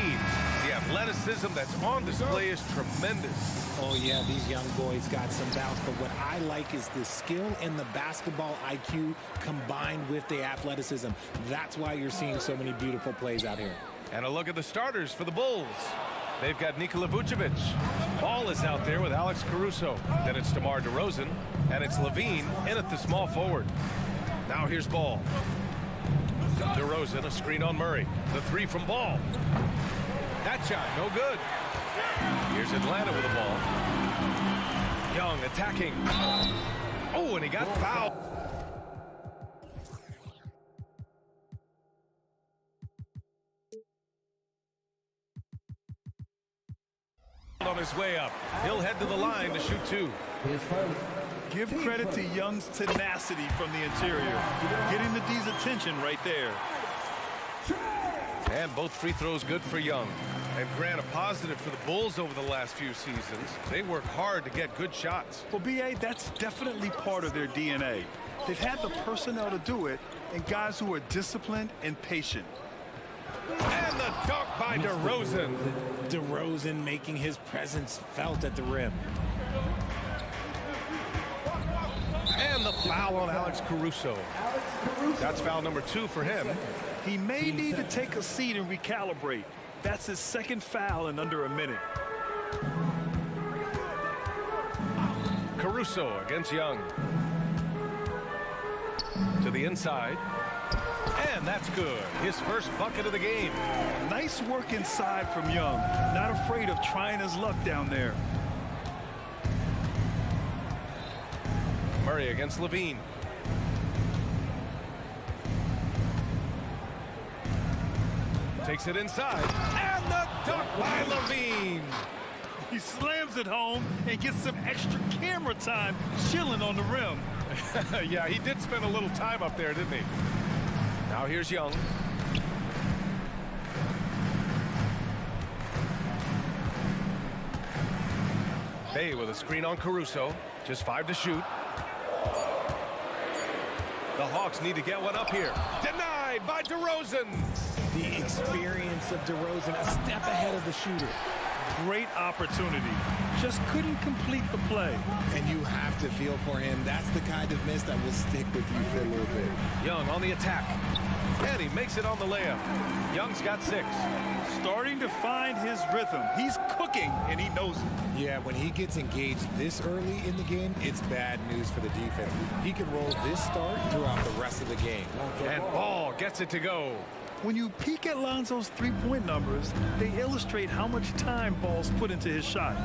speed. The athleticism that's on display is tremendous. Oh, yeah, these young boys got some bounce, but what I like is the skill and the basketball IQ combined with the athleticism. That's why you're seeing so many beautiful plays out here. And a look at the starters for the Bulls. They've got Nikola Vucevic. Ball is out there with Alex Caruso. Then it's DeMar DeRozan, and it's Levine in at the small forward. Now here's Ball. DeRozan, a screen on Murray. The three from Ball. That shot, no good. Here's Atlanta with the ball. Young attacking. Oh, and he got fouled. On his way up. He'll head to the line to shoot two. Give credit to Young's tenacity from the interior. Getting the D's attention right there. And both free throws good for Young. And Grant, a positive for the Bulls over the last few seasons. They work hard to get good shots. Well, B.A., that's definitely part of their DNA. They've had the personnel to do it, and guys who are disciplined and patient. And the dunk by DeRozan. DeRozan making his presence felt at the rim. And the foul on Alex Caruso. That's foul number 2 for him. He may need to take a seat and recalibrate. That's his second foul in under a minute. Caruso against Young. To the inside. And that's good. His first bucket of the game. Nice work inside from Young. Not afraid of trying his luck down there. Murray against Levine. Takes it inside. And the dunk by Levine. He slams it home and gets some extra camera time chilling on the rim. Yeah, he did spend a little time up there, didn't he? Now here's Young. Bay with a screen on Caruso. Just 5 to shoot. The Hawks need to get one up here. Denied by DeRozan. The experience of DeRozan, a step ahead of the shooter. Great opportunity. Just couldn't complete the play. And you have to feel for him. That's the kind of miss that will stick with you for a little bit. Young on the attack. And he makes it on the layup. Young's got 6. Starting to find his rhythm. He's cooking, and he knows it. Yeah, when he gets engaged this early in the game, it's bad news for the defense. He can roll this start throughout the rest of the game. And Ball gets it to go. When you peek at Lonzo's three-point numbers, they illustrate how much time Ball's put into his shot.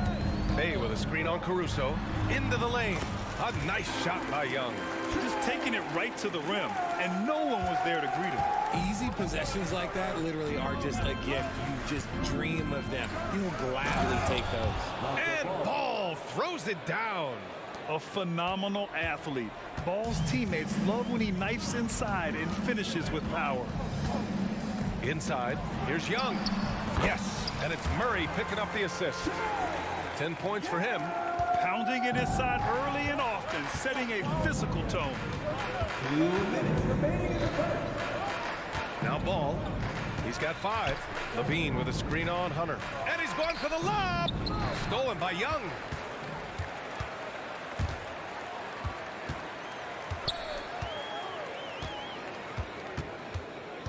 Bay with a screen on Caruso. Into the lane. A nice shot by Young. Just taking it right to the rim, and no one was there to greet him. Easy possessions like that literally are just a gift. You just dream of them. You'll gladly take those. And Ball throws it down. A phenomenal athlete. Ball's teammates love when he knifes inside and finishes with power. Inside, here's Young. Yes, and it's Murray picking up the assist. 10 points for him. Pounding it inside early and often, setting a physical tone. 2 minutes remaining in the first. Now Ball. He's got 5. Levine with a screen on Hunter. And he's going for the lob. Stolen by Young.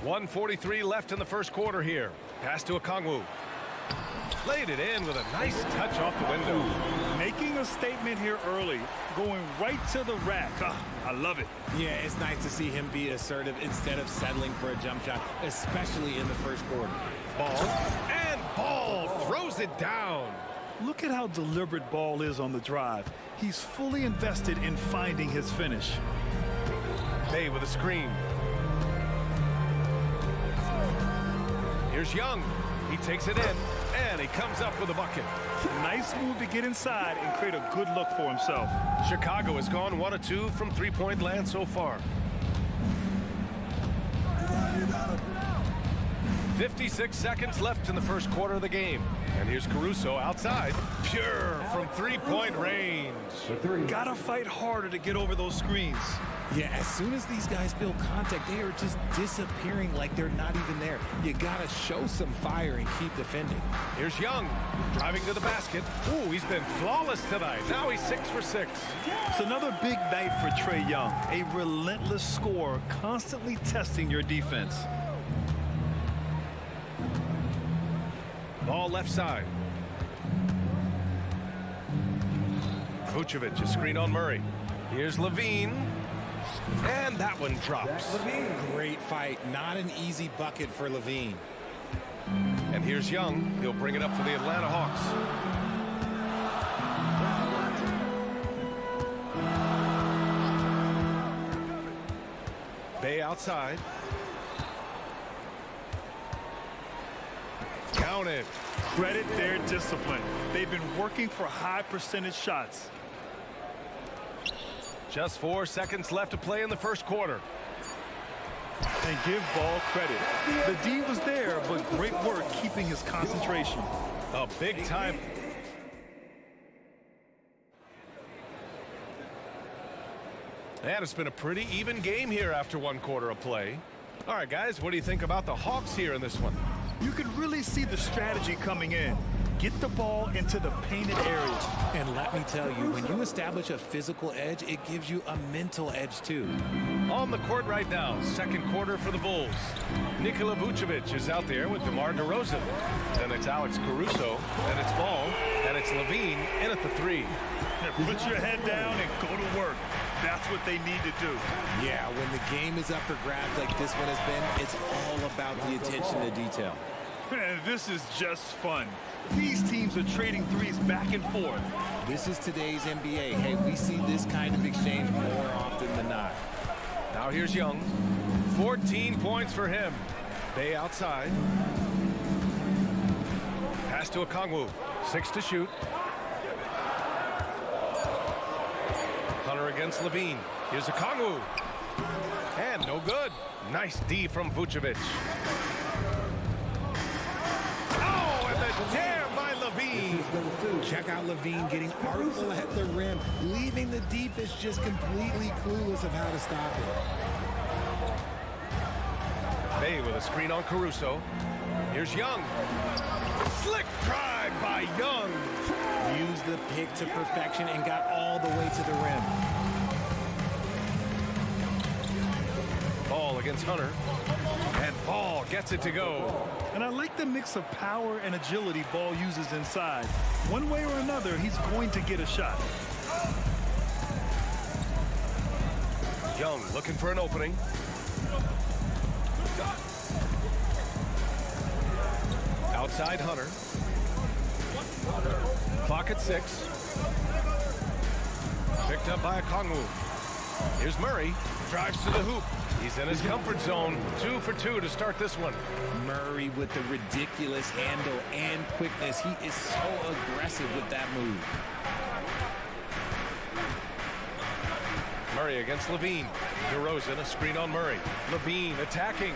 .143 left in the first quarter here. Pass to Okongwu. Laid it in with a nice touch off the window. Making a statement here early, going right to the rack. I love it. Yeah, it's nice to see him be assertive instead of settling for a jump shot, especially in the first quarter. Ball. And Ball throws it down. Look at how deliberate Ball is on the drive. He's fully invested in finding his finish. Bay with a screen. Here's Young. He takes it in, and he comes up with a bucket. Nice move to get inside and create a good look for himself. Chicago has gone 1 of 2 from three-point land so far. 56 seconds left in the first quarter of the game. And here's Caruso outside. Pure from three-point range. Gotta fight harder to get over those screens. Yeah, as soon as these guys feel contact, they are just disappearing like they're not even there. You got to show some fire and keep defending. Here's Young, driving to the basket. Ooh, he's been flawless tonight. Now he's 6 for 6. It's another big night for Trae Young, a relentless scorer, constantly testing your defense. Ball left side. Vucevic, a screen on Murray. Here's Levine. And that one drops. Great fight. Not an easy bucket for Levine. And here's Young. He'll bring it up for the Atlanta Hawks. Bay outside. Counted. Credit their discipline. They've been working for high percentage shots. Just 4 seconds left to play in the first quarter. And give Ball credit. The D was there, but great work keeping his concentration. A big time. And it's been a pretty even game here after 1 quarter of play. All right, guys, what do you think about the Hawks here in this one? You can really see the strategy coming in. Get the ball into the painted areas. And let me tell you, when you establish a physical edge, it gives you a mental edge too. On the court right now, second quarter for the Bulls. Nikola Vucevic is out there with DeMar DeRozan. Then it's Alex Caruso, then it's Ball, and it's Levine in at the 3. Put your head down and go to work. That's what they need to do. Yeah, when the game is up for grabs like this one has been, it's all about the attention to detail. And this is just fun. These teams are trading threes back and forth. This is today's NBA. Hey, we see this kind of exchange more often than not. Now here's Young. 14 points for him. Bay outside. Pass to Okongwu. 6 to shoot. Hunter against Levine. Here's Okongwu. And no good. Nice D from Vucevic. Oh, and the jam by Levine. Check out Levine getting artful at the rim, leaving the defense just completely clueless of how to stop it. Bay with a screen on Caruso. Here's Young. Slick drive by Young. Used the pick to perfection and got all the way to the rim. Ball against Hunter. And Ball gets it to go. And I like the mix of power and agility Ball uses inside. One way or another, he's going to get a shot. Young looking for an opening. Outside Hunter. Clock at 6. Picked up by Okongwu. Here's Murray. Drives to the hoop. He's in his comfort zone. 2 for 2 to start this one. Murray with the ridiculous handle and quickness. He is so aggressive with that move. Murray against Levine. DeRozan, a screen on Murray. Levine attacking.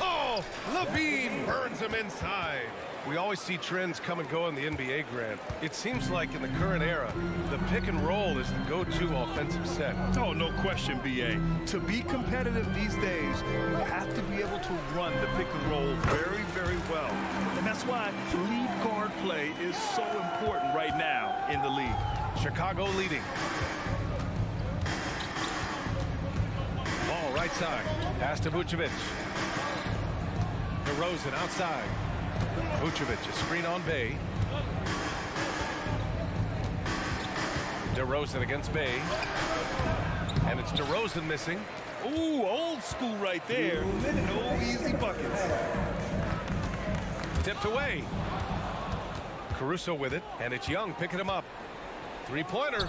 Oh, Levine burns him inside. We always see trends come and go in the NBA, Grant. It seems like in the current era, the pick and roll is the go-to offensive set. Oh, no question, B.A. To be competitive these days, you have to be able to run the pick and roll very, very well. And that's why lead guard play is so important right now in the league. Chicago leading. Ball right side. Pass to Vucevic. DeRozan outside. Vucevic, a screen on Bay. DeRozan against Bay. And it's DeRozan missing. Ooh, old school right there. No easy buckets. Tipped away. Caruso with it, and it's Young picking him up. Three-pointer.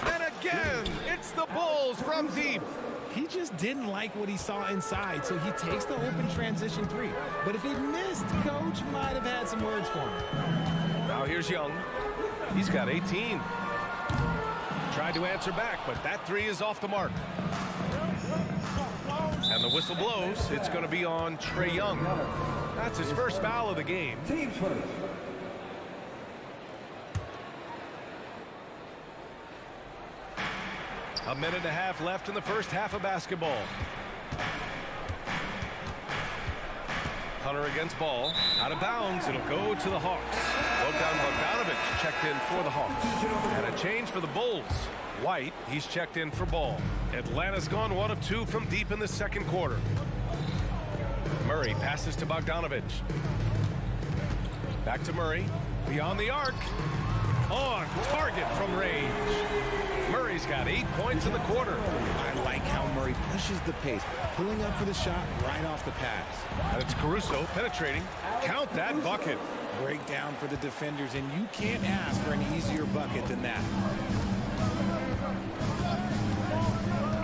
And again, it's the Bulls from deep. He just didn't like what he saw inside, so he takes the open transition 3. But if he missed, Coach might have had some words for him. Now here's Young. He's got 18. Tried to answer back, but that 3 is off the mark. And the whistle blows. It's going to be on Trae Young. That's his first foul of the game. Team first. A minute and a half left in the first half of basketball. Hunter against ball. Out of bounds. It'll go to the Hawks. Bogdan Bogdanovic checked in for the Hawks. And a change for the Bulls. White, he's checked in for ball. Atlanta's gone 1 of 2 from deep in the second quarter. Murray passes to Bogdanovic. Back to Murray. Beyond the arc. On target from range. Murray's got 8 points in the quarter. I like how Murray pushes the pace, pulling up for the shot right off the pass. And it's Caruso penetrating. Count that bucket. Breakdown for the defenders, and you can't ask for an easier bucket than that.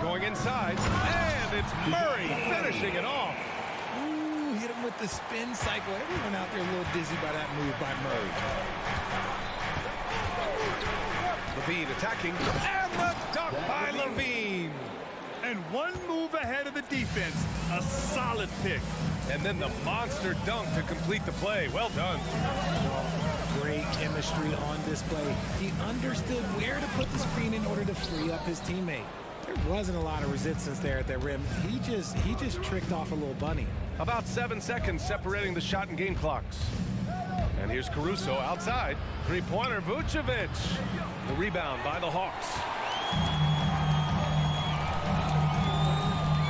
Going inside, and it's Murray finishing it off. Ooh, hit him with the spin cycle. Everyone out there a little dizzy by that move by Murray. Levine attacking, and the dunk by Levine. And one move ahead of the defense. A solid pick. And then the monster dunk to complete the play. Well done. Great chemistry on display. He understood where to put the screen in order to free up his teammate. There wasn't a lot of resistance there at the rim. He just tricked off a little bunny. About 7 seconds separating the shot and game clocks. And here's Caruso outside. Three-pointer, Vucevic. The rebound by the Hawks.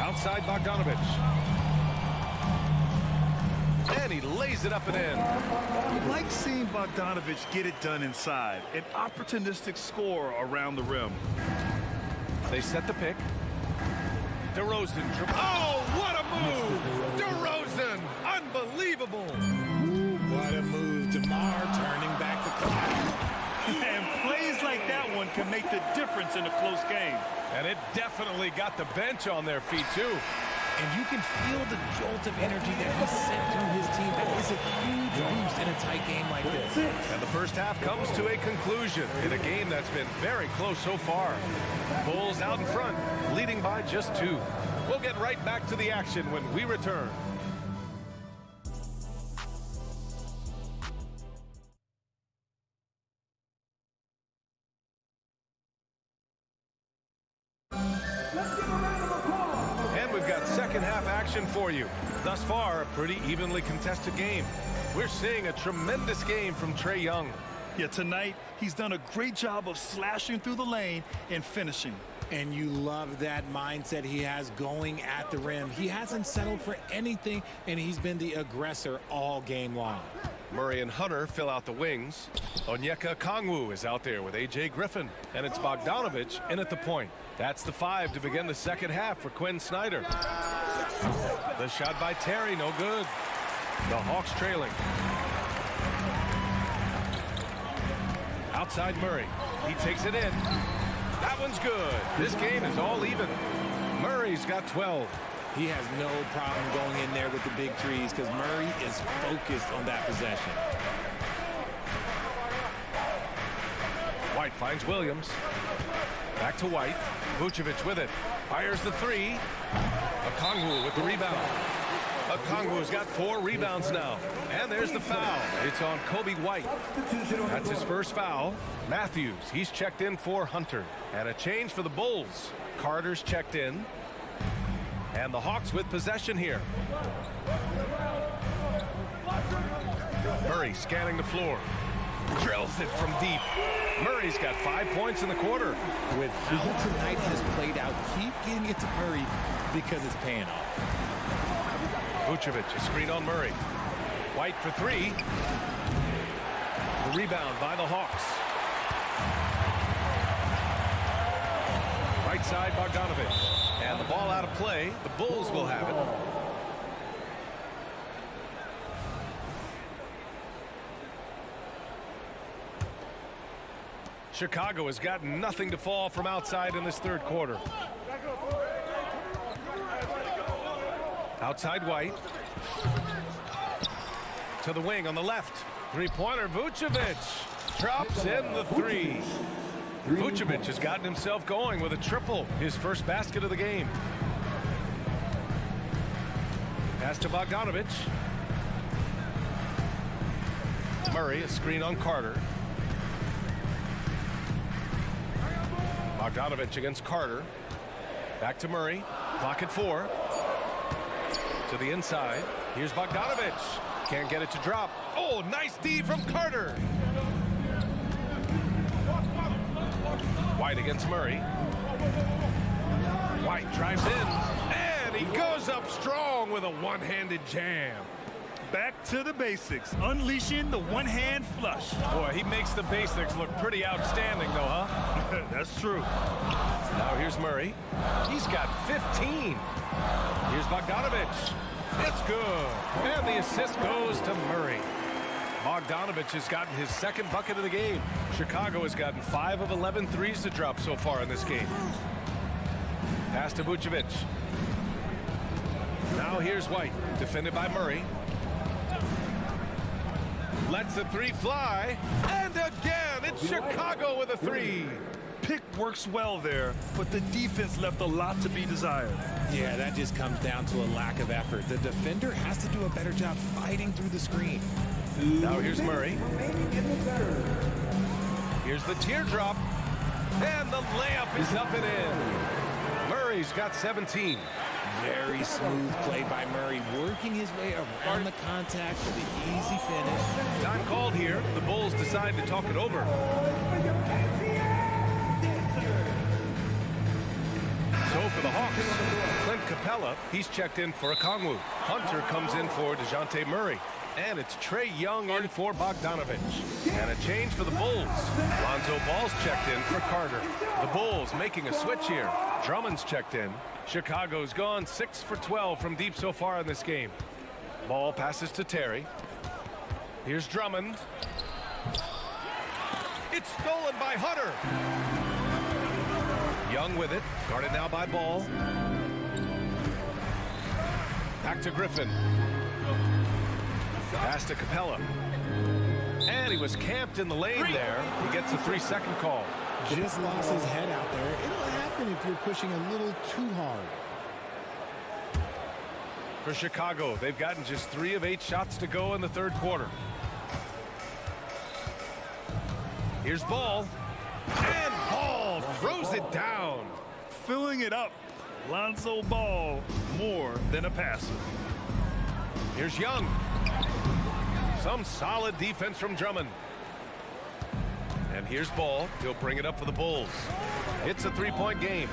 Outside Bogdanovic. And he lays it up and in. I like seeing Bogdanovic get it done inside. An opportunistic score around the rim. They set the pick. DeRozan. Oh, what a move! DeRozan! Unbelievable! What a move. DeMar turning back the clock. And plays like that one can make the difference in a close game. And it definitely got the bench on their feet, too. And you can feel the jolt of energy that he sent through his team. That is a huge boost in a tight game like this. And the first half comes to a conclusion in a game that's been very close so far. Bulls out in front, leading by just 2. We'll get right back to the action when we return. Second half action for you. Thus far, a pretty evenly contested game. We're seeing a tremendous game from Trae Young. Yeah, tonight, he's done a great job of slashing through the lane and finishing. And you love that mindset he has going at the rim. He hasn't settled for anything, and he's been the aggressor all game long. Murray and Hunter fill out the wings. Onyeka Okongwu is out there with A.J. Griffin. And it's Bogdanovic in at the point. That's the 5 to begin the second half for Quinn Snyder. The shot by Terry, no good. The Hawks trailing. Outside Murray. He takes it in. That one's good. This game is all even. Murray's got 12. He has no problem going in there with the big threes because Murray is focused on that possession. White finds Williams. Back to White. Vucevic with it. Fires the 3. Okongwu with the rebound. Okongwu's got 4 rebounds now. And there's the foul. It's on Kobe White. That's his first foul. Matthews, he's checked in for Hunter. And a change for the Bulls. Carter's checked in. And the Hawks with possession here. Murray scanning the floor. Drills it from deep. Murray's got 5 points in the quarter. With how tonight has played out, keep getting it to Murray because it's paying off. Vucevic, a screen on Murray. White for 3. The rebound by the Hawks. Right side, Bogdanovic. And the ball out of play. The Bulls will have it. Chicago has got nothing to fall from outside in this third quarter. Outside White. To the wing on the left. Three-pointer, Vucevic. Drops in the 3. Vucevic has gotten himself going with a triple. His first basket of the game. Pass to Bogdanovic. Murray, a screen on Carter. Bogdanovich against Carter. Back to Murray. Clock at 4. To the inside. Here's Bogdanovich. Can't get it to drop. Oh, nice D from Carter. White against Murray. White drives in. And he goes up strong with a one-handed jam. Back to the basics. Unleashing the one-hand flush. Boy, he makes the basics look pretty outstanding, though, huh? That's true. Now here's Murray. He's got 15. Here's Bogdanovich. It's good. And the assist goes to Murray. Bogdanovich has gotten his second bucket of the game. Chicago has gotten 5 of 11 threes to drop so far in this game. Pass to Vucevic. Now here's White, defended by Murray. Lets the 3 fly. And again, it's Chicago with a 3. Pick works well there, but the defense left a lot to be desired. Yeah, that just comes down to a lack of effort. The defender has to do a better job fighting through the screen. Now here's Murray. Remaining in the third. Here's the teardrop. And the layup is up and in. Murray's got 17. Very smooth play by Murray, working his way around the contact for the easy finish. Time called here. The Bulls decide to talk it over. So for the Hawks, Clint Capella, he's checked in for Okongwu. Hunter comes in for DeJounte Murray. And it's Trae Young in for Bogdanovich. And a change for the Bulls. Lonzo Ball's checked in for Carter. The Bulls making a switch here. Drummond's checked in. Chicago's gone 6 for 12 from deep so far in this game. Ball passes to Terry. Here's Drummond. It's stolen by Hunter. Young with it. Guarded now by Ball. Back to Griffin. Pass to Capella. And he was camped in the lane there. He gets a 3-second call. Just lost his head out there. It'll happen if you're pushing a little too hard. For Chicago, they've gotten just 3 of 8 shots to go in the third quarter. Here's Ball. And Ball throws it down. Filling it up. Lonzo Ball, more than a passer. Here's Young. Some solid defense from Drummond. And here's Ball. He'll bring it up for the Bulls. It's a 3-point game.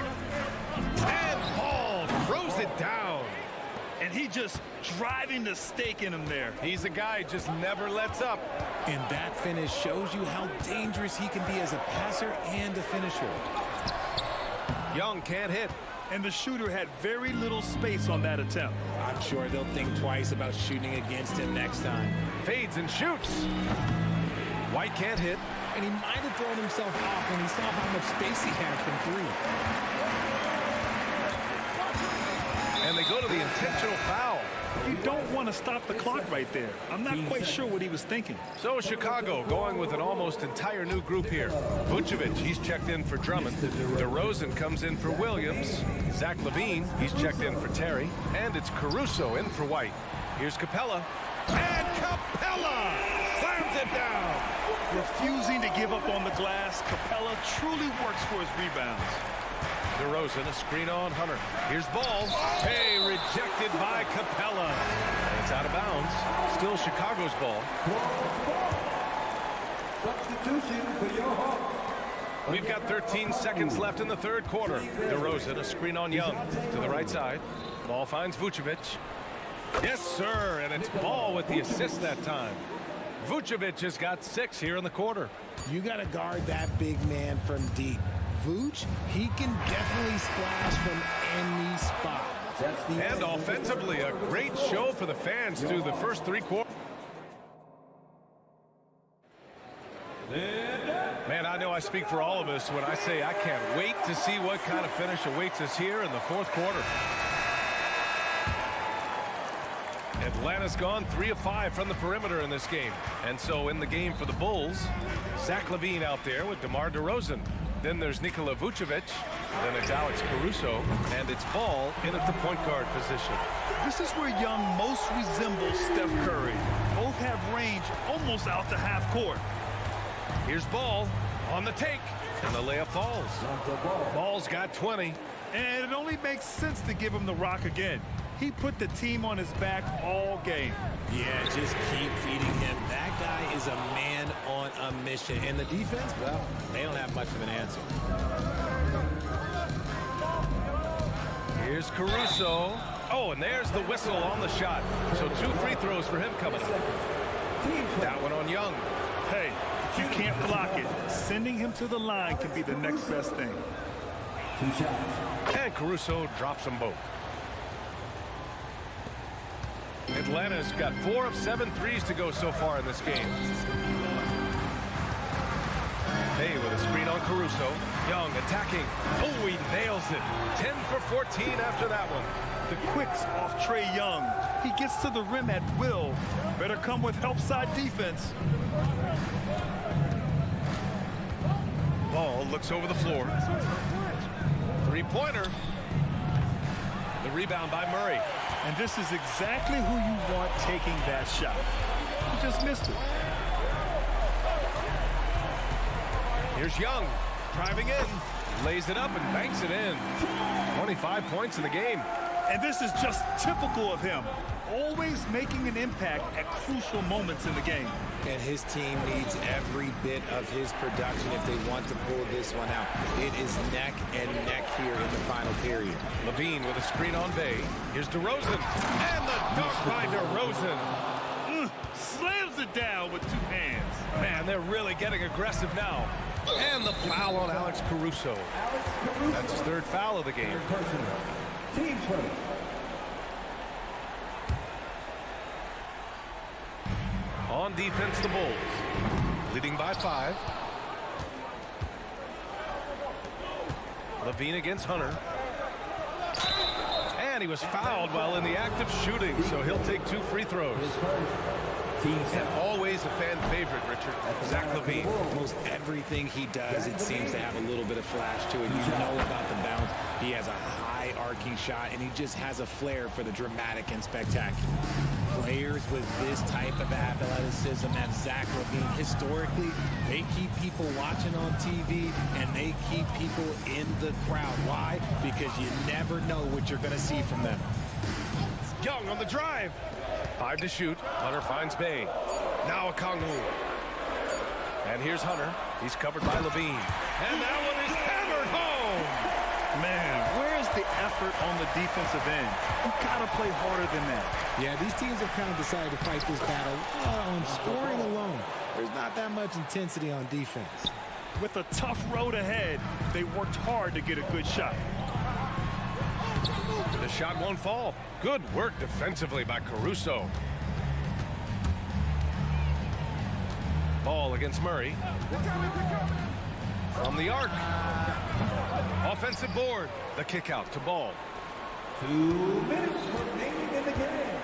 And Ball throws it down. And he just driving the stake in him there. He's a guy who just never lets up. And that finish shows you how dangerous he can be as a passer and a finisher. Young can't hit. And the shooter had very little space on that attempt. I'm sure they'll think twice about shooting against him next time. Fades and shoots. White can't hit. And he might have thrown himself off when he saw how much space he had from 3. And they go to the intentional foul. You don't want to stop the clock right there. I'm not quite sure what he was thinking. So Chicago going with an almost entire new group here. Vucevic, he's checked in for Drummond. DeRozan comes in for Williams. Zach LaVine, he's checked in for Terry. And it's Caruso in for White. Here's Capella. And Capella slams it down. Refusing to give up on the glass, Capella truly works for his rebounds. DeRozan, a screen on Hunter. Here's Ball. Hey, rejected by Capella. And it's out of bounds. Still Chicago's ball. Substitution for your Hawks. We've got 13 seconds left in the third quarter. DeRozan, a screen on Young. To the right side. Ball finds Vucevic. Yes, sir. And it's Ball with the assist that time. Vucevic has got 6 here in the quarter. You got to guard that big man from deep. Vooch, he can definitely splash from any spot. And offensively, a great show for the fans through the first 3 quarters. Man, I know I speak for all of us when I say I can't wait to see what kind of finish awaits us here in the fourth quarter. Atlanta's gone 3 of 5 from the perimeter in this game. And so in the game for the Bulls, Zach LaVine out there with DeMar DeRozan. Then there's Nikola Vucevic. Then it's Alex Caruso. And it's Ball in at the point guard position. This is where Young most resembles Steph Curry. Both have range almost out to half court. Here's Ball on the take. And the layup falls. Ball's got 20. And it only makes sense to give him the rock again. He put the team on his back all game. Yeah, just keep feeding him. That guy is a man on a mission. And the defense, well, they don't have much of an answer. Here's Caruso. Oh, and there's the whistle on the shot. So 2 free throws for him coming up. That one on Young. Hey, you can't block it. Sending him to the line can be the next best thing. And Caruso drops them both. Atlanta's got 4 of 7 threes to go so far in this game. Hey, with a screen on Caruso. Young attacking. Oh, he nails it. 10 for 14 after that one. The quicks off Trae Young. He gets to the rim at will. Better come with help side defense. Ball looks over the floor. Three-pointer. The rebound by Murray. And this is exactly who you want taking that shot. He just missed it. Here's Young, driving in, lays it up and banks it in. 25 points in the game. And this is just typical of him. Always making an impact at crucial moments in the game. And his team needs every bit of his production if they want to pull this one out. It is neck and neck here in the final period. Levine with a screen on Bay. Here's DeRozan. And the dunk by DeRozan. Slams it down with 2 hands. Man, they're really getting aggressive now. And the foul on Alex Caruso. That's his 3rd foul of the game. Team first. On defense, the Bulls. Leading by 5. Levine against Hunter. And he was fouled while in the act of shooting, so he'll take 2 free throws. And always a fan favorite, Richard. Zach Levine. Most everything he does, it seems to have a little bit of flash to it. You know about the bounce. He has a high arcing shot, and he just has a flair for the dramatic and spectacular. Players with this type of athleticism as Zach Levine, historically, they keep people watching on TV, and they keep people in the crowd. Why? Because you never know what you're going to see from them. Young on the drive. 5 to shoot. Hunter finds Bay. Now Okongwu. And here's Hunter. He's covered by Levine. And that one is hammered home. Man, where's the effort on the defensive end? You gotta play harder than that. Yeah, these teams have kind of decided to fight this battle on scoring alone. There's not that much intensity on defense. With a tough road ahead, they worked hard to get a good shot. The shot won't fall. Good work defensively by Caruso. Ball against Murray. From the arc. Offensive board. The kick out to Ball. 2 minutes remaining in the game.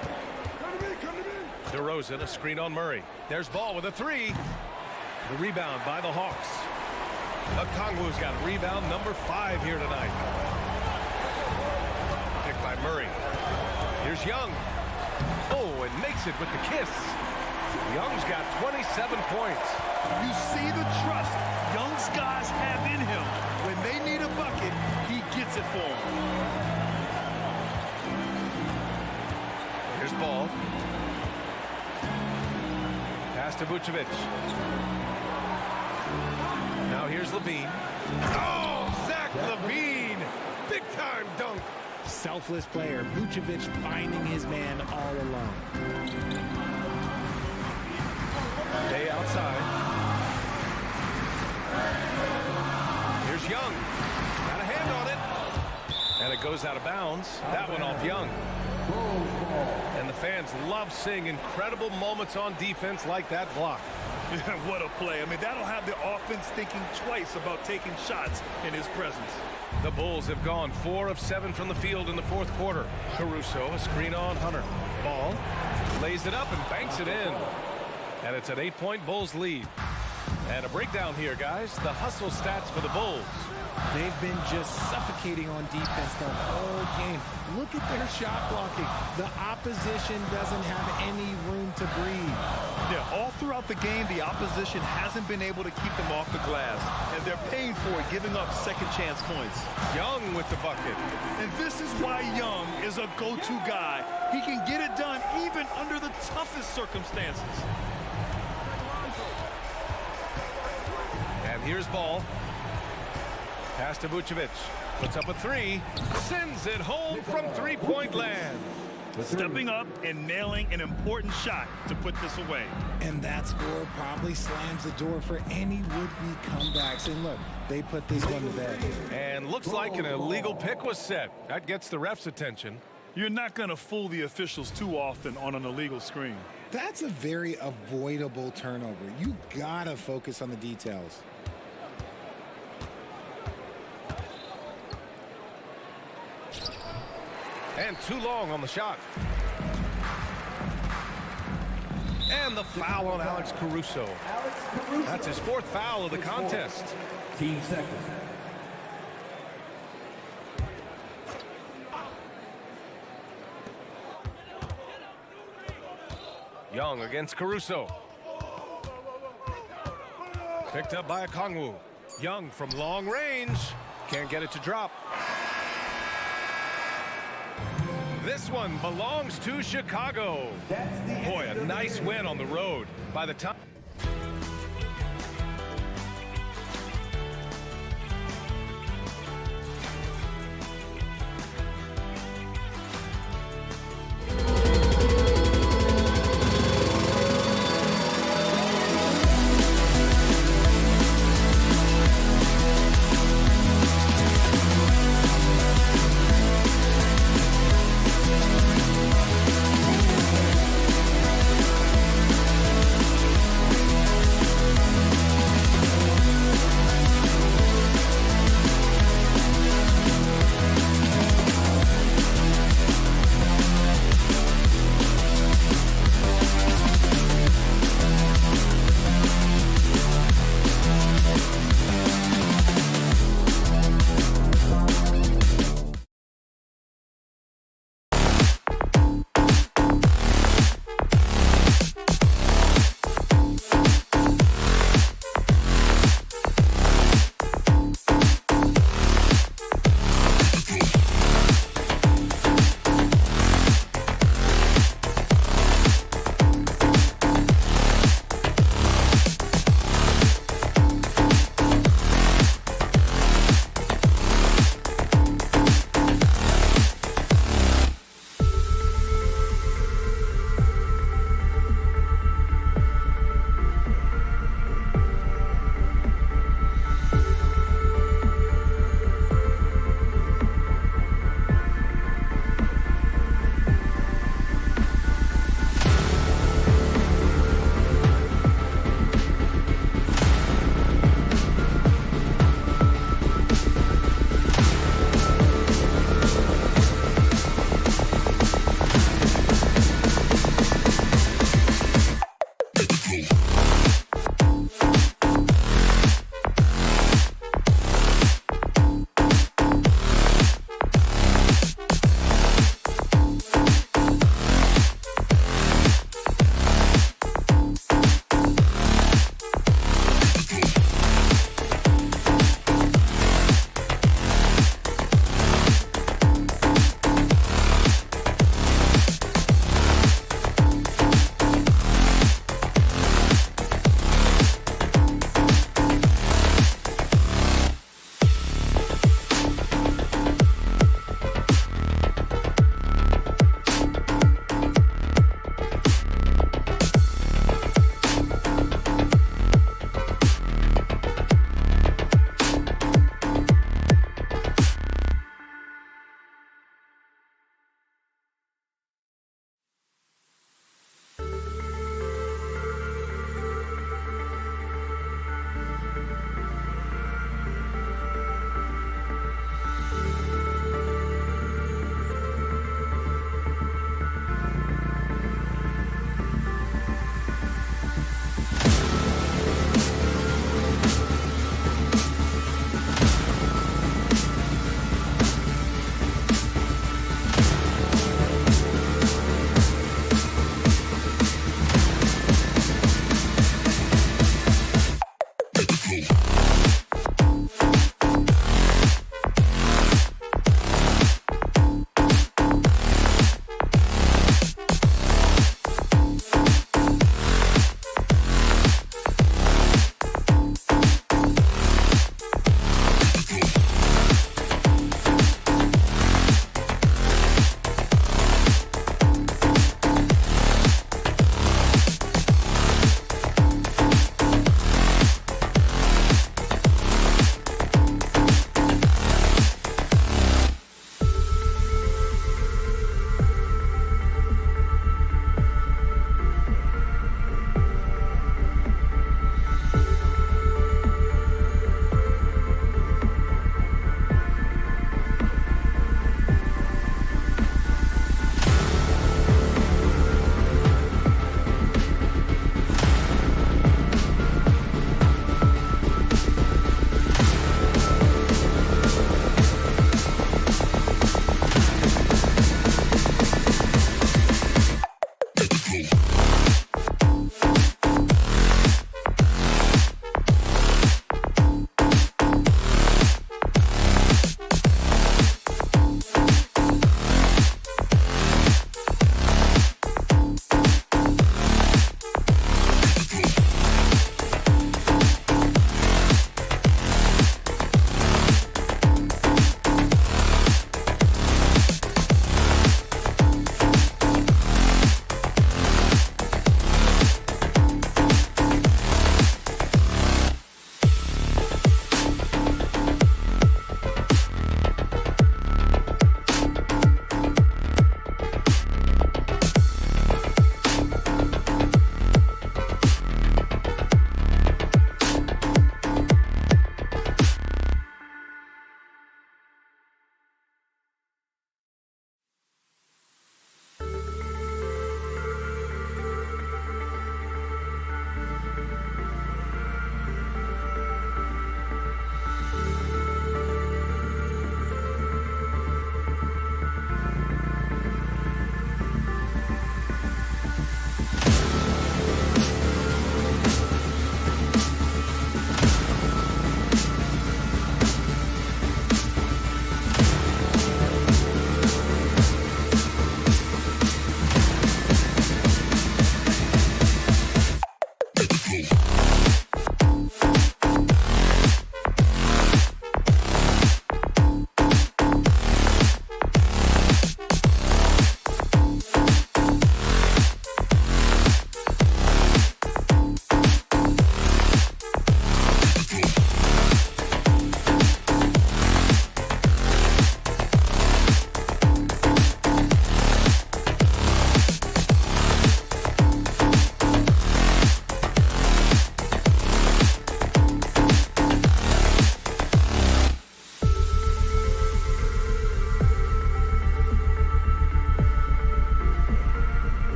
DeRozan, a screen on Murray. There's Ball with a 3. The rebound by the Hawks. Okongwu's got rebound number 5 here tonight. Picked by Murray. Here's Young. Oh, and makes it with the kiss. Young's got 27 points. You see the trust Young's guys have in him. When they need a bucket, he gets it for them. Here's Ball. Pass to Vucevic. Now here's Levine. Oh, Zach Levine! Big time dunk. Selfless player. Vucevic finding his man all alone. Day outside. Here's Young. Got a hand on it. And it goes out of bounds. That one off Young. And the fans love seeing incredible moments on defense like that block. What a play. I mean, that'll have the offense thinking twice about taking shots in his presence. The Bulls have gone 4 of 7 from the field in the 4th quarter. Caruso, a screen on Hunter. Ball, lays it up and banks it in. And it's an 8-point Bulls lead. And a breakdown here, guys. The hustle stats for the Bulls. They've been just suffocating on defense the whole game. Look at their shot blocking. The opposition doesn't have any room to breathe. Yeah, all throughout the game, the opposition hasn't been able to keep them off the glass, and they're paying for it, giving up second chance points. Young with the bucket. And this is why Young is a go-to guy. He can get it done even under the toughest circumstances. And here's Ball. Pass to Vucevic. Puts up a three. Sends it home from three-point land. Stepping up and nailing an important shot to put this away. And that score probably slams the door for any would-be comebacks. And look, they put this one to bed. And looks like an illegal pick was set. That gets the ref's attention. You're not going to fool the officials too often on an illegal screen. That's a very avoidable turnover. You gotta focus on the details. And too long on the shot. And the foul on Alex Caruso. That's his fourth foul of the contest. Team second. Young against Caruso. Picked up by Okongwu. Young from long range. Can't get it to drop. This one belongs to Chicago. Boy, a nice win on the road. By the time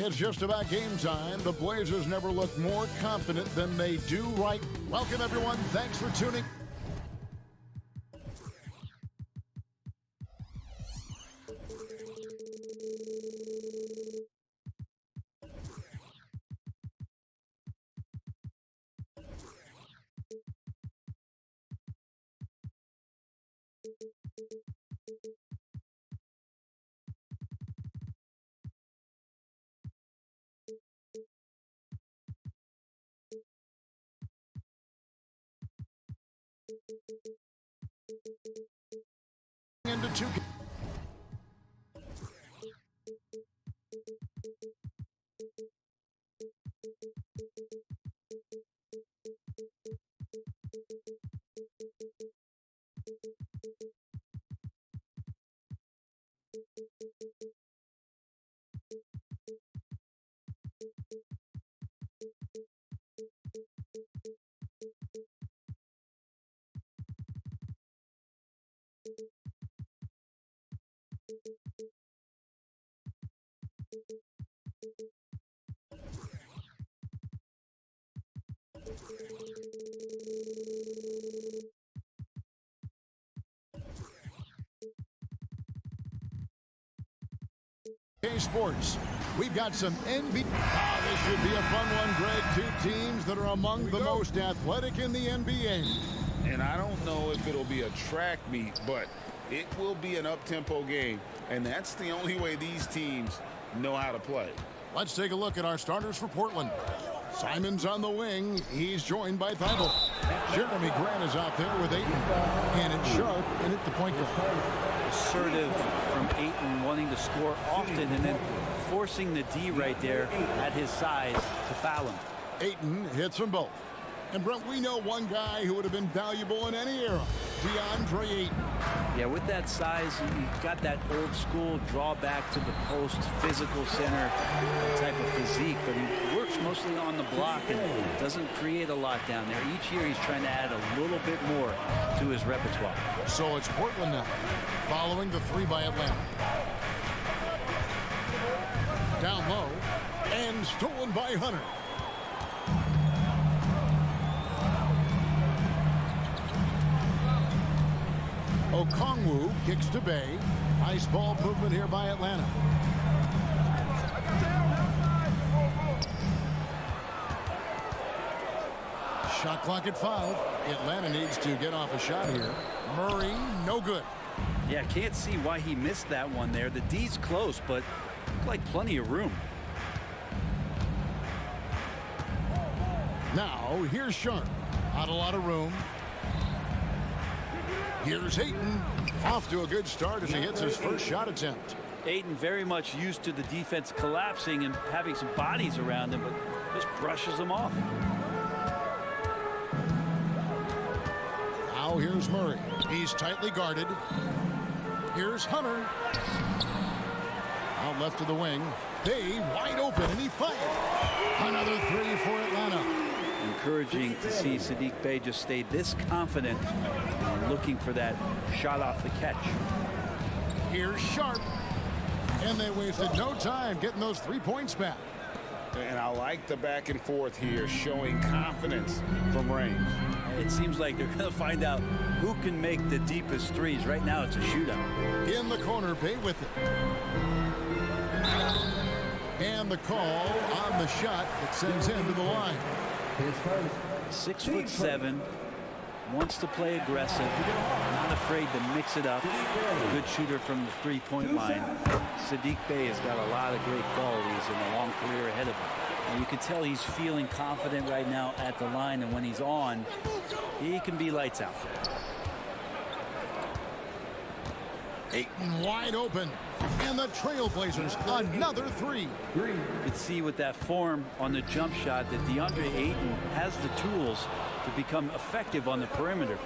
It's just about game time. The Blazers never looked more confident than they do right. Welcome, everyone. Thanks for tuning. Into two. Sports. We've got some NBA. This should be a fun one, Greg. Two teams that are among the most athletic in the NBA. And I don't know if it'll be a track meet, but it will be an up-tempo game. And that's the only way these teams know how to play. Let's take a look at our starters for Portland. Simon's on the wing. He's joined by Thibault. Jeremy Grant is out there with Ayton. And it's Sharp in at the point guard. Assertive from Ayton, wanting to score often and then forcing the D right there at his size to foul him. Ayton hits them both. And Brent, we know one guy who would have been valuable in any era, DeAndre Ayton. Yeah, with that size, you got that old school drawback to the post, physical center type of physique, but he works mostly on the block and doesn't create a lot down there. Each year he's trying to add a little bit more to his repertoire. So it's Portland now, following the three by Atlanta. Down low, and stolen by Hunter. Okongwu kicks to Bay. Nice ball movement here by Atlanta. Shot clock at 5. Atlanta needs to get off a shot here. Murray, no good. Yeah, can't see why he missed that one there. The D's close, but looked like plenty of room. Now, here's Sharp. Not a lot of room. Here's Ayton. Off to a good start as he hits his first shot attempt. Ayton very much used to the defense collapsing and having some bodies around him, but just brushes them off. Now here's Murray. He's tightly guarded. Here's Hunter. Out left to the wing. Bay wide open, and he fired. Another three for Atlanta. Encouraging to see Saddiq Bey just stay this confident and looking for that shot off the catch. Here's Sharp. And they wasted no time getting those 3 points back. And I like the back and forth here, showing confidence from range. It seems like they're going to find out who can make the deepest threes. Right now it's a shootout. In the corner, Bay with it. And the call on the shot that sends him to the line. 6'7", wants to play aggressive, not afraid to mix it up. A good shooter from the three-point line. Saddiq Bey has got a lot of great qualities and a long career ahead of him. And you can tell he's feeling confident right now at the line, and when he's on, he can be lights out. Ayton wide open. And the Trailblazers, another three. You can see with that form on the jump shot that DeAndre Ayton has the tools to become effective on the perimeter.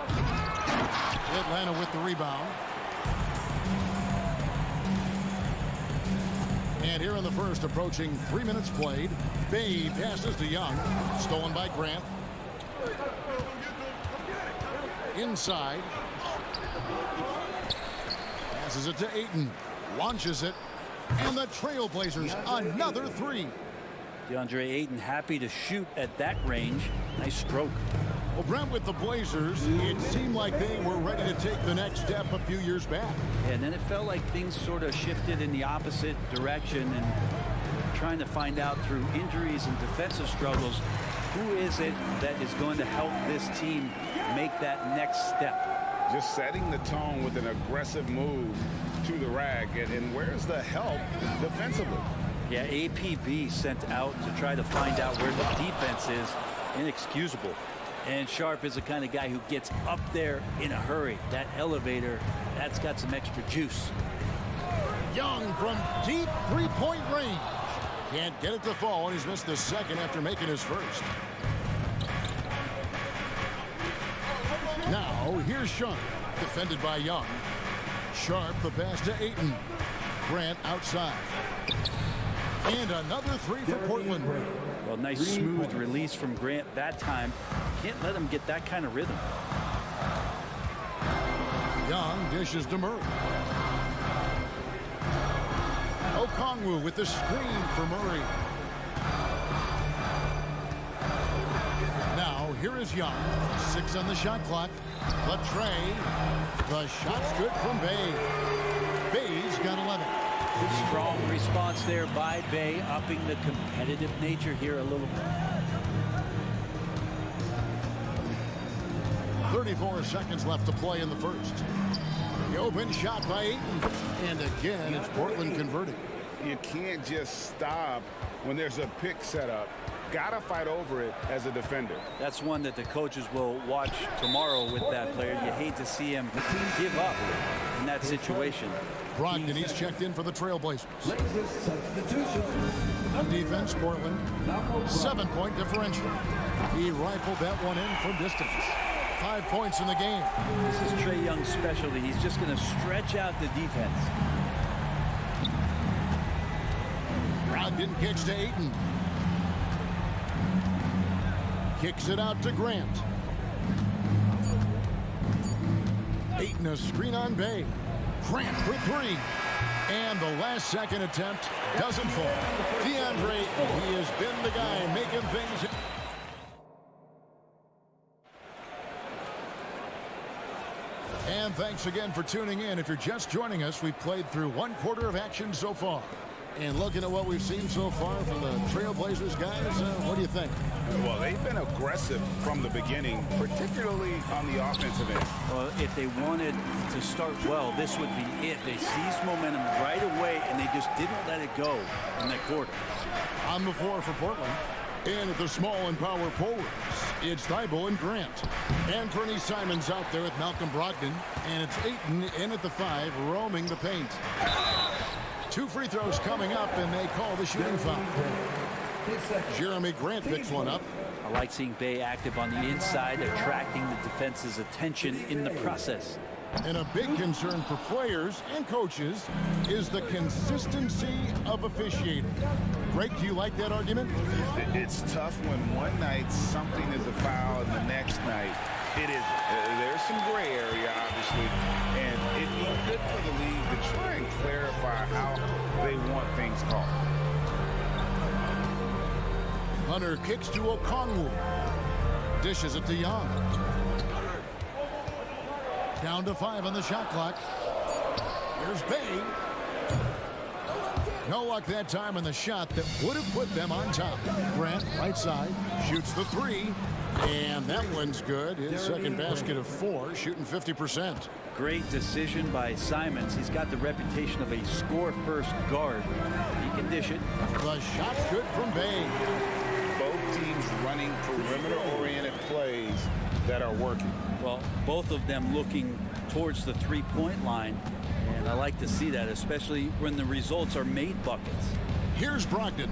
Atlanta with the rebound. And here in the first, approaching 3 minutes played. Bay passes to Young. Stolen by Grant. Inside. Passes it to Ayton. Launches it. And the Trailblazers, another three. DeAndre Ayton happy to shoot at that range. Nice stroke. Well, Brent, with the Blazers, it seemed like they were ready to take the next step a few years back. And then it felt like things sort of shifted in the opposite direction, and trying to find out through injuries and defensive struggles, who is it that is going to help this team make that next step? Just setting the tone with an aggressive move to the rack. And where's the help defensively? Yeah, APB sent out to try to find out where the defense is. Inexcusable. And Sharp is the kind of guy who gets up there in a hurry. That elevator, that's got some extra juice. Young from deep three-point range. Can't get it to fall, and he's missed the second after making his first. Now, here's Sharp, defended by Young. Sharp, the pass to Ayton. Grant outside. And another three for Portland. Well, nice smooth release from Grant that time. Can't let him get that kind of rhythm. Young dishes to Murray. Okongwu with the screen for Murray. Now, here is Young. 6 on the shot clock. Latrey. The shot's good from Bay. Bay's got 11. Strong response there by Bay, upping the competitive nature here a little bit. 34 seconds left to play in the first. The open shot by Ayton. And again, it's Portland converting. You can't just stop when there's a pick set up. Gotta fight over it as a defender. That's one that the coaches will watch tomorrow with that player. You hate to see him give up in that situation. Brogdon, he's checked in for the Trailblazers. Blazers substitution. On defense, Portland, 7-point differential. He rifled that one in from distance. 5 points in the game. This is Trae Young's specialty. He's just going to stretch out the defense. Brogdon kicks to Ayton. Kicks it out to Grant. Ayton, a screen on Bay. Grant for three. And the last second attempt doesn't fall. DeAndre, he has been the guy making things. And thanks again for tuning in. If you're just joining us, we've played through 1/4 of action so far. And looking at what we've seen so far from the Trailblazers guys, what do you think? Well, they've been aggressive from the beginning, particularly on the offensive end. Well, if they wanted to start well, this would be it. They seized momentum right away, and they just didn't let it go in that quarter. On the floor for Portland. And at the small and power forwards, it's Thibault and Grant. Anthony Simons out there with Malcolm Brogdon. And it's Ayton in at the 5, roaming the paint. 2 free throws coming up, and they call the shooting foul. Jeremy Grant picks one up. I like seeing Bay active on the inside, attracting the defense's attention in the process. And a big concern for players and coaches is the consistency of officiating. Greg, do you like that argument? It's tough when one night something is a foul and the next night it isn't. There's some gray area, obviously, and it'd be good for the league to try and clarify how they want things called. Hunter kicks to Okongwu. Dishes it to Young. Down to 5 on the shot clock. Here's Bay. No luck that time on the shot that would have put them on top. Grant, right side, shoots the 3. And that one's good. His second basket of 4, shooting 50%. Great decision by Simons. He's got the reputation of a score-first guard. He can dish it. The shot's good from Bay. Both teams running perimeter-oriented plays that are working. Well, both of them looking towards the three-point line, and I like to see that, especially when the results are made buckets. Here's Brogdon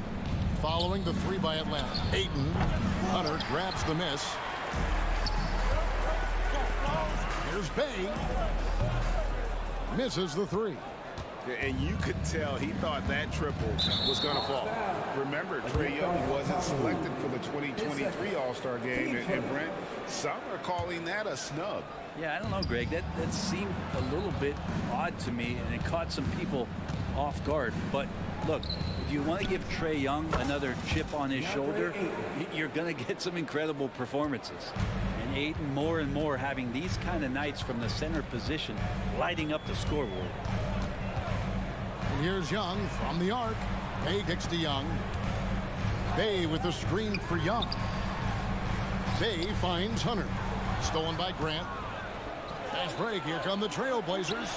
following the 3 by Atlanta. Ayton. Hunter grabs the miss. Here's Bay. Misses the 3. And you could tell he thought that triple was going to fall. Remember, Trae Young wasn't selected for the 2023 All-Star game. And Brent, some are calling that a snub. Yeah, I don't know, Greg. That seemed a little bit odd to me, and it caught some people off guard. But look, if you want to give Trae Young another chip on his shoulder, you're going to get some incredible performances. And Ayton more and more having these kind of nights from the center position, lighting up the scoreboard. And here's Young from the arc. Bay kicks to Young. Bay with the screen for Young. Bay finds Hunter. Stolen by Grant. Fast break. Here come the Trailblazers.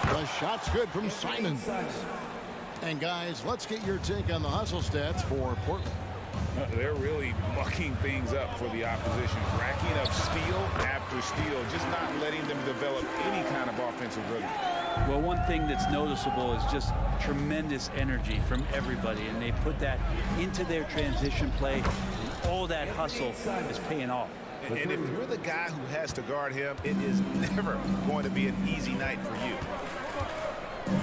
The shot's good from Simons. And guys, let's get your take on the hustle stats for Portland. They're really mucking things up for the opposition, racking up steal after steal, just not letting them develop any kind of offensive rhythm. Well, one thing that's noticeable is just tremendous energy from everybody, and they put that into their transition play, and all that hustle is paying off. And if you're the guy who has to guard him, it is never going to be an easy night for you.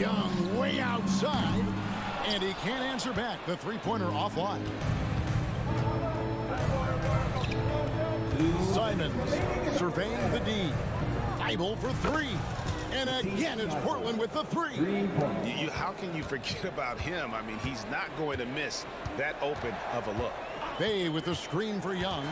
Young way outside, and he can't answer back. The three-pointer offline. Simons surveying the D. Thibault for three. And again, it's Portland with the three. How can you forget about him? I mean, he's not going to miss that open of a look. Bay with the screen for Young.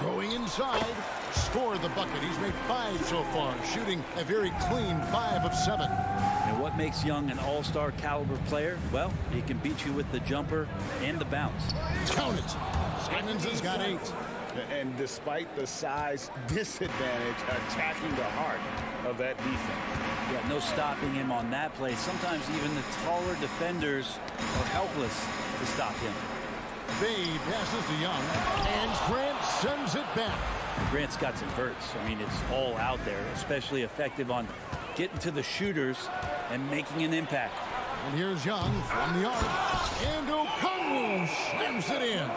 Going inside. Scored the bucket. He's made 5 so far, shooting a very clean 5 of 7. And what makes Young an all-star caliber player? Well, he can beat you with the jumper and the bounce. Count it. Simons has got 8. And despite the size disadvantage, attacking the heart of that defense. Yeah, no stopping him on that play. Sometimes even the taller defenders are helpless to stop him. Bay passes to Young, and Grant sends it back. Grant's got some verts. I mean, it's all out there, especially effective on getting to the shooters and making an impact. And here's Young from the arc, and Okongwu slams it in.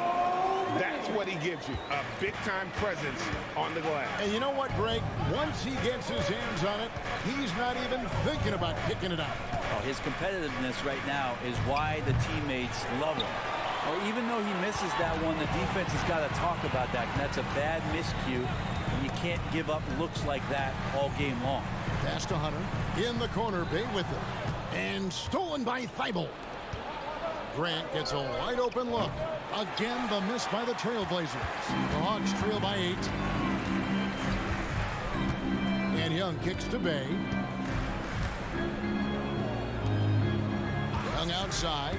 That's what he gives you, a big-time presence on the glass. And you know what, Greg? Once he gets his hands on it, he's not even thinking about kicking it out. Oh, his competitiveness right now is why the teammates love him. Or even though he misses that one, the defense has got to talk about that. And that's a bad miscue, and you can't give up looks like that all game long. Pass to Hunter. In the corner, Bay with it. And stolen by Thibault. Grant gets a wide open look. Again, the miss by the Trailblazers. The Hawks trail by 8. And Young kicks to Bay. Young outside.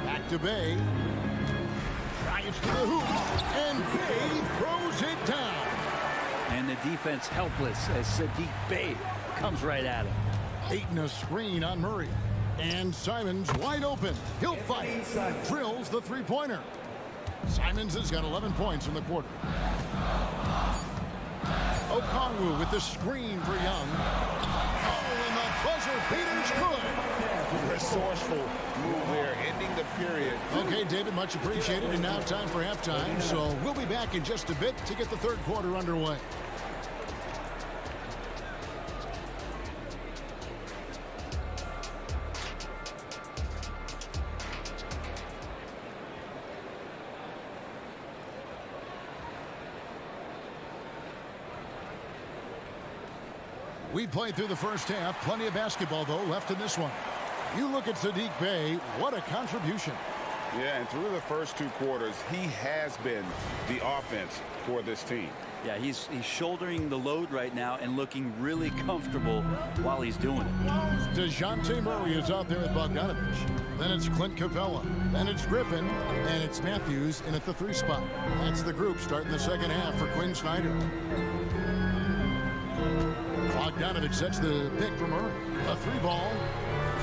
Back to Bay. Drives to the hoop. And Bay throws it down. And the defense helpless as Sadiq Bey comes right at him. Ayton a screen on Murray. And Simons wide open. He'll fight. Drills the three-pointer. Simons has got 11 points in the quarter. Okongwu with the screen for Young. Oh, and the buzzer beater's good. Resourceful move there, ending the period. Okay, David, much appreciated. And now time for halftime. So we'll be back in just a bit to get the third quarter underway. We played through the first half. Plenty of basketball, though, left in this one. You look at Sadiq Bey. What a contribution. Yeah, and through the first 2 quarters, he has been the offense for this team. Yeah, he's shouldering the load right now and looking really comfortable while he's doing it. DeJounte Murray is out there with Bogdanovich. Then it's Clint Capella. Then it's Griffin. And it's Matthews in at the 3 spot. That's the group starting the second half for Quinn Snyder. Bogdanovich sets the pick for Murray. A 3-ball.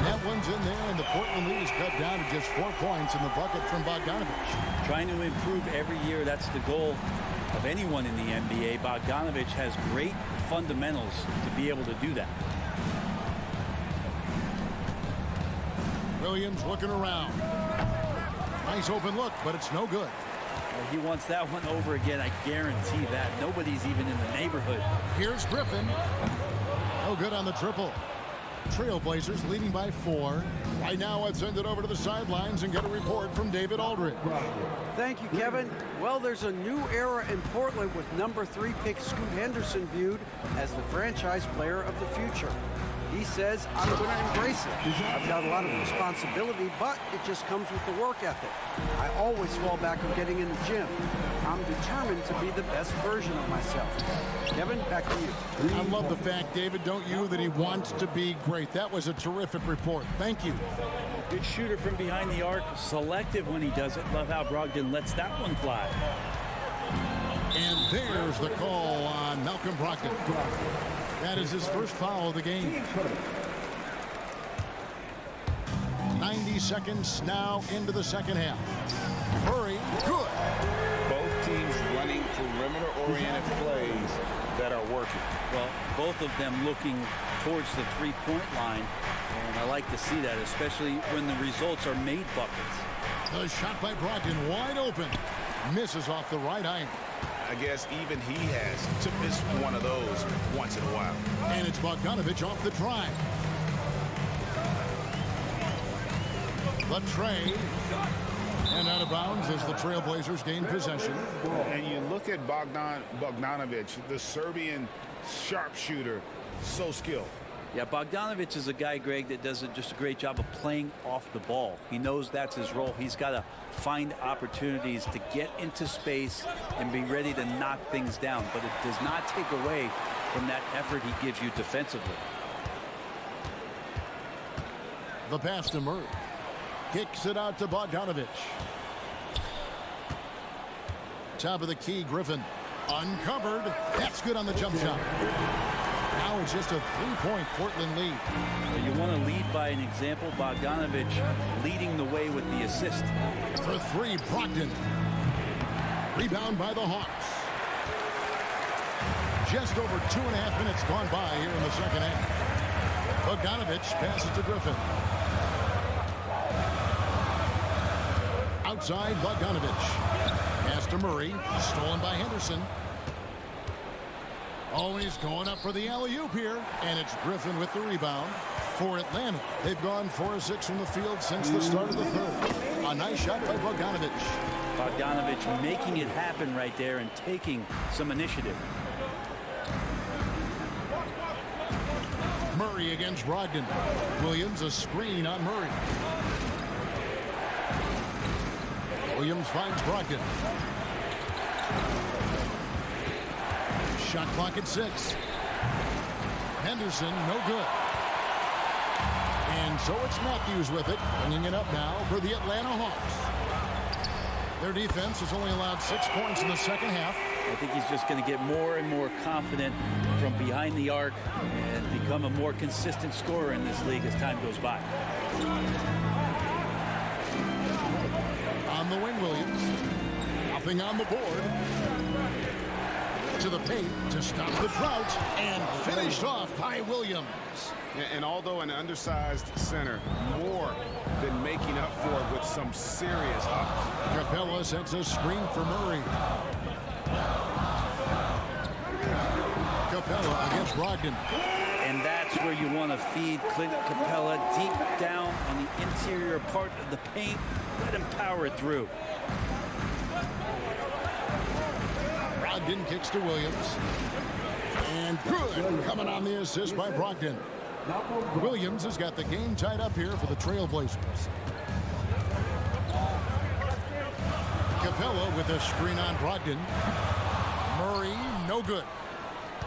That one's in there, and the Portland lead is cut down to just 4 points in the bucket from Bogdanovich. Trying to improve every year, that's the goal of anyone in the NBA. Bogdanovich has great fundamentals to be able to do that. Williams looking around. Nice open look, but it's no good. He wants that one over again, I guarantee that. Nobody's even in the neighborhood. Here's Griffin. No good on the triple. Trailblazers leading by 4. Right now, let's send it over to the sidelines and get a report from David Aldridge. Thank you, Kevin. Well, there's a new era in Portland with number 3 pick Scoot Henderson viewed as the franchise player of the future. He says, I'm going to embrace it. I've got a lot of responsibility, but it just comes with the work ethic. I always fall back on getting in the gym. I'm determined to be the best version of myself. Kevin, back to you. I love the fact, David, don't you, that he wants to be great. That was a terrific report. Thank you. Good shooter from behind the arc. Selective when he does it. Love how Brogdon lets that one fly. And there's the call on Malcolm Brogdon. That is his first foul of the game. 90 seconds now into the second half. Murray, good. Both teams running perimeter-oriented plays that are working. Well, both of them looking towards the three-point line. And I like to see that, especially when the results are made buckets. The shot by Brogdon wide open. Misses off the right iron. I guess even he has to miss one of those once in a while. And it's Bogdanovic off the drive. The tray. And out of bounds as the Trailblazers gain possession. And you look at Bogdanovic, the Serbian sharpshooter, so skilled. Yeah, Bogdanovic is a guy, Greg, that does just a great job of playing off the ball. He knows that's his role. He's got to find opportunities to get into space and be ready to knock things down. But it does not take away from that effort he gives you defensively. The pass to Murray. Kicks it out to Bogdanovic. Top of the key, Griffin. Uncovered. That's good on the jump shot. Now it's just a 3-point Portland lead. You want to lead by an example. Bogdanovic leading the way with the assist. For 3, Brogdon. Rebound by the Hawks. Just over 2.5 minutes gone by here in the second half. Bogdanovic passes to Griffin. Outside, Bogdanovic. Pass to Murray. Stolen by Henderson. Oh, he's going up for the alley-oop here. And it's Griffin with the rebound for Atlanta. They've gone 4 of 6 from the field since the start of the third. A nice shot by Bogdanovic. Bogdanovic making it happen right there and taking some initiative. Murray against Brogdon. Williams a screen on Murray. Williams finds Brogdon. Shot clock at 6. Henderson, no good. And so it's Matthews with it, bringing it up now for the Atlanta Hawks. Their defense has only allowed 6 points in the second half. I think he's just going to get more and more confident from behind the arc and become a more consistent scorer in this league as time goes by. On the wing, Williams. Nothing on the board. To the paint to stop the drought and finished off by Williams. And although an undersized center, more than making up for it with some serious hops. Capella sends a screen for Murray. Capella against Brogdon. And that's where you want to feed Clint Capella deep down on the interior part of the paint. Let him power it through. Brogdon kicks to Williams. And good. Coming on the assist by Brogdon. Williams has got the game tied up here for the Trailblazers. Capella with a screen on Brogdon. Murray, no good.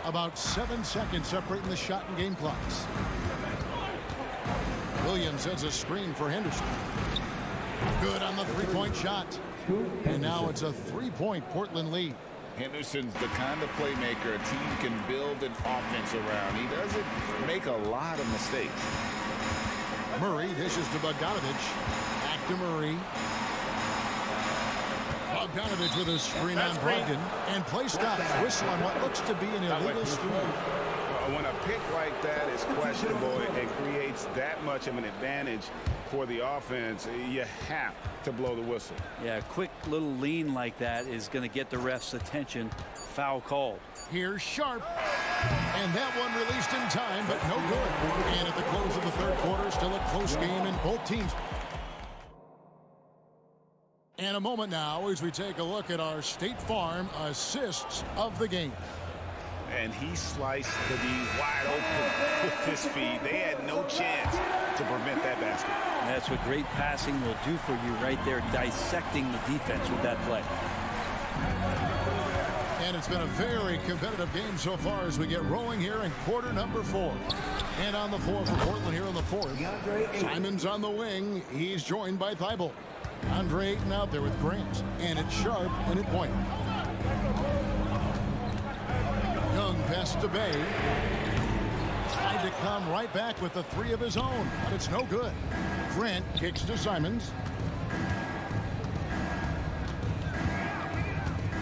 About 7 seconds separating the shot and game clocks. Williams has a screen for Henderson. Good on the three-point shot. And now it's a 3-point Portland lead. Henderson's the kind of playmaker a team can build an offense around. He doesn't make a lot of mistakes. Murray dishes to Bogdanovic. Back to Murray. Bogdanovic with a screen on Brogdon. And play stops. Whistle on what looks to be an illegal screen. When a pick like that is questionable and creates that much of an advantage for the offense, you have to blow the whistle. Yeah, a quick little lean like that is going to get the ref's attention. Foul called. Here's Sharp. And that one released in time, but no good. And at the close of the third quarter, still a close game in both teams. And a moment now as we take a look at our State Farm assists of the game. And he sliced the D wide open with this feed. They had no chance to prevent that basket. And that's what great passing will do for you right there, dissecting the defense with that play. And it's been a very competitive game so far as we get rolling here in quarter number 4. And on the floor for Portland here in the fourth. Simons on the wing. He's joined by Thibault. Andre Ayton out there with Grant. And it's Sharp and at point. Young pass to Bay. Tried to come right back with the 3 of his own, but it's no good. Grant kicks to Simons.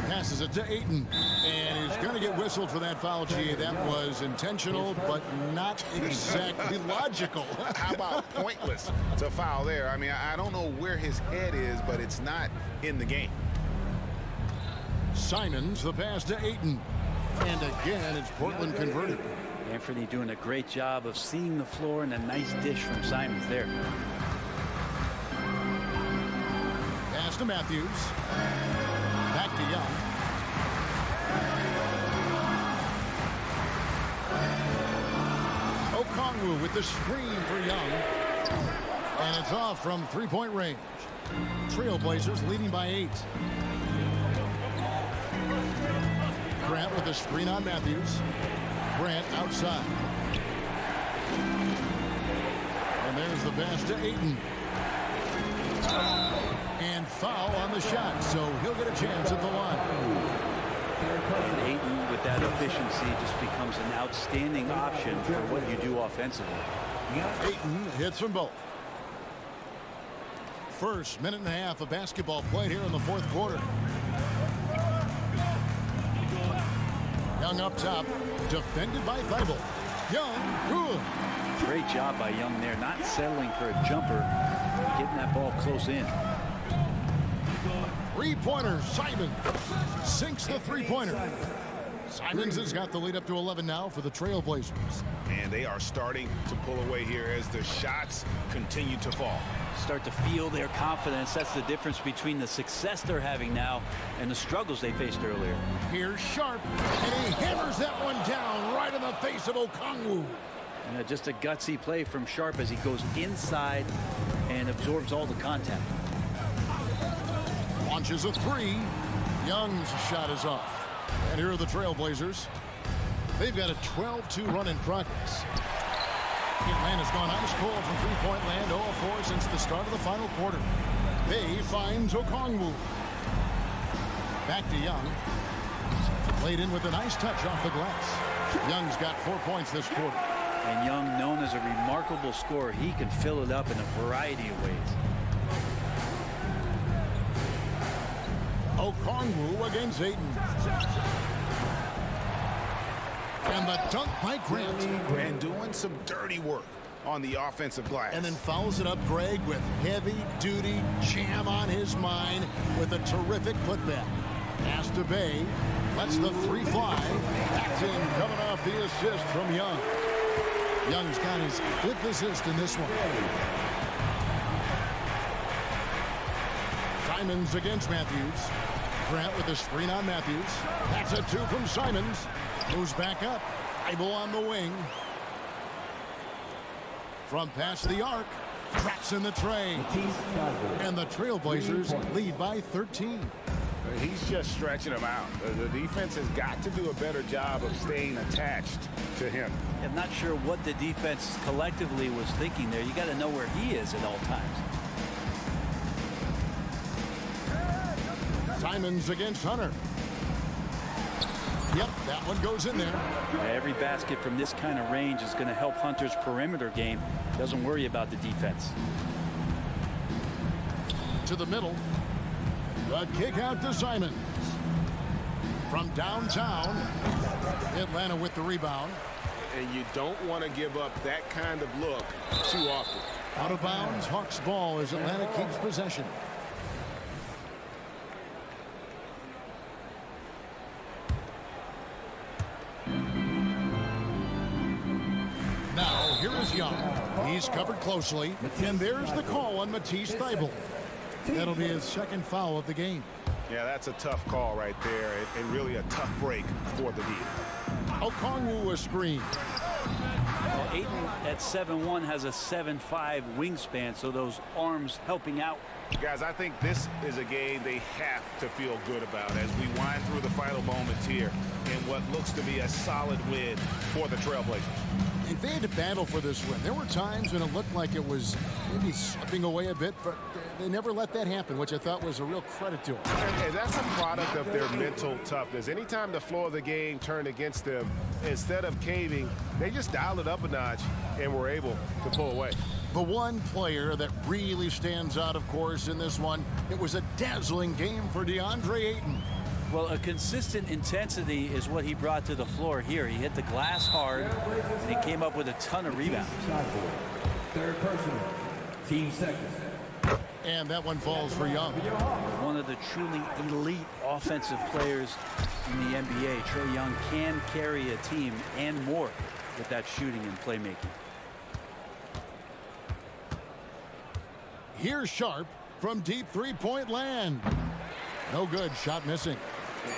Passes it to Ayton. And he's going to get whistled for that foul, G. That was intentional, but not exactly logical. How about pointless to foul there? I mean, I don't know where his head is, but it's not in the game. Simons, the pass to Ayton. And again, it's Portland converted. Anthony doing a great job of seeing the floor, and a nice dish from Simons there. Pass to Matthews. Back to Young. Okongwu with the screen for Young. And it's off from three-point range. Trailblazers leading by 8. Grant with the screen on Matthews. Grant outside. And there's the pass to Ayton. And foul on the shot, so he'll get a chance at the line. And Ayton, with that efficiency, just becomes an outstanding option for what you do offensively. Ayton hits from both. First minute and a half of basketball played here in the fourth quarter. Young up top, defended by Thibault. Young, good. Great job by Young there, not settling for a jumper, getting that ball close in. Three-pointer, Simon sinks the three-pointer. Simons has got the lead up to 11 now for the Trailblazers. And they are starting to pull away here as the shots continue to fall. Start to feel their confidence. That's the difference between the success they're having now and the struggles they faced earlier. Here's Sharp, and he hammers that one down right in the face of Okongwu. Just a gutsy play from Sharp as he goes inside and absorbs all the contact. Launches a 3. Young's shot is off. And here are the Trailblazers. They've got a 12-2 run in progress. Atlanta's gone ice cold from three-point land, 0-4 since the start of the final quarter. Bay finds Okongwu. Back to Young. Laid in with a nice touch off the glass. Young's got 4 points this quarter. And Young, known as a remarkable scorer, he can fill it up in a variety of ways. Okongwu against Ayton. And the dunk by Grant. And doing some dirty work on the offensive glass. And then fouls it up Greg with heavy-duty jam on his mind with a terrific putback. Pass to Bay. Lets the 3 fly. That's in, coming off the assist from Young. Young's got his 5th assist in this one. Simons against Matthews. Grant with a screen on Matthews. That's a 2 from Simons. Moves back up. Thibault on the wing. From past the arc. Traps in the tray. And the Trailblazers lead by 13. He's just stretching him out. The defense has got to do a better job of staying attached to him. I'm not sure what the defense collectively was thinking there. You got to know where he is at all times. Simons against Hunter. Yep, that one goes in there. Every basket from this kind of range is going to help Hunter's perimeter game. Doesn't worry about the defense. To the middle. The kick out to Simons. From downtown. Atlanta with the rebound. And you don't want to give up that kind of look too often. Out of bounds, Hawks ball as Atlanta keeps possession. is Young. He's covered closely, and there's the call on Matisse Thybulle. That'll be his second foul of the game. Yeah, that's a tough call right there, and really a tough break for the D. Okongwu a screen. Well, Ayton at 7'1" has a 7'5" wingspan, so those arms helping out. Guys, I think this is a game they have to feel good about as we wind through the final moments here in what looks to be a solid win for the Trailblazers. And they had to battle for this win. There were times when it looked like it was maybe slipping away a bit, but they never let that happen, which I thought was a real credit to them. And that's a product of their mental toughness. Anytime the flow of the game turned against them, instead of caving, they just dialed it up a notch and were able to pull away. The one player that really stands out, of course, in this one, it was a dazzling game for DeAndre Ayton. Well, a consistent intensity is what he brought to the floor here. He hit the glass hard, and he came up with a ton of rebounds. Third personal, team second. And that one falls for Young. One of the truly elite offensive players in the NBA. Trae Young can carry a team and more with that shooting and playmaking. Here's Sharp from deep three-point land. No good, shot missing.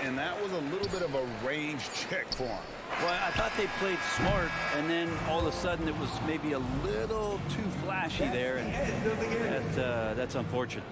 And that was a little bit of a range check for him. Well, I thought they played smart, and then all of a sudden it was maybe a little too flashy there, and that's unfortunate.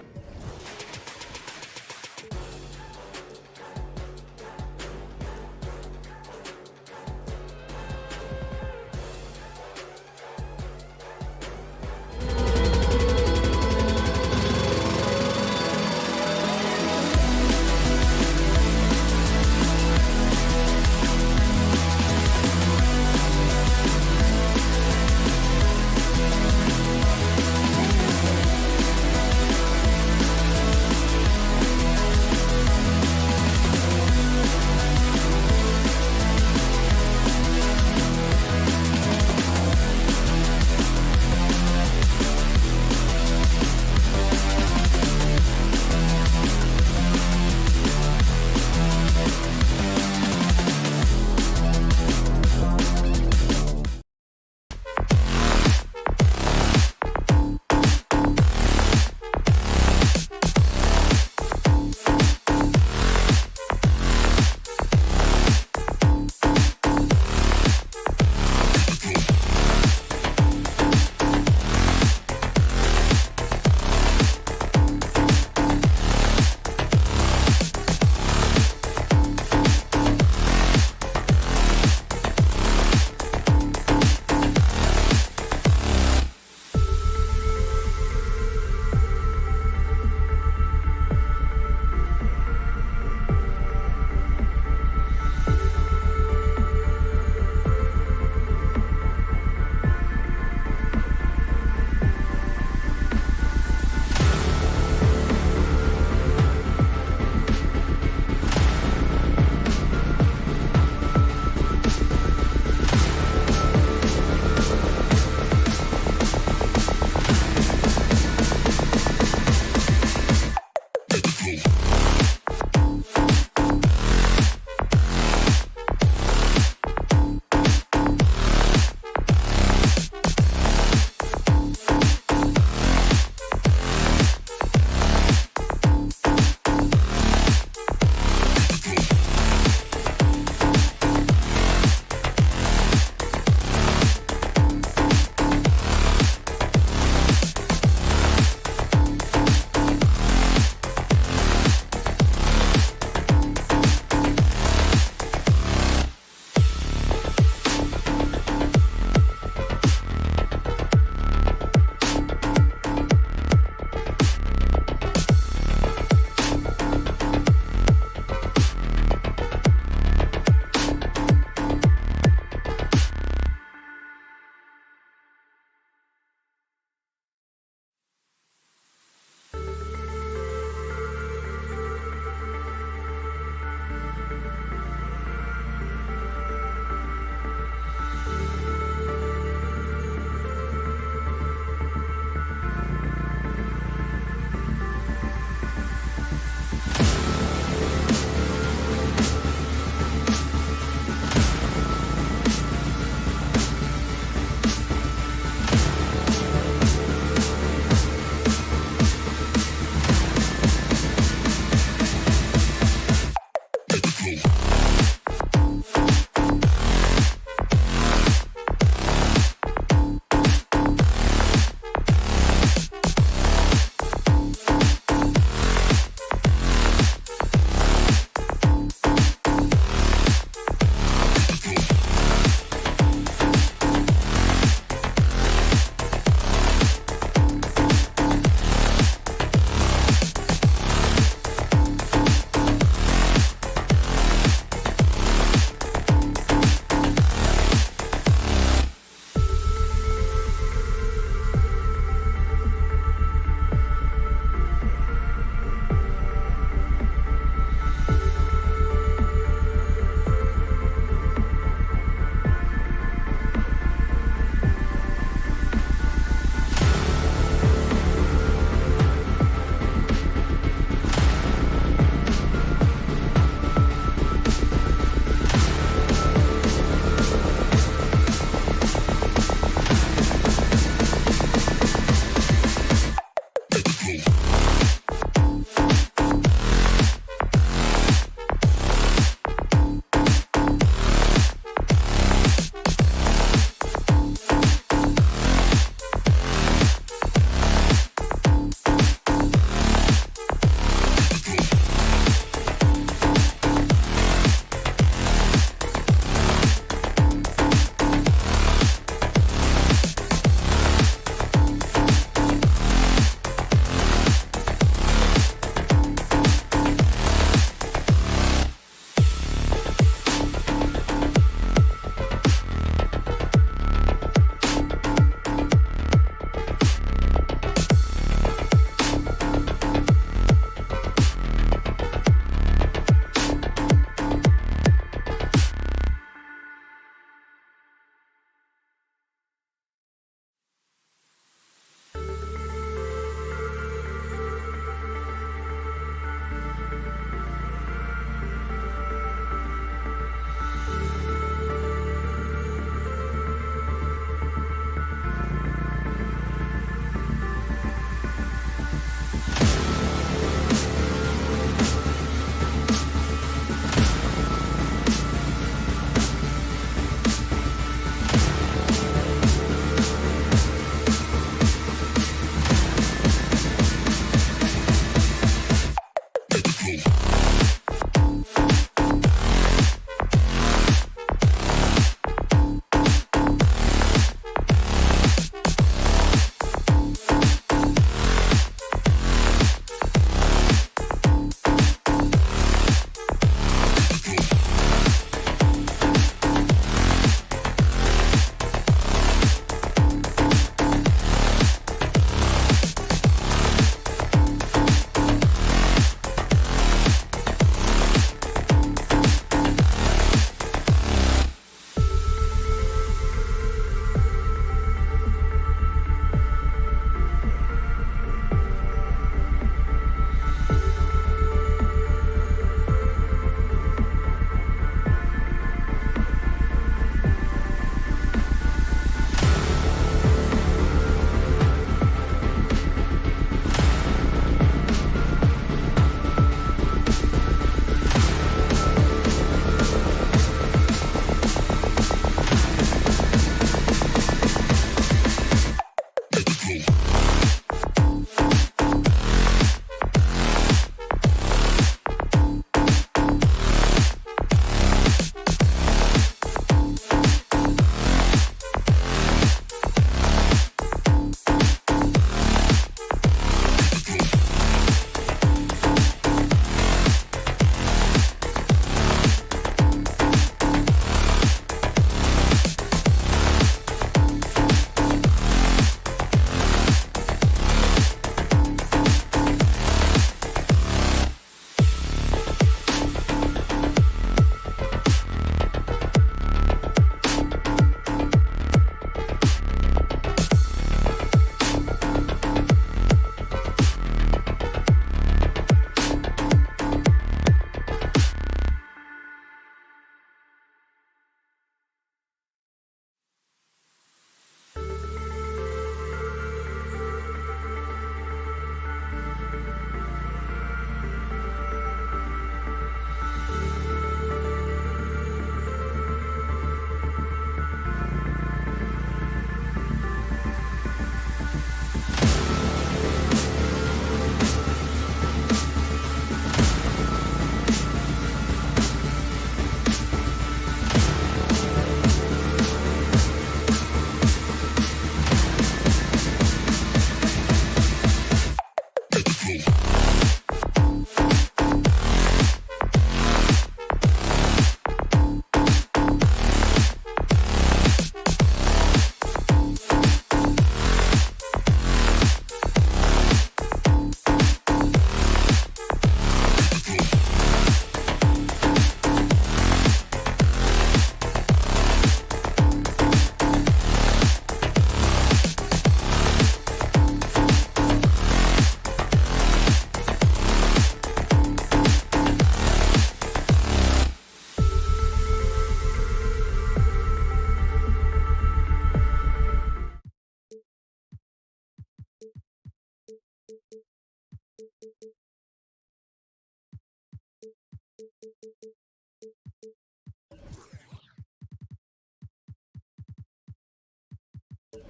2K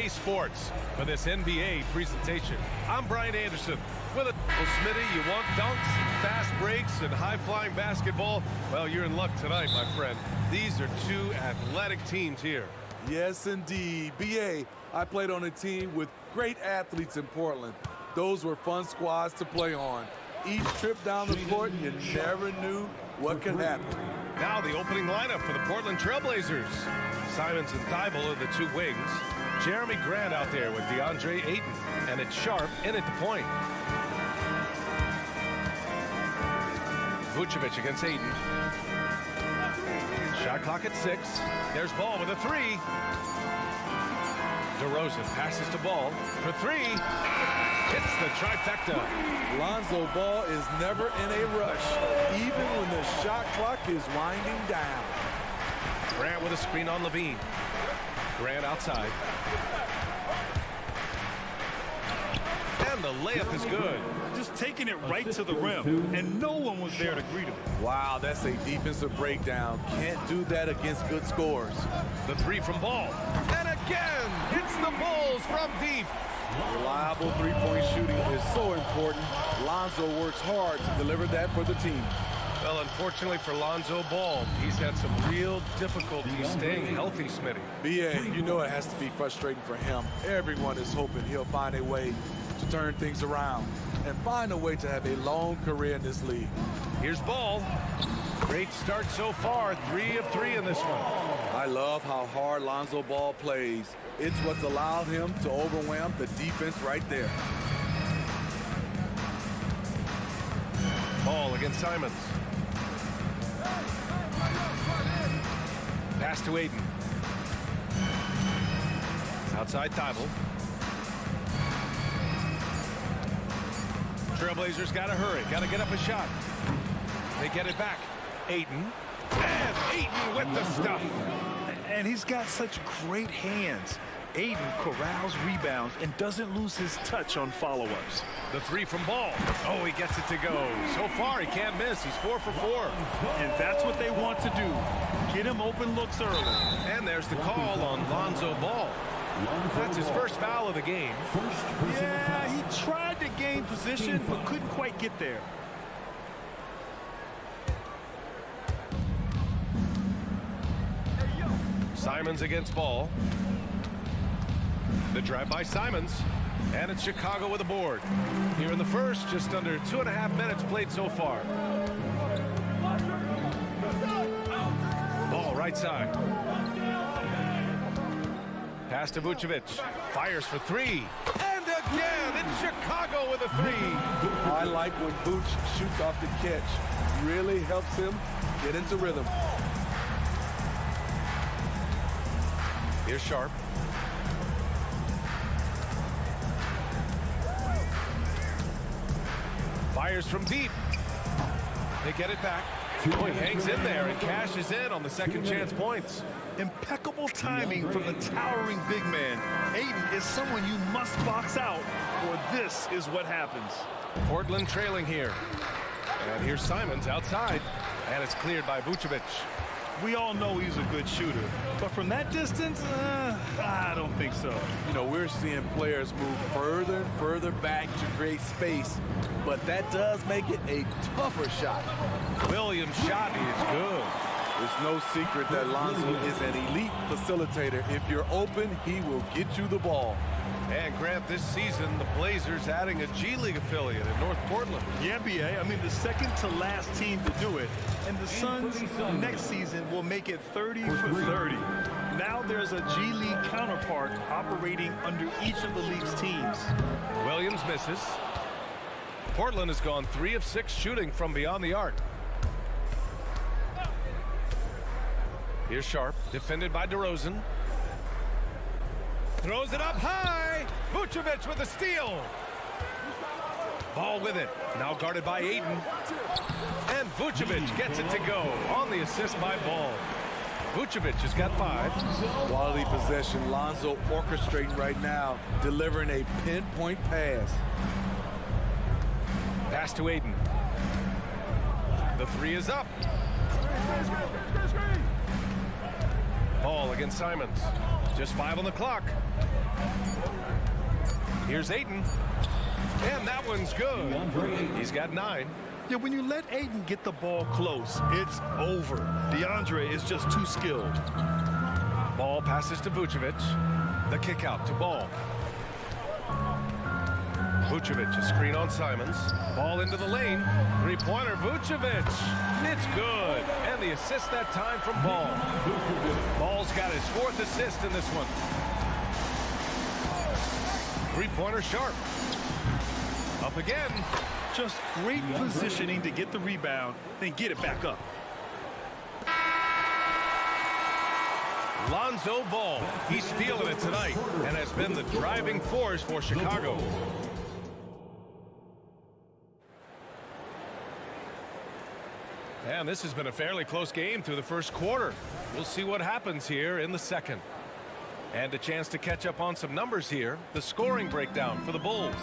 Sports for this NBA presentation. I'm Brian Anderson with it. Well, Smitty, you want dunks, fast breaks, and high-flying basketball? Well, you're in luck tonight, my friend. These are two athletic teams here. Yes, indeed. BA, I played on a team with great athletes in Portland. Those were fun squads to play on. Each trip down the court, you never knew what could happen. Now the opening lineup for the Portland Trailblazers. Simons and Thibault are the two wings. Jeremy Grant out there with DeAndre Ayton. And it's Sharp in at the point. Vucevic against Ayton. Shot clock at 6. There's Ball with a 3. DeRozan passes to Ball for 3. Hits the trifecta. Lonzo Ball is never in a rush, even when the shot clock is winding down. Grant with a screen on Levine. Grant outside. And the layup is good. Just taking it right to the rim, and no one was there to greet him. Wow, that's a defensive breakdown. Can't do that against good scores. The 3 from Ball. And again, hits the Bulls from deep. Reliable three-point shooting is so important. Lonzo works hard to deliver that for the team. Well, unfortunately for Lonzo Ball, he's had some real difficulty staying healthy, Smitty. BA, you know it has to be frustrating for him. Everyone is hoping he'll find a way to turn things around and find a way to have a long career in this league. Here's Ball. Great start so far. 3 of 3 in this one. I love how hard Lonzo Ball plays. It's what's allowed him to overwhelm the defense right there. Ball against Simons. Pass to Ayton. Outside Thibault. Trailblazers got to hurry. Got to get up a shot. They get it back. Ayton. And Ayton with the stuff. And he's got such great hands. Ayton corrals rebounds and doesn't lose his touch on follow-ups. The 3 from Ball. Oh, he gets it to go. So far, he can't miss. He's 4 for 4. And that's what they want to do. Get him open looks early. And there's the call on Lonzo Ball. That's his first foul of the game. Yeah, he tried to gain position, but couldn't quite get there. Simons against Ball. The drive by Simons. And it's Chicago with a board. Here in the first, just under 2.5 minutes played so far. Ball right side. Pass to Vucevic. Fires for 3. And again, it's Chicago with a 3. I like when Vooch shoots off the catch. Really helps him get into rhythm. Here's Sharp. Fires from deep. They get it back. Oh, he hangs in there and cashes in on the second chance points. Impeccable timing from the towering big man. Ayton is someone you must box out, or this is what happens. Portland trailing here. And here's Simons outside. And it's cleared by Vucevic. We all know he's a good shooter, but from that distance, I don't think so. You know, we're seeing players move further and further back to create space, but that does make it a tougher shot. Williams' shot is good. There's no secret that Lonzo is an elite facilitator. If you're open, he will get you the ball. And Grant, this season, the Blazers adding a G League affiliate in North Portland. Yeah, BA. I mean, the second to last team to do it. And the Suns next season will make it 30 for 30. Now there's a G League counterpart operating under each of the league's teams. Williams misses. Portland has gone 3 of 6 shooting from beyond the arc. Here's Sharp, defended by DeRozan. Throws it up high. Vucevic with a steal. Ball with it. Now guarded by Ayton. And Vucevic gets it to go on the assist by Ball. Vucevic has got 5. Quality possession. Lonzo orchestrating right now, delivering a pinpoint pass. Pass to Aiden. The 3 is up. Ball against Simons. Just 5 on the clock. Here's Aiden. And that one's good. He's got 9. Yeah, when you let Aiden get the ball close, it's over. DeAndre is just too skilled. Ball passes to Vucevic. The kick out to Ball. Vucevic, a screen on Simons. Ball into the lane. Three-pointer, Vucevic. It's good. And the assist that time from Ball. Ball's got his 4th assist in this one. Three-pointer sharp. Up again. Just great positioning to get the rebound, then get it back up. Lonzo Ball. He's feeling it tonight and has been the driving force for Chicago. And this has been a fairly close game through the first quarter. We'll see what happens here in the second. And a chance to catch up on some numbers here. The scoring breakdown for the Bulls.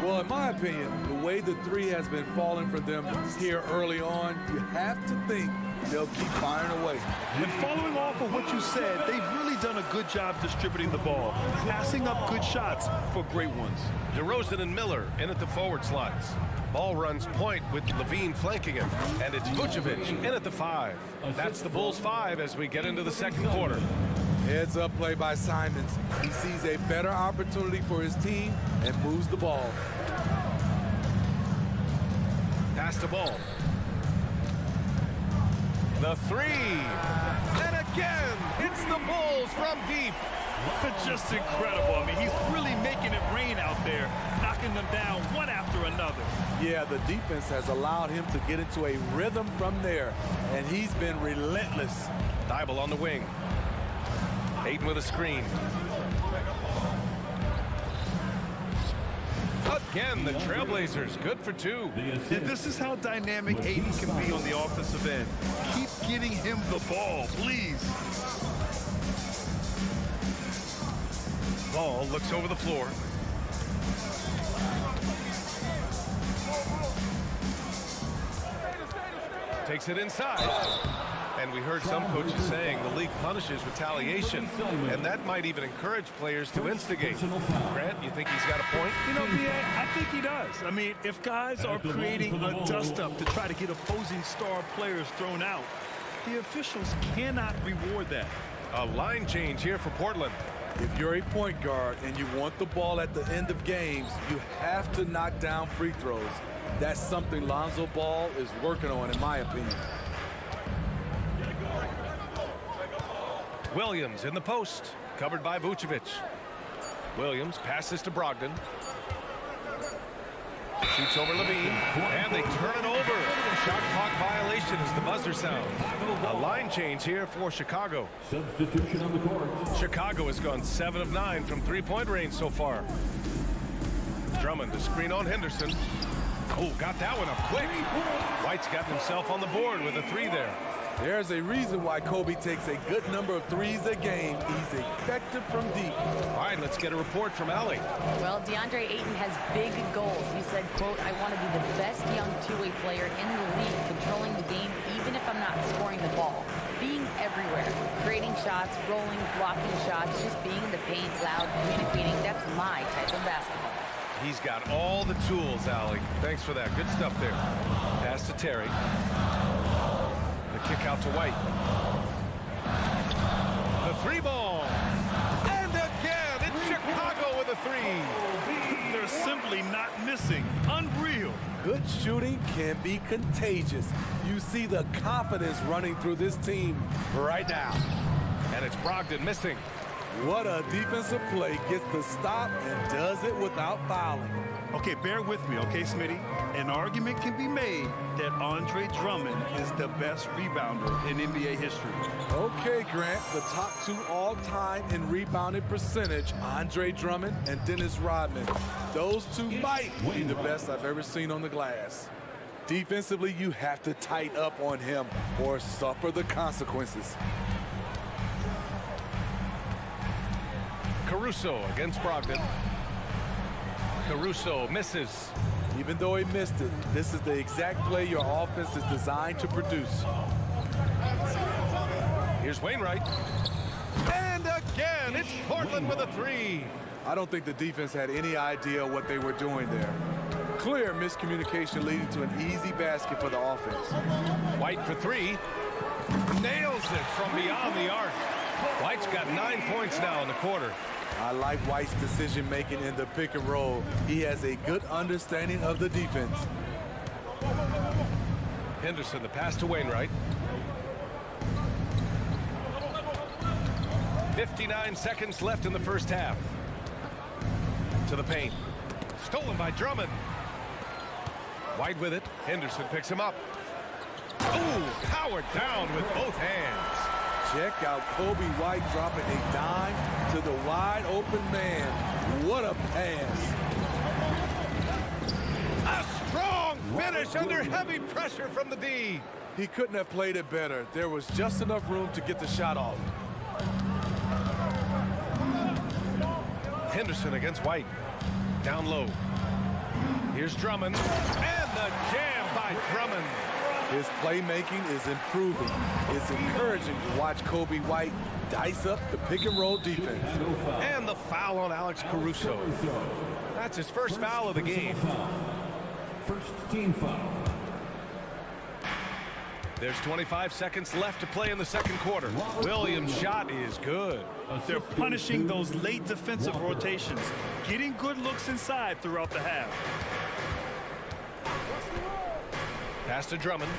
Well, in my opinion, the way the 3 has been falling for them here early on, you have to think they'll keep firing away. And following off of what you said, they've really done a good job distributing the ball, passing up good shots for great ones. DeRozan and Miller in at the forward slots. Ball runs point with Levine flanking him. And it's Vucevic in at the 5. That's the Bulls 5 as we get into the second quarter. Heads up play by Simons. He sees a better opportunity for his team and moves the ball. Pass to Ball. The 3. And again, it's the Bulls from deep. Just incredible. I mean, he's really making it rain out there, knocking them down one after another. Yeah, the defense has allowed him to get into a rhythm from there, and he's been relentless. Thibault on the wing. Aiden with a screen. Again, the Trailblazers, good for 2. And this is how dynamic Aiden can be on the offensive end. Keep getting him the ball, please. Ball looks over the floor. Takes it inside. And we heard some coaches saying the league punishes retaliation, and that might even encourage players to instigate. Grant, you think he's got a point? You know, I think he does. I mean, if guys are creating a dust-up to try to get opposing star players thrown out, the officials cannot reward that. A line change here for Portland. If you're a point guard and you want the ball at the end of games, you have to knock down free throws. That's something Lonzo Ball is working on, in my opinion. Williams in the post, covered by Vucevic. Williams passes to Brogdon. Shoots over Levine, and they turn it over. Shot clock violation as the buzzer sounds. A line change here for Chicago. Substitution on the court. Chicago has gone 7 of 9 from three-point range so far. Drummond, the screen on Henderson. Oh, got that one up quick. White's gotten himself on the board with a 3 there. There's a reason why Kobe takes a good number of 3s a game. He's effective from deep. All right, let's get a report from Allie. Well, DeAndre Ayton has big goals. He said, quote, "I want to be the best young two-way player in the league, controlling the game even if I'm not scoring the ball. Being everywhere, creating shots, rolling, blocking shots, just being in the paint, loud, communicating. That's my type of basketball." He's got all the tools, Allie. Thanks for that. Good stuff there. Pass to Terry. The kick out to White. The 3 ball. And again, it's Chicago with a 3. They're simply not missing. Unreal. Good shooting can be contagious. You see the confidence running through this team right now. And it's Brogdon missing. What a defensive play. Gets the stop and does it without fouling. Okay, bear with me, okay, Smitty? An argument can be made that Andre Drummond is the best rebounder in NBA history. Okay, Grant, the top 2 all-time in rebounding percentage, Andre Drummond and Dennis Rodman. Those 2 might be the best I've ever seen on the glass. Defensively, you have to tighten up on him or suffer the consequences. Caruso against Brogdon. Caruso misses. Even though he missed it, this is the exact play your offense is designed to produce. Here's Wainwright. And again, it's Portland with a three. I don't think the defense had any idea what they were doing there. Clear miscommunication leading to an easy basket for the offense. White for three. Nails it from beyond the arc. White's got 9 points now in the quarter. I like White's decision-making in the pick and roll. He has a good understanding of the defense. Henderson, the pass to Wainwright. 59 seconds left in the first half. To the paint. Stolen by Drummond. White with it. Henderson picks him up. Ooh, powered down with both hands. Check out Kobe White dropping a dime to the wide open man. What a pass. A strong finish under heavy pressure from the D. He couldn't have played it better. There was just enough room to get the shot off. Henderson against White. Down low. Here's Drummond. And the jam by Drummond. His playmaking is improving. It's encouraging to watch Kobe White dice up the pick and roll defense. And the foul on Alex Caruso. That's his first foul of the game. First team foul. There's 25 seconds left to play in the second quarter. Williams' shot is good. They're punishing those late defensive rotations, getting good looks inside throughout the half. Pass to Drummond.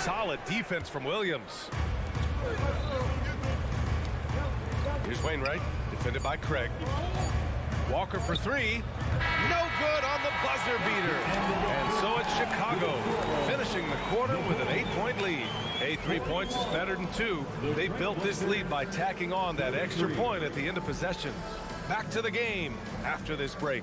Solid defense from Williams. Here's Wainwright, defended by Craig. Walker for three. No good on the buzzer beater. And so it's Chicago, finishing the quarter with an 8-point lead. Hey, 3 points is better than 2. They built this lead by tacking on that extra point at the end of possession. Back to the game after this break.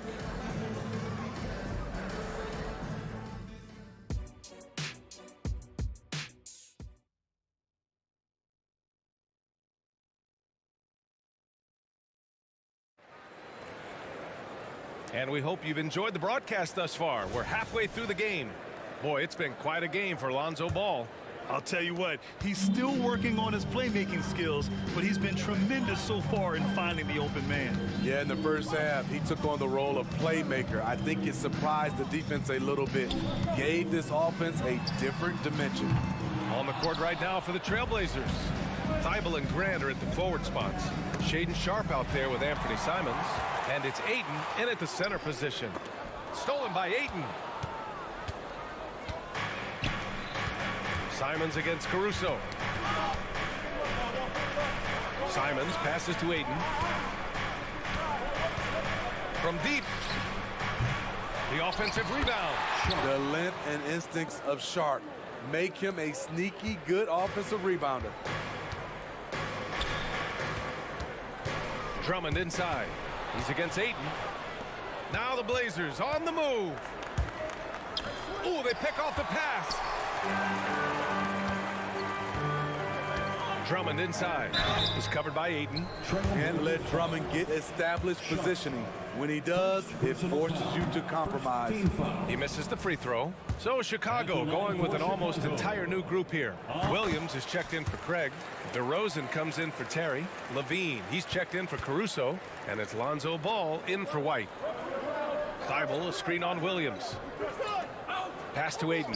And we hope you've enjoyed the broadcast thus far. We're halfway through the game. Boy, it's been quite a game for Lonzo Ball. I'll tell you what, he's still working on his playmaking skills, but he's been tremendous so far in finding the open man. Yeah, in the first half, he took on the role of playmaker. I think it surprised the defense a little bit. Gave this offense a different dimension. On the court right now for the Trailblazers. Thibault and Grant are at the forward spots. Shaden Sharp out there with Anthony Simons. And it's Ayton in at the center position. Stolen by Ayton. Simons against Caruso. Simons passes to Ayton. From deep. The offensive rebound. The length and instincts of Sharp make him a sneaky good offensive rebounder. Drummond inside. He's against Ayton. Now the Blazers on the move. Ooh, they pick off the pass. Drummond inside. He's covered by Ayton. Can't let Drummond get established positioning. When he does, it forces you to compromise. He misses the free throw. So Chicago going with an almost entire new group here. Williams is checked in for Craig. DeRozan comes in for Terry. Levine, he's checked in for Caruso. And it's Lonzo Ball in for White. Thibault, a screen on Williams. Pass to Ayton.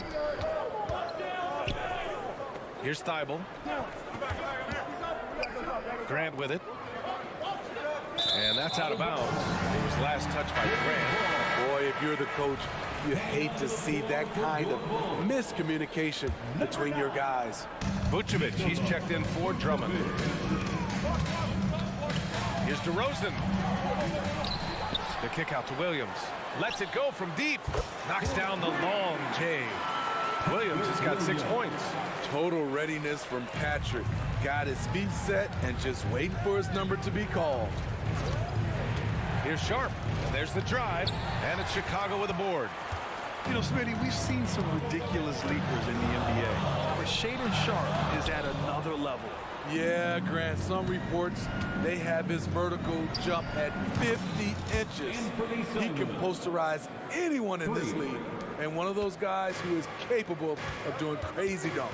Here's Thibault. Grant with it. And that's out of bounds. It was last touched by Grant. Boy, if you're the coach, you hate to see that kind of miscommunication between your guys. Vucevic, he's checked in for Drummond. Here's DeRozan. The kick out to Williams. Lets it go from deep. Knocks down the long J. Williams has got 6 points. Total readiness from Patrick. Got his feet set and just waiting for his number to be called. Here's Sharp. And there's the drive. And it's Chicago with a board. You know, Smitty, we've seen some ridiculous leapers in the NBA. Shaden Sharp is at another level. Yeah, Grant, some reports, they have his vertical jump at 50 inches. He can posterize anyone in this league, and one of those guys who is capable of doing crazy dunks.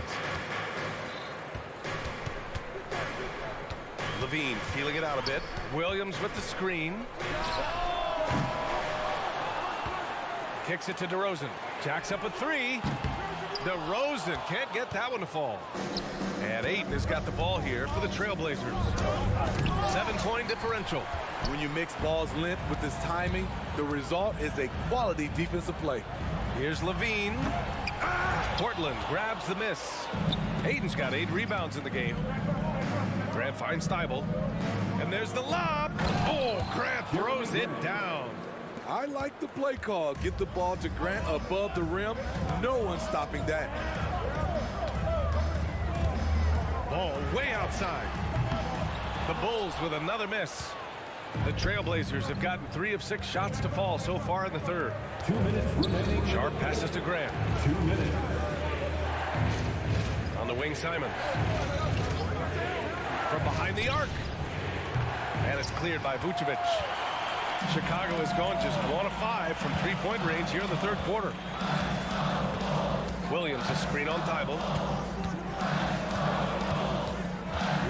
Levine feeling it out a bit. Williams with the screen. Kicks it to DeRozan. Jacks up a three. DeRozan can't get that one to fall. And Ayton has got the ball here for the Trailblazers. 7-point differential. When you mix ball's length with his timing, the result is a quality defensive play. Here's Levine. Portland grabs the miss. Ayton's got 8 rebounds in the game. Grant finds Thibault. And there's the lob. Oh, Grant throws it down. I like the play call. Get the ball to Grant above the rim. No one's stopping that. Ball way outside. The Bulls with another miss. The Trailblazers have gotten 3 of 6 shots to fall so far in the third. 2 minutes remaining. Sharp passes to Grant. 2 minutes. On the wing, Simons. From behind the arc. And it's cleared by Vucevic. Chicago has gone just 1 of 5 from 3-point range here in the third quarter. Williams a screen on Thibault.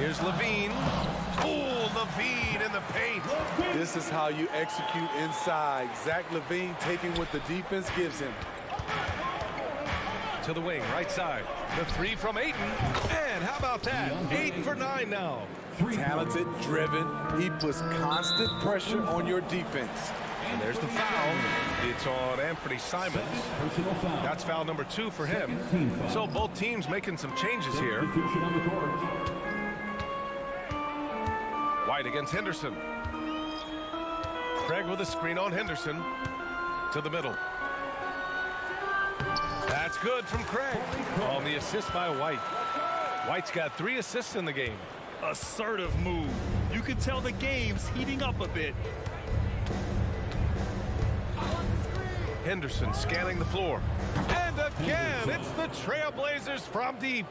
Here's Levine. Oh, Levine in the paint. This is how you execute inside. Zach LaVine taking what the defense gives him. To the wing, right side. The 3 from Ayton. And how about that? 8 for 9 now. Talented, driven. He puts constant pressure on your defense. And there's the foul. It's on Anthony Simons. Personal foul. That's foul number 2 for him. So both teams making some changes here. Substitution on the court. White against Henderson. Craig with a screen on Henderson. To the middle. That's good from Craig. On the assist by White. White's got 3 assists in the game. Assertive move. You can tell the game's heating up a bit. Henderson scanning the floor. And again, it's the Trailblazers from deep.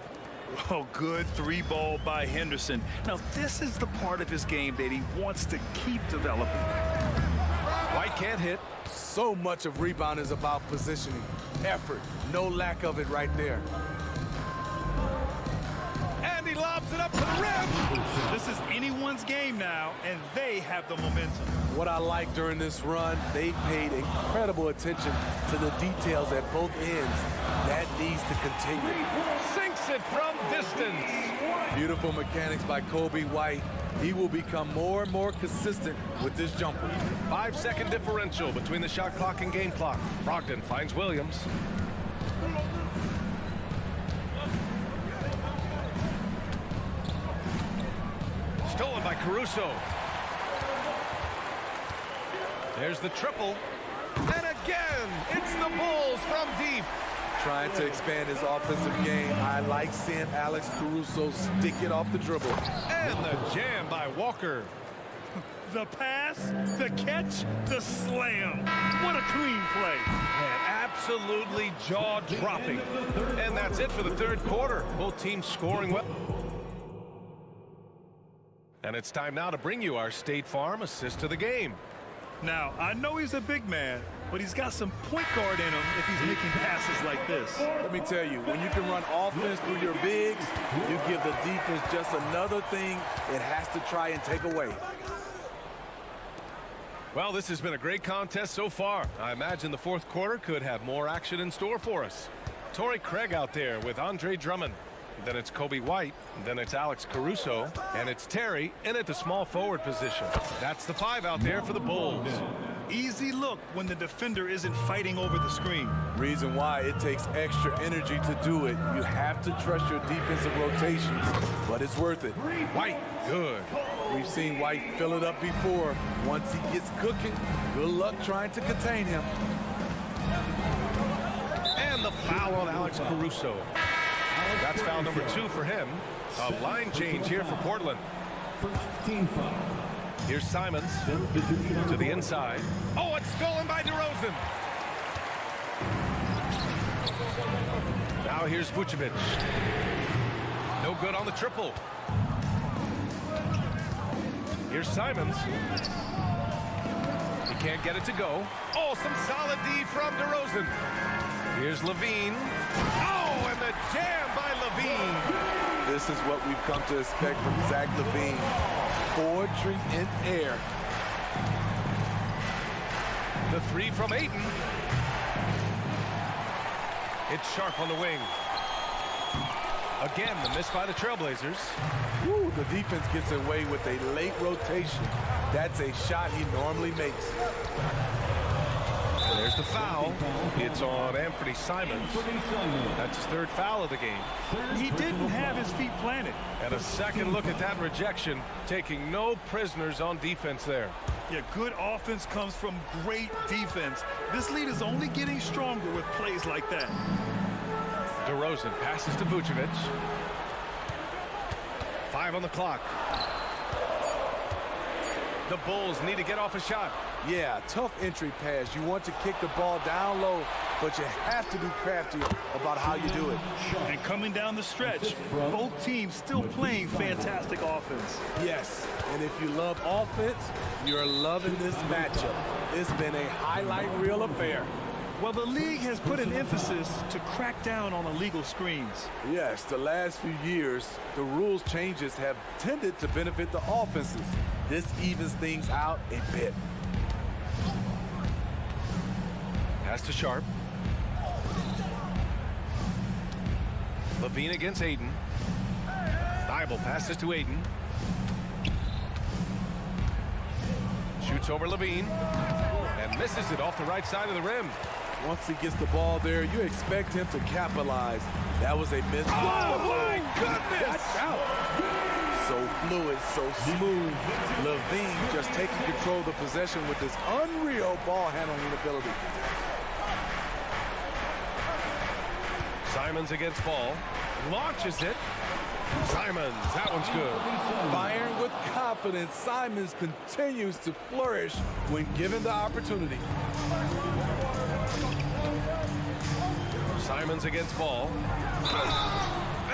Oh, good 3-ball by Henderson. Now, this is the part of his game that he wants to keep developing. White can't hit. So much of rebound is about positioning. Effort. No lack of it right there. And he lobs it up to the rim. This is anyone's game now, and they have the momentum. What I like during this run, they paid incredible attention to the details at both ends. That needs to continue. Sinks it from distance. Beautiful mechanics by Kobe White. He will become more and more consistent with this jumper. 5-second differential between the shot clock and game clock. Brogdon finds Williams. Stolen by Caruso. There's the triple. And again, it's the Bulls from deep. Trying to expand his offensive game. I like seeing Alex Caruso stick it off the dribble. And the jam by Walker. The pass, the catch, the slam. What a clean play. And absolutely jaw-dropping. And that's it for the third quarter. Both teams scoring well. And it's time now to bring you our State Farm assist of the game. Now, I know he's a big man, but he's got some point guard in him if he's making passes like this. Let me tell you, when you can run offense through your bigs, you give the defense just another thing it has to try and take away. Well, this has been a great contest so far. I imagine the fourth quarter could have more action in store for us. Torrey Craig out there with Andre Drummond. Then it's Kobe White. Then it's Alex Caruso. And it's Terry in at the small forward position. That's the 5 out there for the Bulls. Easy look when the defender isn't fighting over the screen. Reason why it takes extra energy to do it. You have to trust your defensive rotations, but it's worth it. White, good. We've seen White fill it up before. Once he gets cooking, good luck trying to contain him. And the foul on Alex Caruso. That's foul number 2 for him. A line change here for Portland. First team foul. Here's Simons to the inside. Oh, it's stolen by DeRozan. Now here's Vucevic. No good on the triple. Here's Simons. He can't get it to go. Oh, some solid D from DeRozan. Here's Levine. Oh, and the jam by Levine. This is what we've come to expect from Zach Levine. Poetry in air. The three from Ayton. It's Sharp on the wing. Again, the miss by the Trailblazers. Woo, the defense gets away with a late rotation. That's a shot he normally makes. There's the foul. It's on Anthony Simons. That's his third foul of the game. He didn't have his feet planted. And a second look at that rejection, taking no prisoners on defense there. Yeah, good offense comes from great defense. This lead is only getting stronger with plays like that. DeRozan passes to Vucevic. 5 on the clock. The Bulls need to get off a shot. Yeah, tough entry pass. You want to kick the ball down low, but you have to be crafty about how you do it. And coming down the stretch, both teams still playing fantastic offense. Yes, and if you love offense, you're loving this matchup. It's been a highlight reel affair. Well, the league has put an emphasis to crack down on illegal screens. Yes, the last few years, the rules changes have tended to benefit the offenses. This evens things out a bit. Pass to Sharp. Levine against Ayton. Thibault passes to Ayton. Shoots over Levine. And misses it off the right side of the rim. Once he gets the ball there, you expect him to capitalize. That was a miss. Oh, my goodness! Watch out. So fluid, so smooth. Levine just taking control of the possession with his unreal ball handling ability. Simons against Ball. Launches it. Simons, that one's good. Firing with confidence, Simons continues to flourish when given the opportunity. Simons against Ball.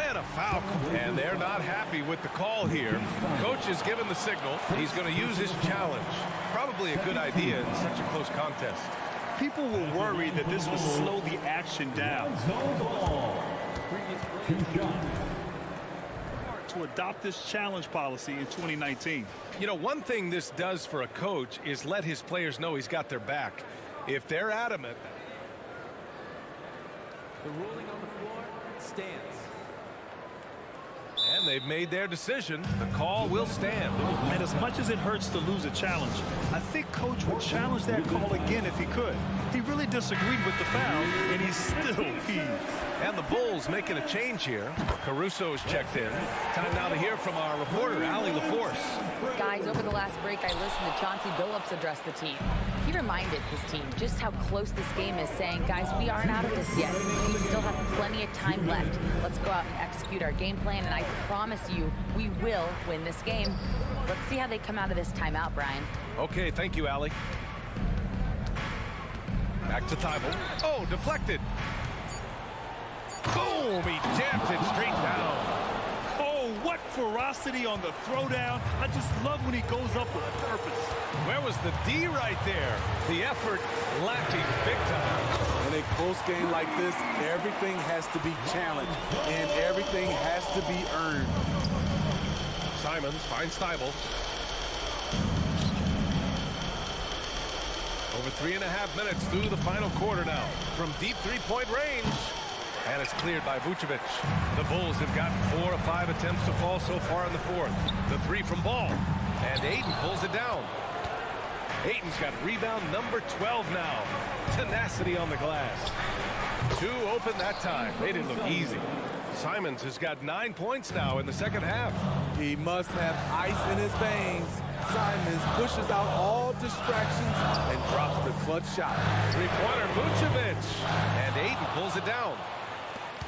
And a foul. And they're not happy with the call here. Coach is given the signal. He's going to use his challenge. Probably a good idea in such a close contest. People were worried that this would slow the action down. To adopt this challenge policy in 2019. You know, one thing this does for a coach is let his players know he's got their back. If they're adamant. The ruling on the floor stands. And they've made their decision. The call will stand. And as much as it hurts to lose a challenge, I think Coach would challenge that call again if he could. He really disagreed with the foul, and he's still peeved. And the Bulls making a change here. Caruso's checked in. Time now to hear from our reporter, Allie LaForce. Guys, over the last break, I listened to Chauncey Billups address the team. He reminded his team just how close this game is, saying, guys, we aren't out of this yet. We still have plenty of time left. Let's go out and execute our game plan, and I promise you, we will win this game. Let's see how they come out of this timeout, Brian. Okay, thank you, Allie. Back to Thibault. Oh, deflected. Boom, he jammed it straight down. Oh, what ferocity on the throwdown. I just love when he goes up with purpose. Where was the D right there? The effort lacking big time. In a close game like this, everything has to be challenged, and everything has to be earned. Simons finds Thibault. Over 3.5 minutes through the final quarter now. From deep three-point range. And it's cleared by Vucevic. The Bulls have gotten 4 of 5 attempts to fall so far in the fourth. The three from Ball. And Ayton pulls it down. Ayton's got rebound number 12 now. Tenacity on the glass. 2 open that time. They didn't look easy. Simons has got 9 points now in the second half. He must have ice in his veins. Simons pushes out all distractions and drops the clutch shot. Three-pointer Vucevic. And Ayton pulls it down.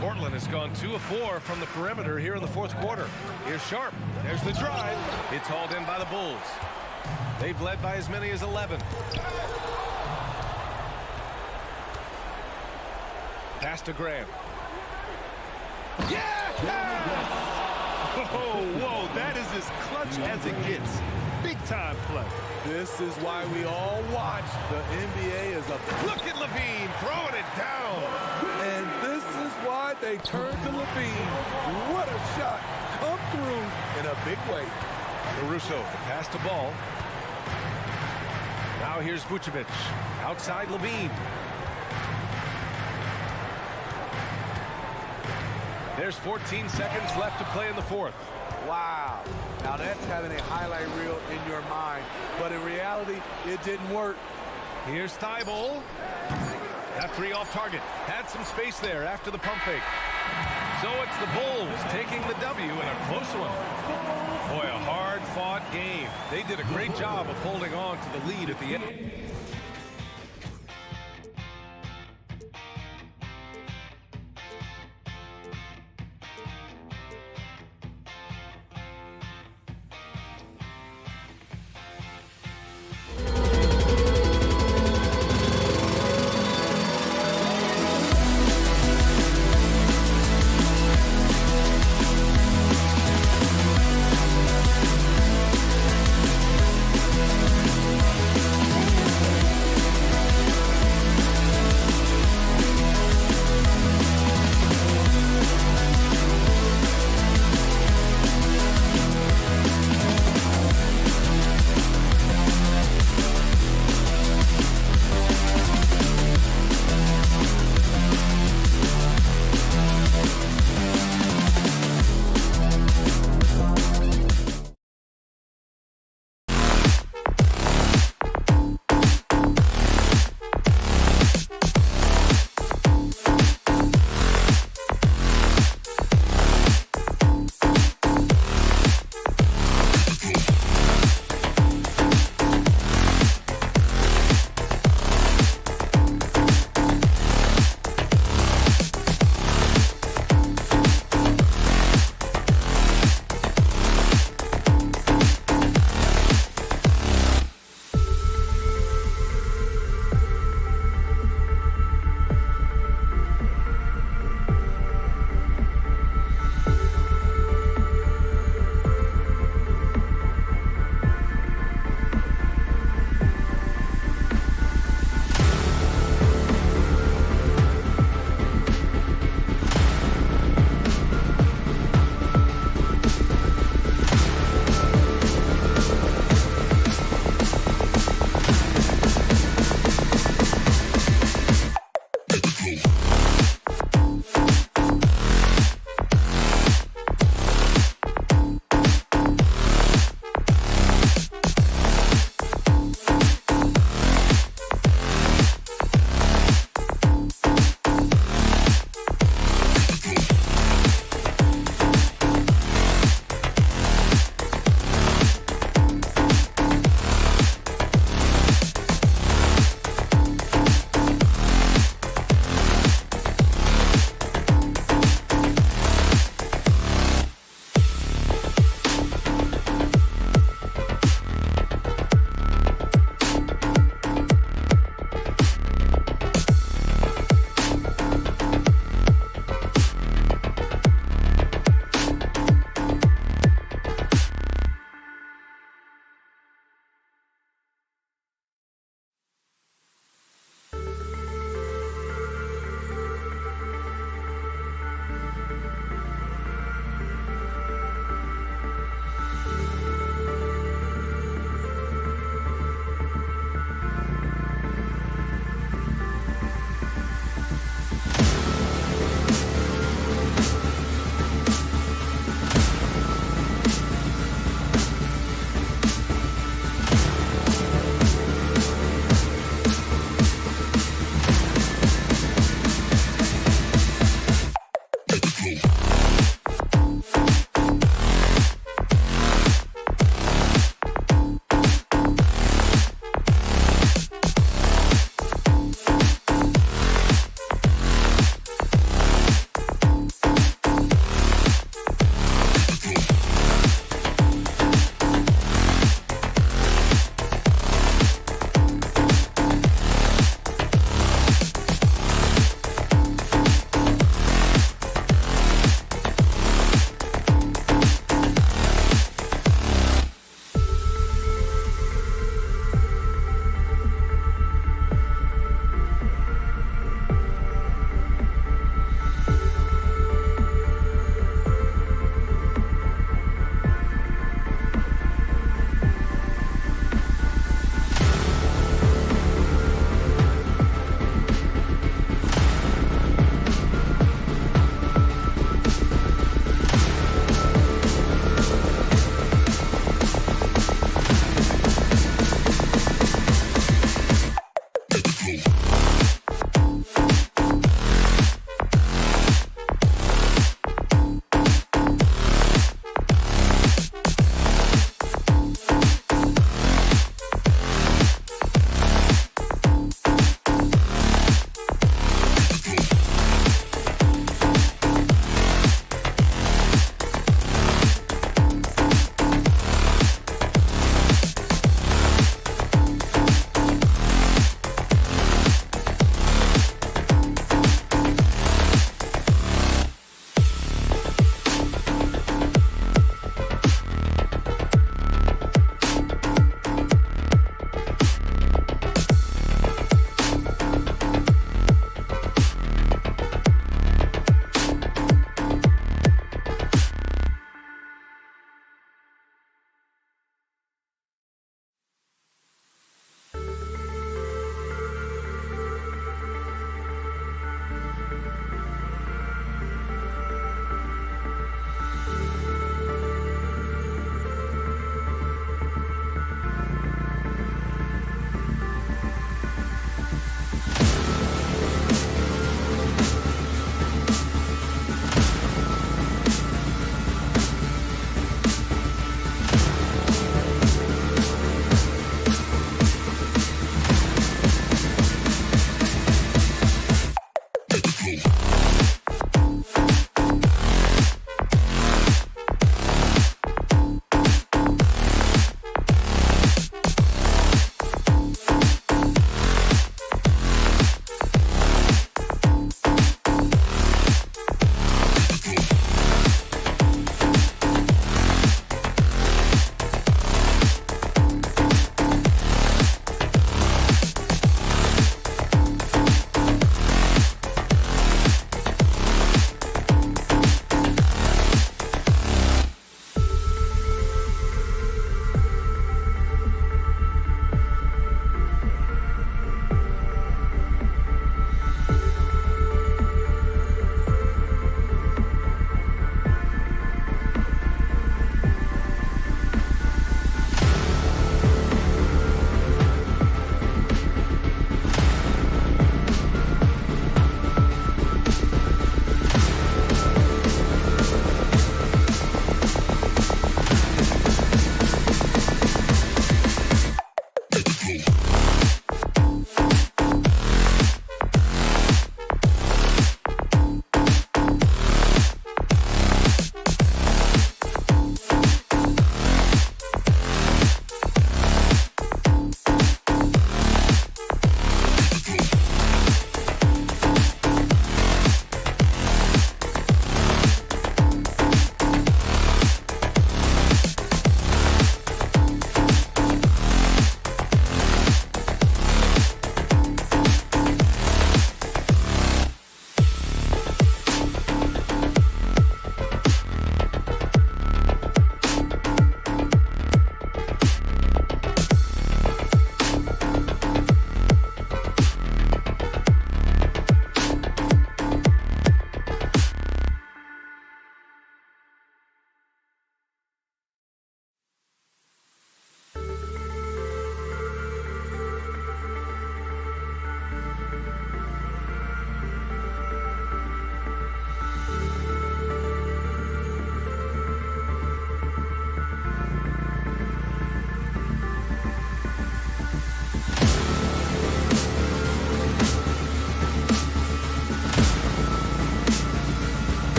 Portland has gone 2 of 4 from the perimeter here in the fourth quarter. Here's Sharp. There's the drive. It's hauled in by the Bulls. They've led by as many as 11. Pass to Grant. Yeah! Whoa, that is as clutch as it gets. Big time play. This is why we all watch the NBA as a... Look at Levine throwing it down. And this is why they turn to Levine. What a shot. Come through in a big way. Caruso, the pass to Ball. Now here's Vucevic. Outside Levine. There's 14 seconds left to play in the fourth. Wow. Now that's having a highlight reel in your mind. But in reality, it didn't work. Here's Thibault. That three off target. Had some space there after the pump fake. So it's the Bulls taking the W in a close one. Boy, a hard-fought game. They did a great job of holding on to the lead at the end.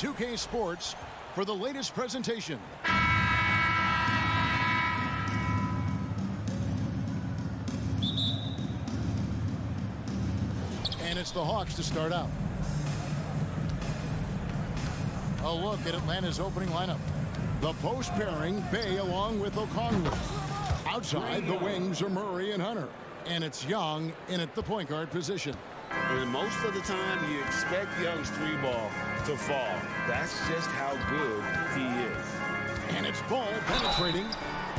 2K Sports for the latest presentation. And it's the Hawks to start out. A look at Atlanta's opening lineup. The post pairing, Bay along with Okongwu. Outside, the wings are Murray and Hunter. And it's Young in at the point guard position. And most of the time, you expect Young's three ball to fall. That's just how good he is. And it's Ball penetrating.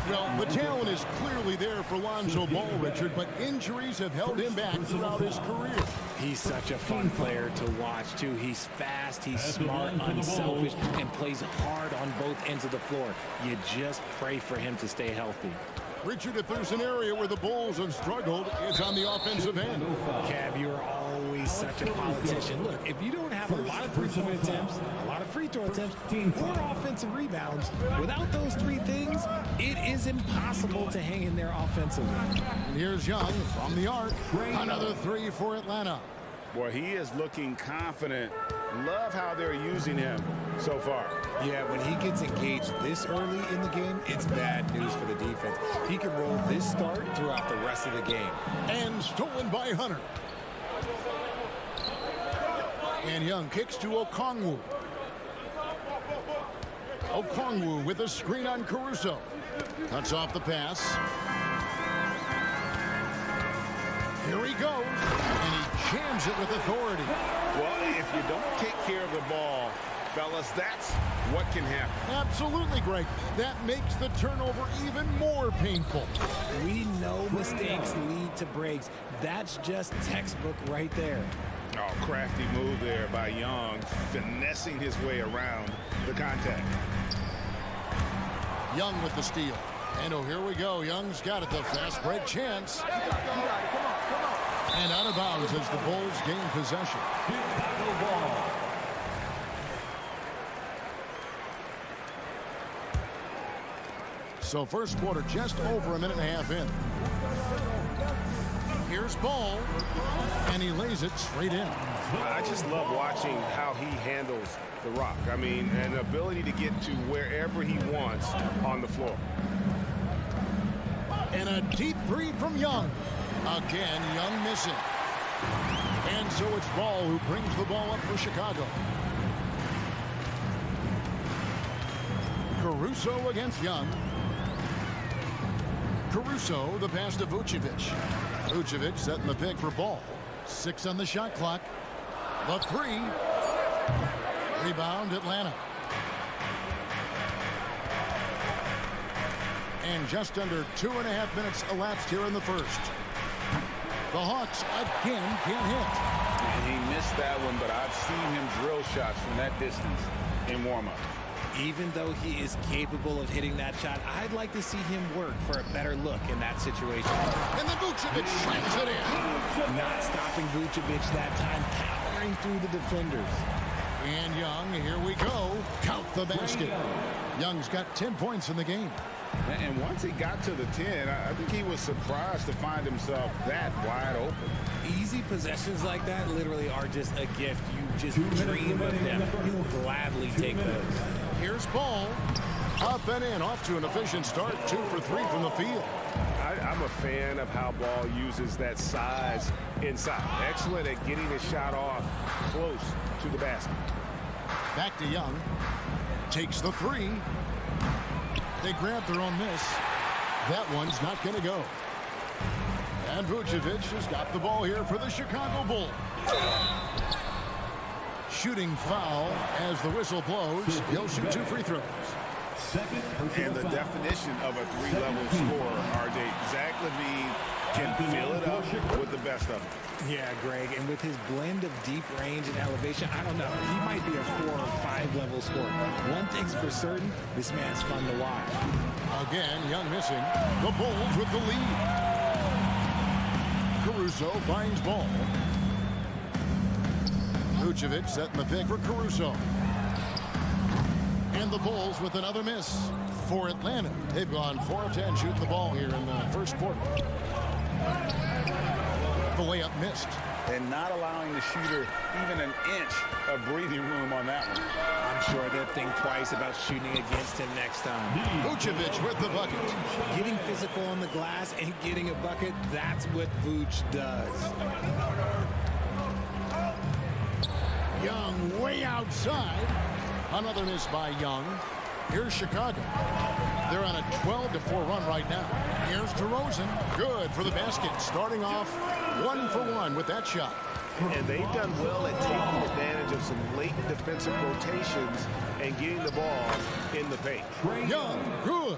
Well, the talent is clearly there for Lonzo Ball, Richard, but injuries have held him back throughout his career. He's such a fun player to watch, too. He's fast, he's smart, unselfish, and plays hard on both ends of the floor. You just pray for him to stay healthy. Richard, if there's an area where the Bulls have struggled, it's on the offensive end. Cav, you're always such a politician. Look, if you don't have a lot of three-point attempts, a lot of free throw attempts, or offensive rebounds, without those three things, it is impossible to hang in there offensively. And here's Young from the arc. Another three for Atlanta. Boy, he is looking confident. Love how they're using him so far. Yeah, when he gets engaged this early in the game, it's bad news for the defense. He can roll this start throughout the rest of the game. And stolen by Hunter. And Young kicks to Okongwu. Okongwu with a screen on Caruso. Cuts off the pass. Here he goes. And he jams it with authority. Well, if you don't take care of the ball, fellas, that's what can happen. Absolutely, Greg. That makes the turnover even more painful. We know mistakes lead to breaks. That's just textbook right there. Oh, crafty move there by Young, finessing his way around the contact. Young with the steal. And oh, here we go. Young's got it, the fast break chance. And out of bounds as the Bulls gain possession. So first quarter just over a minute and a half in. Here's Ball, and he lays it straight in. I just love watching how he handles the rock. I mean, an ability to get to wherever he wants on the floor. And a deep three from Young. Again, Young missing. And so it's Ball who brings the ball up for Chicago. Caruso against Young. Caruso, the pass to Vucevic. Vucevic setting the pick for Ball. 6 on the shot clock. The three. Rebound, Atlanta. And just under 2.5 minutes elapsed here in the first. The Hawks again can't hit. And he missed that one, but I've seen him drill shots from that distance in warm-up. Even though he is capable of hitting that shot, I'd like to see him work for a better look in that situation. And then Vucevic slams it in. Not stopping Vucevic that time, powering through the defenders. And Young, here we go. Count the basket. Young's got 10 points in the game. And once he got to the 10, I think he was surprised to find himself that wide open. Easy possessions like that literally are just a gift. You just dream of them. You'll gladly take those. Here's Ball. Up and in, off to an efficient start. 2 for 3 from the field. I'm a fan of how Ball uses that size inside. Excellent at getting his shot off close to the basket. Back to Young. Takes the 3. They grab their own miss. That one's not going to go. And Vucevic has got the ball here for the Chicago Bulls. Shooting foul as the whistle blows. He'll shoot 2 free throws. And the definition of a 3-level scorer, RJ. Zach LaVine can fill it up with the best of them. Yeah, Greg, and with his blend of deep range and elevation, I don't know. He might be a 4 or 5 level scorer. One thing's for certain, this man's fun to watch. Again, Young missing. The Bulls with the lead. Caruso finds Ball. Vucevic setting the pick for Caruso. And the Bulls with another miss for Atlanta. They've gone 4 of 10 shooting the ball here in the first quarter. The layup missed. and not allowing the shooter even an inch of breathing room on that one. I'm sure they'll think twice about shooting against him next time. Vucevic with the bucket. Getting physical on the glass and getting a bucket, that's what Vuce does. Young way outside. Another miss by Young. Here's Chicago. They're on a 12-4 run right now. Here's DeRozan. Good for the basket. Starting off 1 for 1 with that shot. And they've done well at taking advantage of some late defensive rotations and getting the ball in the paint. Young, good.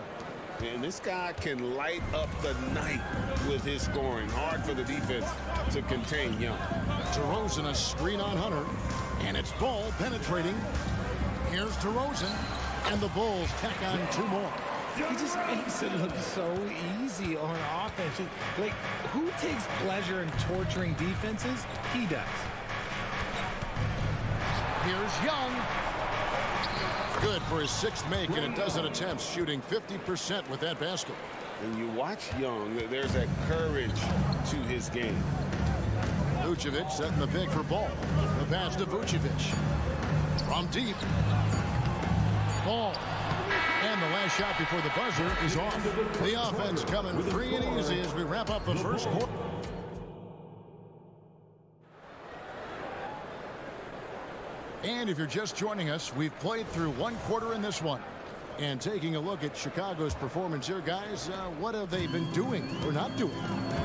And this guy can light up the night with his scoring. Hard for the defense to contain Young. DeRozan a screen on Hunter. And it's Ball penetrating. Here's DeRozan. And the Bulls tack on 2 more. He just makes it look so easy on offense. Like, who takes pleasure in torturing defenses? He does. Here's Young. Good for his 6th make in a dozen attempts, shooting 50% with that basket. When you watch Young, there's that courage to his game. Vucevic setting the pick for Ball. The pass to Vucevic. From deep. Ball. And the last shot before the buzzer is off. The offense coming free and easy as we wrap up the first quarter. And if you're just joining us, we've played through 1 quarter in this one. And taking a look at Chicago's performance here, guys, what have they been doing or not doing?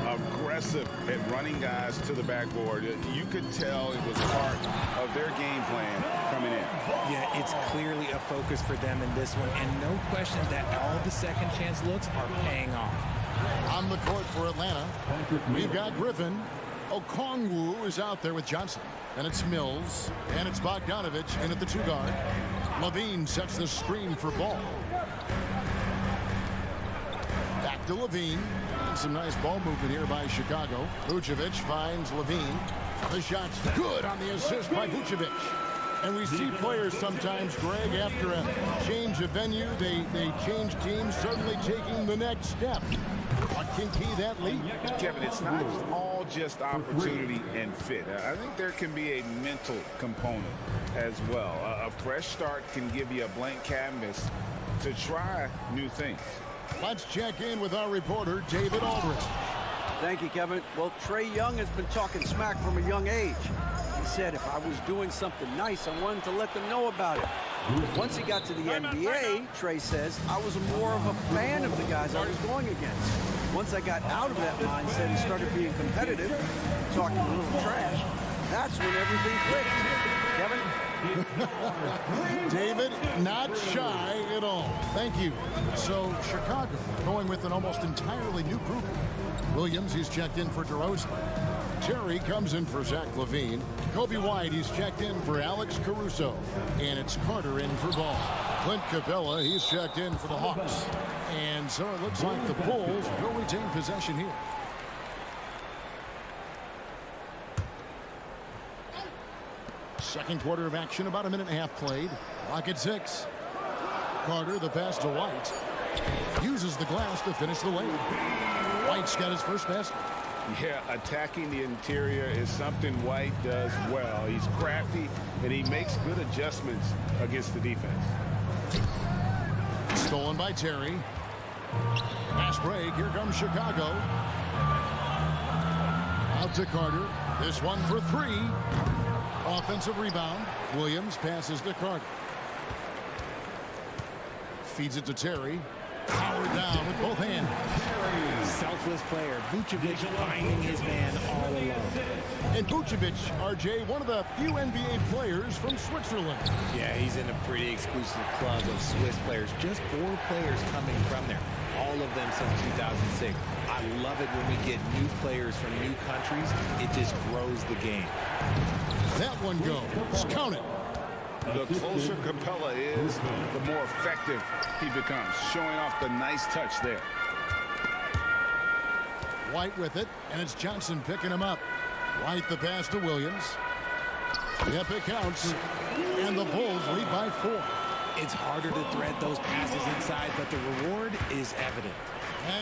Aggressive at running guys to the backboard. You could tell it was part of their game plan coming in. Yeah, it's clearly a focus for them in this one, and no question that all the second chance looks are paying off. On the court for Atlanta, we've got Griffin. Okongwu is out there with Johnson. And it's Mills. And it's Bogdanovich in at the 2 guard. Levine sets the screen for Ball. Back to Levine. And some nice ball movement here by Chicago. Vucevic finds Levine. The shot's good on the assist by Vucevic. And we see players sometimes, Greg, after a change of venue, they change teams, suddenly taking the next step. What can key that lead? Kevin, it's not all just opportunity and fit. I think there can be a mental component as well. A fresh start can give you a blank canvas to try new things. Let's check in with our reporter, David Aldridge. Thank you, Kevin. Well, Trae Young has been talking smack from a young age. He said if I was doing something nice, I wanted to let them know about it. Once he got to the NBA, Trae says, I was more of a fan of the guys I was going against. Once I got out of that mindset and started being competitive, talking a little trash, that's when everything clicked. Kevin? David, not shy at all. Thank you. So, Chicago going with an almost entirely new group. Williams, he's checked in for DeRozan. Terry comes in for Zach LaVine. Kobe White, he's checked in for Alex Caruso. And it's Carter in for Ball. Clint Capella, he's checked in for the Hawks. And so it looks like the Bulls will retain possession here. Second quarter of action, about a minute and a half played. Clock at 6. Carter, the pass to White. Uses the glass to finish the lane. White's got his first basket. Yeah, attacking the interior is something White does well. He's crafty, and he makes good adjustments against the defense. Stolen by Terry. Pass break. Here comes Chicago. Out to Carter. This one for 3. Offensive rebound. Williams passes to Carter. Feeds it to Terry. Powered down with both hands. Selfless player. Vucevic finding his man all alone. And Vucevic, RJ, one of the few NBA players from Switzerland. Yeah, he's in a pretty exclusive club of Swiss players. Just 4 players coming from there. All of them since 2006. I love it when we get new players from new countries. It just grows the game. That one goes. Count it. The closer Capella is, the more effective he becomes, showing off the nice touch there. White with it, and it's Johnson picking him up. White the pass to Williams. Yep, it counts. And the Bulls lead by 4. It's harder to thread those passes inside, but the reward is evident.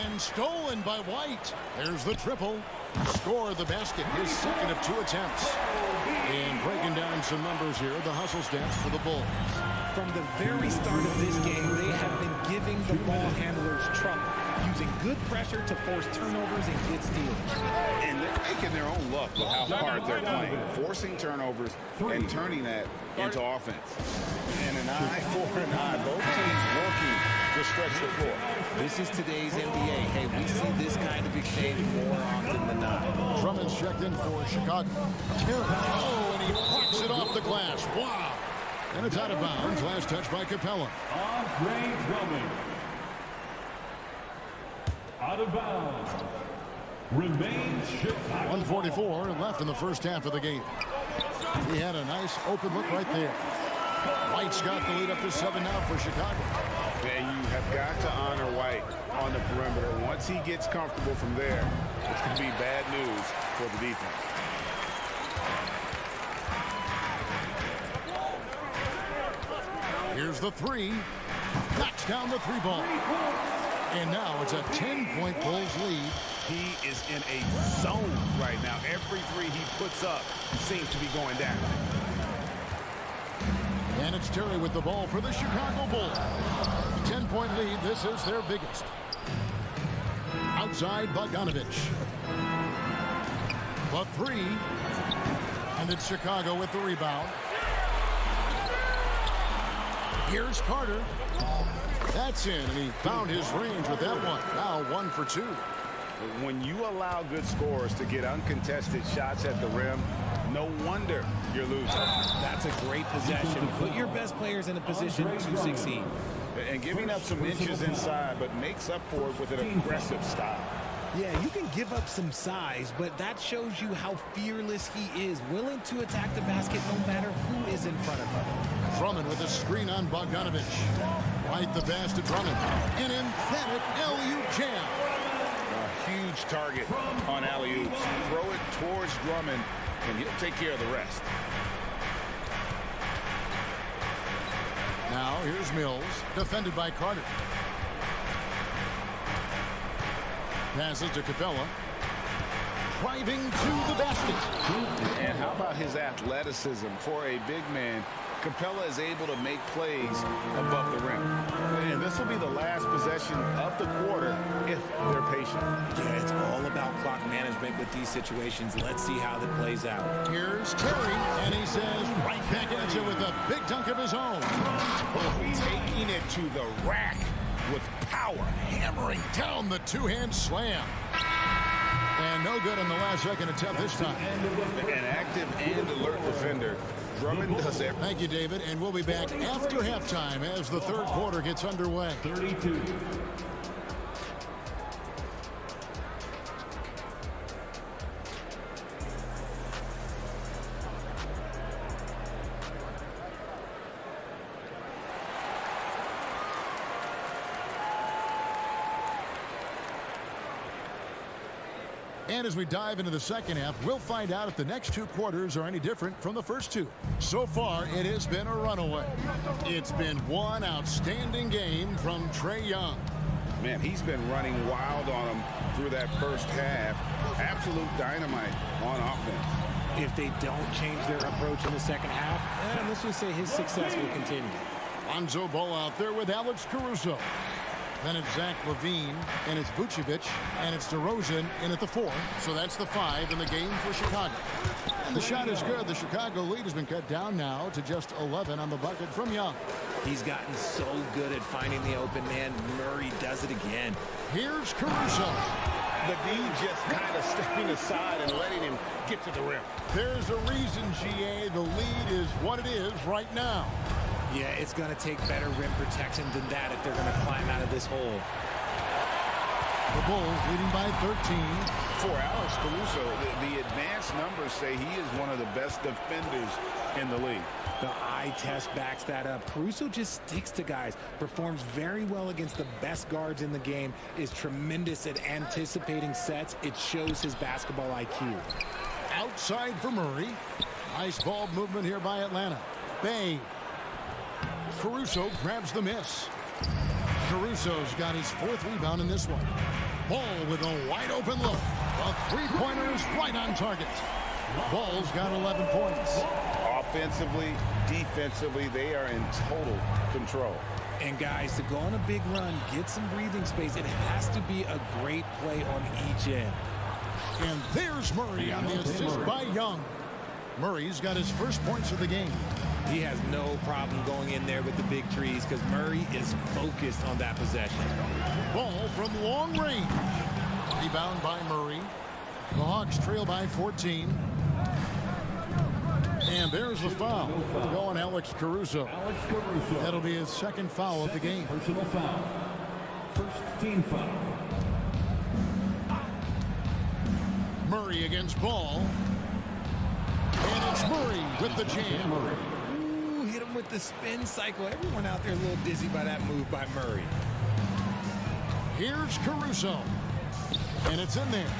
And stolen by White. There's the triple. Score the basket, his second of 2 attempts. And breaking down some numbers here, the hustle stats for the Bulls. From the very start of this game, they have been giving the ball handlers trouble, using good pressure to force turnovers and get steals. And they're making their own luck with how hard they're playing, forcing turnovers and turning that into offense. And an eye for an eye. Both teams working to stretch the floor. This is today's NBA. Hey, we see this kind of exchange more often than not. Drummond's checked in for Chicago. Oh, and he blocks it off the glass. Wow. And it's out of bounds. Last touch by Capella. Andre Drummond. Out of bounds. Remains Chicago. 1:44 left in the first half of the game. He had a nice open look right there. White's got the lead up to 7 now for Chicago. And you have got to honor White on the perimeter. Once he gets comfortable from there, it's going to be bad news for the defense. Here's the 3. Knocks down the 3 ball. And now it's a 10-point Bulls lead. He is in a zone right now. Every 3 he puts up seems to be going down. And it's Terry with the ball for the Chicago Bulls. 10-point lead. This is their biggest. Outside Bogdanovich. The 3. And it's Chicago with the rebound. Here's Carter. That's in, and he found his range with that one. Now 1 for 2. When you allow good scorers to get uncontested shots at the rim, no wonder you're losing. That's a great possession. Put your best players in a position to succeed. And giving up some inches inside, but makes up for it with an aggressive style. Yeah, you can give up some size, but that shows you how fearless he is, willing to attack the basket no matter who is in front of him. Drummond with a screen on Bogdanovich. Right the pass to Drummond. An emphatic alley-oop jam. A huge target on alley-oops. Throw it towards Drummond, and he'll take care of the rest. Now here's Mills, defended by Carter. Passes to Capella. Driving to the basket. And how about his athleticism? For a big man, Capella is able to make plays above the rim. And this will be the last possession of the quarter if they're patient. Yeah, it's all about clock management with these situations. Let's see how that plays out. Here's Terry, and he says right back at you with a big dunk of his own. Taking it to the rack with power. Hammering down the 2-hand slam. And no good on the last second attempt this time. An active and alert defender. Drummond does it. Thank you, David. And we'll be back after halftime as the third quarter gets underway. 32. And as we dive into the second half, we'll find out if the next 2 quarters are any different from the first 2. So far, it has been a runaway. It's been one outstanding game from Trae Young. Man, he's been running wild on him through that first half. Absolute dynamite on offense. If they don't change their approach in the second half, let's just say his success will continue. Lonzo Ball out there with Alex Caruso. Then it's Zach LaVine, and it's Vucevic, and it's DeRozan in at the 4. So that's the 5 in the game for Chicago. And the shot is good. The Chicago lead has been cut down now to just 11 on the bucket from Young. He's gotten so good at finding the open man. Murray does it again. Here's Caruso. The D just kind of stepping aside and letting him get to the rim. There's a reason, GA, the lead is what it is right now. Yeah, it's going to take better rim protection than that if they're going to climb out of this hole. The Bulls leading by 13. For Alex Caruso, the advanced numbers say he is one of the best defenders in the league. The eye test backs that up. Caruso just sticks to guys, performs very well against the best guards in the game, is tremendous at anticipating sets. It shows his basketball IQ. Outside for Murray. Nice ball movement here by Atlanta. Bay. Caruso grabs the miss. Caruso's got his 4th rebound in this one. Ball with a wide open look. A 3-pointer is right on target. Ball's got 11 points. Offensively, defensively, they are in total control. And guys, to go on a big run, get some breathing space, it has to be a great play on each end. And there's Murray on the assist by Young. Murray's got his first points of the game. He has no problem going in there with the big trees because Murray is focused on that possession. Ball from long range. Rebound by Murray. The Hawks trail by 14. And there's the foul. Going Alex Caruso. That'll be his second foul of the game. Personal foul. First team foul. Murray against Ball. And it's Murray with the jam. Ooh, hit him with the spin cycle. Everyone out there a little dizzy by that move by Murray. Here's Caruso. And it's in there.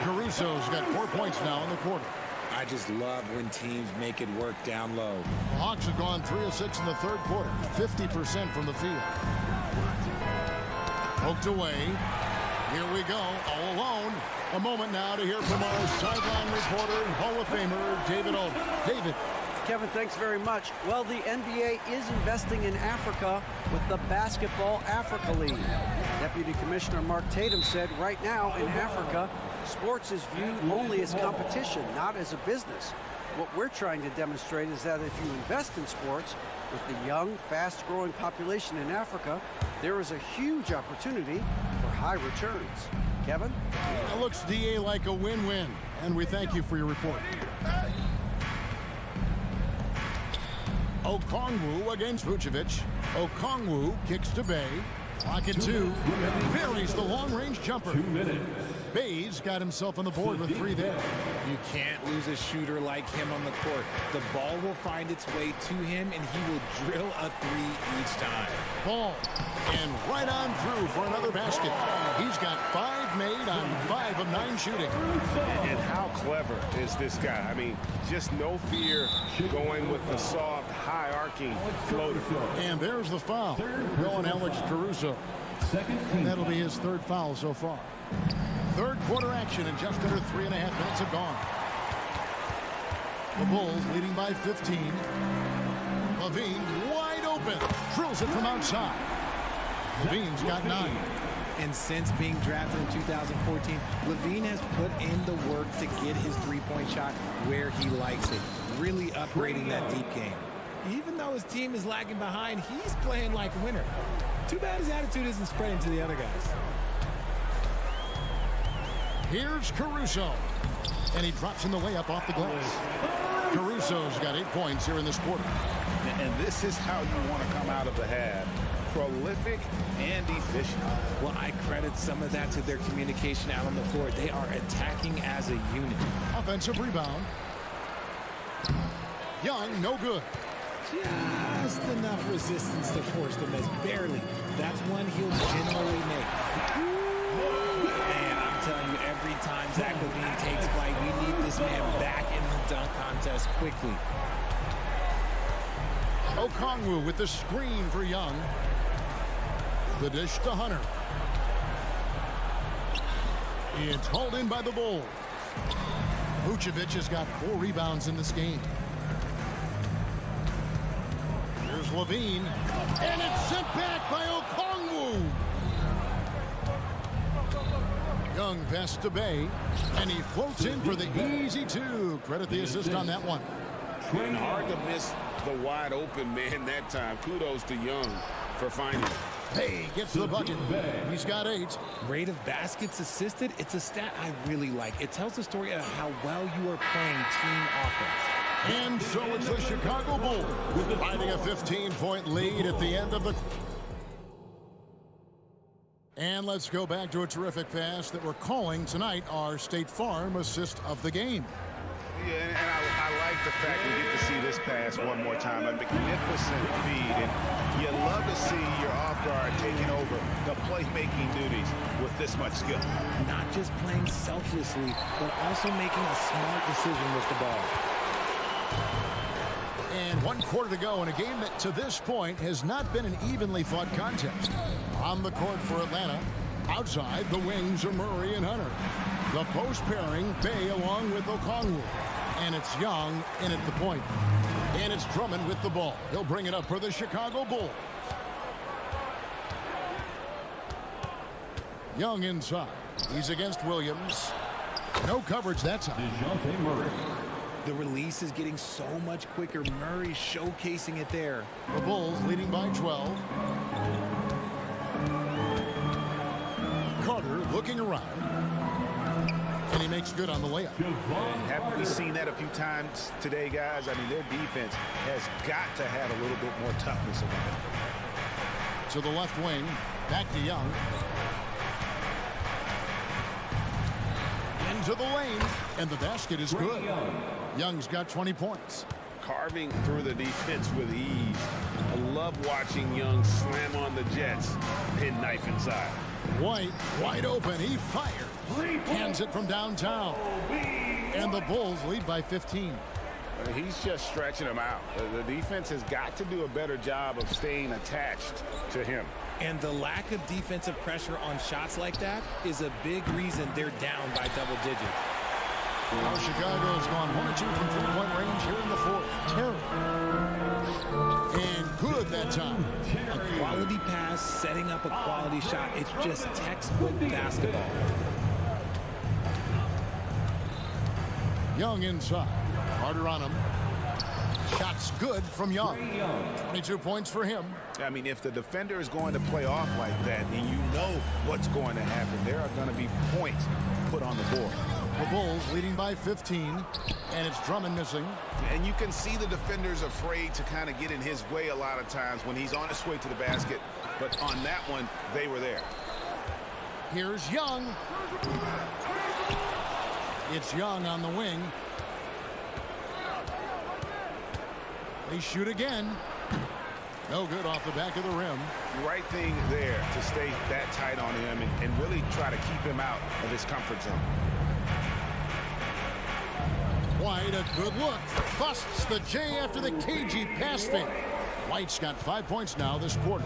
Caruso's got 4 points now in the quarter. I just love when teams make it work down low. The Hawks have gone 3 of 6 in the third quarter, 50% from the field. Poked away. Here we go, all alone. A moment now to hear from our sideline reporter and Hall of Famer, David Alden. David. Kevin, thanks very much. Well, the NBA is investing in Africa with the Basketball Africa League. Deputy Commissioner Mark Tatum said right now in Africa, sports is viewed only as competition, not as a business. What we're trying to demonstrate is that if you invest in sports, with the young, fast-growing population in Africa, there is a huge opportunity for high returns. Kevin? It looks, DA, like a win-win, and we thank you for your report. Okongwu against Vucevic. Okongwu kicks to Bay. Clock at 2. Buries the long-range jumper. 2 minutes. Bay's got himself on the board with 3 there. You can't lose a shooter like him on the court. The ball will find its way to him, and he will drill a 3 each time. Ball. And right on through for another basket. He's got 5 made on 5 of 9 shooting. And how clever is this guy? I mean, just no fear going with the soft, high-arcing floater. And there's the foul. Going Alex Caruso. And that'll be his 3rd foul so far. Third quarter action, and just under 3.5 minutes have gone. The Bulls leading by 15. Levine wide open. Drills it from outside. Levine's got 9. And since being drafted in 2014, Levine has put in the work to get his three-point shot where he likes it, really upgrading that deep game. Even though his team is lagging behind, he's playing like a winner. Too bad his attitude isn't spreading to the other guys. Here's Caruso. And he drops in the layup off the glass. Caruso's got 8 points here in this quarter. And this is how you want to come out of the half. Prolific and efficient. Well, I credit some of that to their communication out on the floor. They are attacking as a unit. Offensive rebound. Young, no good. Just enough resistance to force the miss. Barely. That's one he'll generally make. Man, I'm telling you, every time Zach LaVine takes flight, we need this man back in the dunk contest quickly. Okongwu with the screen for Young. The dish to Hunter. It's hauled in by the Bulls. Vucevic has got 4 rebounds in this game. Here's Levine. And it's sent back by Okongwu. Young pass to Bay. And he floats in for the easy 2. Credit the assist on that one. And hard to miss the wide open man that time. Kudos to Young for finding it. Bay gets the bucket. He's got 8. Rate of baskets assisted, it's a stat I really like. It tells the story of how well you are playing team offense. And so it's the Chicago Bulls finding a 15-point lead at the end of the... And let's go back to a terrific pass that we're calling tonight our State Farm assist of the game. Yeah, and I like the fact we get to see this pass one more time. A magnificent feed, and you love to see your off guard taking over the playmaking duties with this much skill. Not just playing selflessly, but also making a smart decision with the ball. And 1 quarter to go in a game that to this point has not been an evenly fought contest. On the court for Atlanta, outside the wings are Murray and Hunter. The post pairing, Bay along with Okongwu. And it's Young in at the point. And it's Drummond with the ball. He'll bring it up for the Chicago Bulls. Young inside. He's against Williams. No coverage that time. The release is getting so much quicker. Murray showcasing it there. The Bulls leading by 12. Carter looking around. And he makes good on the layup. Haven't we seen that a few times today, guys? I mean, their defense has got to have a little bit more toughness about it. To the left wing. Back to Young. Into the lane. And the basket is good. Young's got 20 points. Carving through the defense with ease. I love watching Young slam on the Jets. Pin knife inside. White, wide open. He fired. Hands it from downtown. And the Bulls lead by 15. He's just stretching them out. The defense has got to do a better job of staying attached to him. And the lack of defensive pressure on shots like that is a big reason they're down by double digits. Now Chicago's gone 1 or 2 from three-point range here in the fourth. Terry. And good that time. A quality pass, setting up a quality shot. It's just textbook basketball. Young inside. Carter on him. Shots good from Young. 22 points for him. I mean, if the defender is going to play off like that, and you know what's going to happen, there are going to be points put on the board. The Bulls leading by 15, and it's Drummond missing. And you can see the defenders afraid to kind of get in his way a lot of times when he's on his way to the basket. But on that one, they were there. Here's Young. It's Young on the wing. They shoot again. No good off the back of the rim. The right thing there to stay that tight on him and really try to keep him out of his comfort zone. White, a good look. Busts the J after the cagey pass fake. White's got 5 points now this quarter.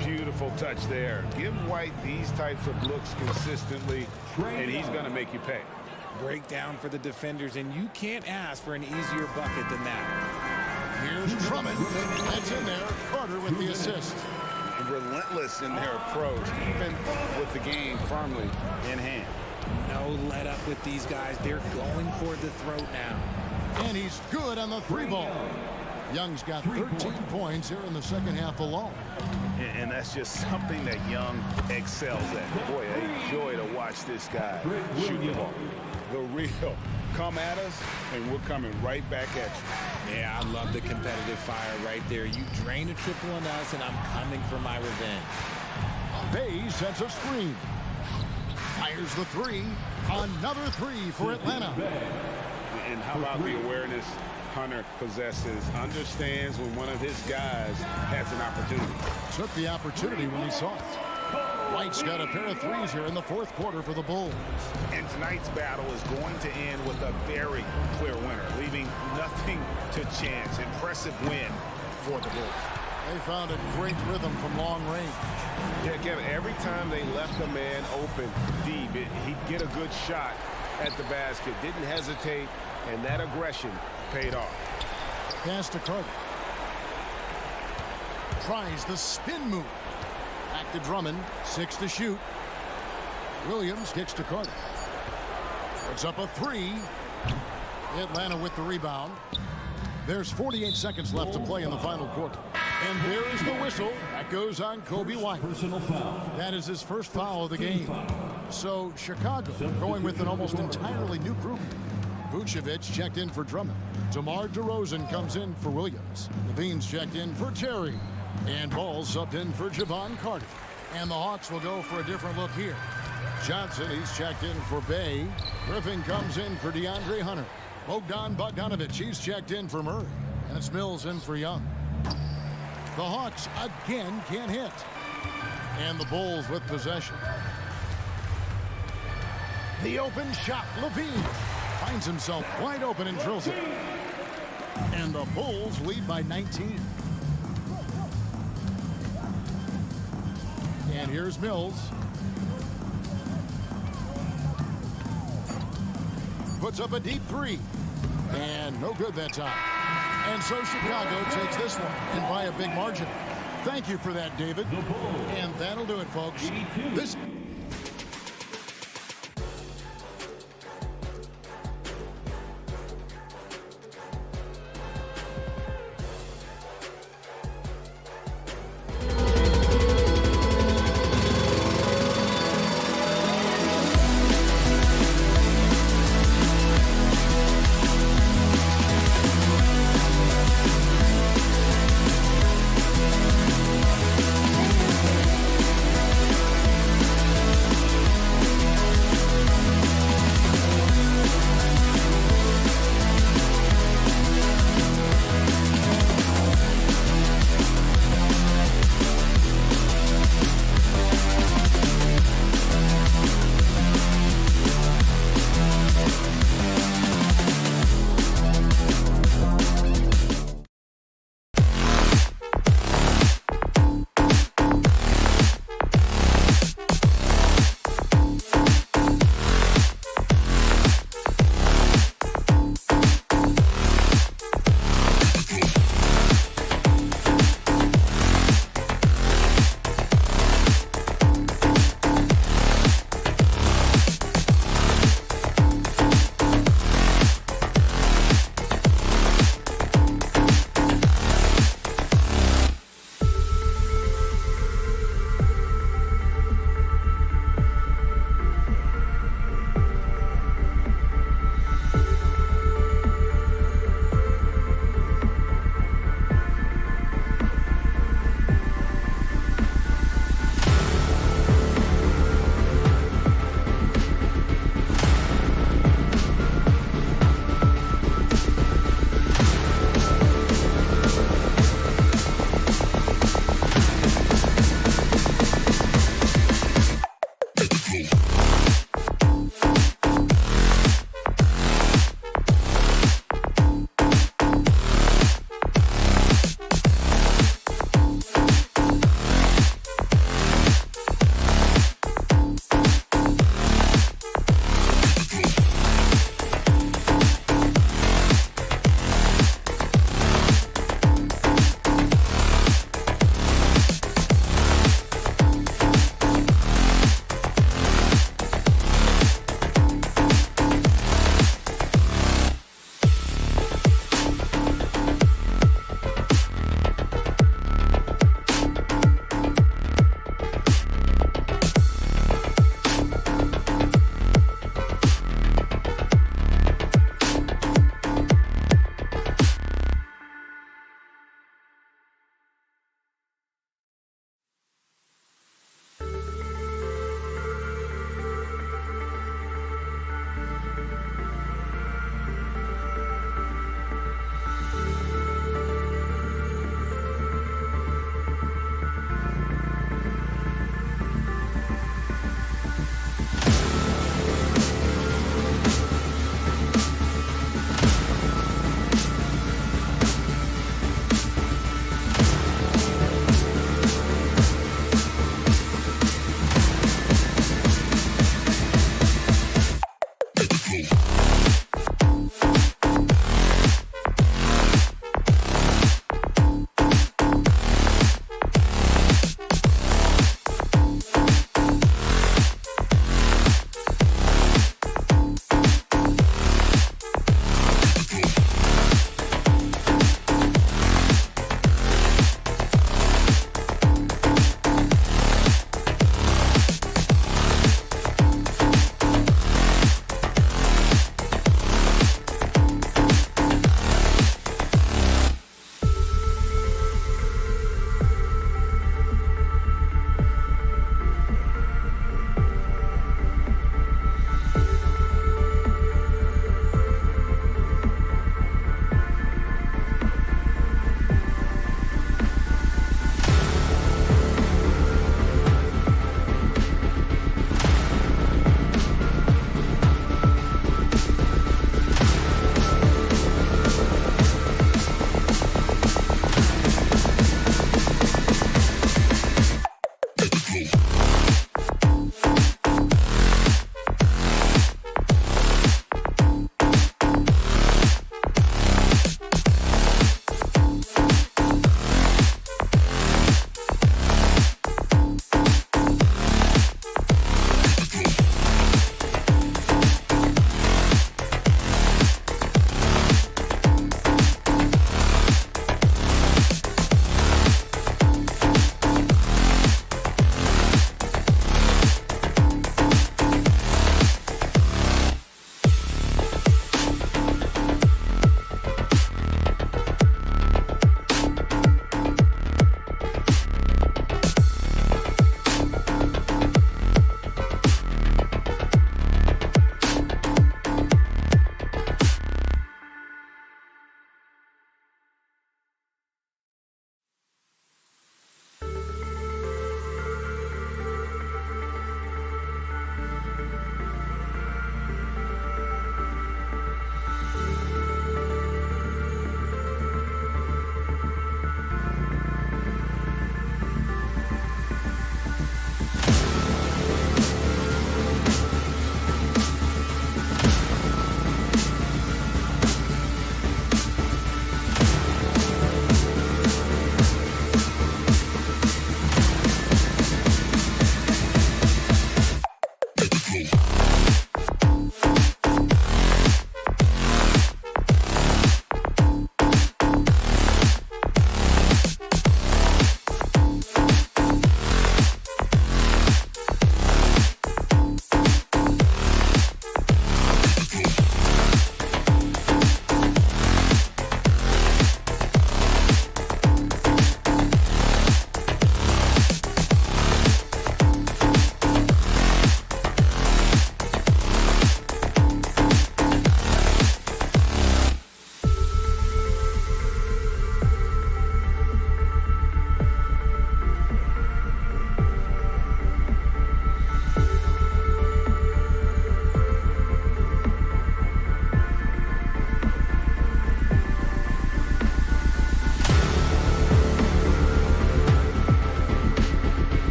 Beautiful touch there. Give White these types of looks consistently, and he's going to make you pay. Breakdown for the defenders, and you can't ask for an easier bucket than that. Here's Drummond. That's in there. Carter with the assist. Relentless in their approach, even with the game firmly in hand. No let up with these guys. They're going for the throat now. And he's good on the three ball. Young's got 13 points here in the second half alone. And that's just something that Young excels at. Boy, a joy to watch this guy shoot the ball. The real come at us, and we're coming right back at you. Yeah, I love the competitive fire right there. You drain a triple on us, and I'm coming for my revenge. Bay sets a screen. Fires the three. Another three for Atlanta. And how about the awareness Hunter possesses? Understands when one of his guys has an opportunity. Took the opportunity when he saw it. White's got a pair of threes here in the fourth quarter for the Bulls. And tonight's battle is going to end with a very clear winner, leaving nothing to chance. Impressive win for the Bulls. They found a great rhythm from long range. Yeah, Kevin, every time they left a man open deep, he'd get a good shot at the basket. Didn't hesitate, and that aggression paid off. Pass to Carter. Tries the spin move. Back to Drummond. 6 to shoot. Williams kicks to Carter. Puts up a three. Atlanta with the rebound. There's 48 seconds left to play in the final quarter. And there is the whistle. That goes on Kobe White. Personal foul. That is his first foul of the game. So Chicago going with an almost entirely new group. Vucevic checked in for Drummond. DeMar DeRozan comes in for Williams. Levine's checked in for Terry. And Ball subbed in for Javon Carter. And the Hawks will go for a different look here. Johnson, he's checked in for Bay. Griffin comes in for DeAndre Hunter. Bogdan Bogdanovic, he's checked in for Murray. And it's Mills in for Young. The Hawks again can't hit. And the Bulls with possession. The open shot, Levine finds himself wide open and drills it. And the Bulls lead by 19. And here's Mills. puts up a deep three. And no good that time. And so Chicago takes this one, and by a big margin. Thank you for that, David. And that'll do it, folks. This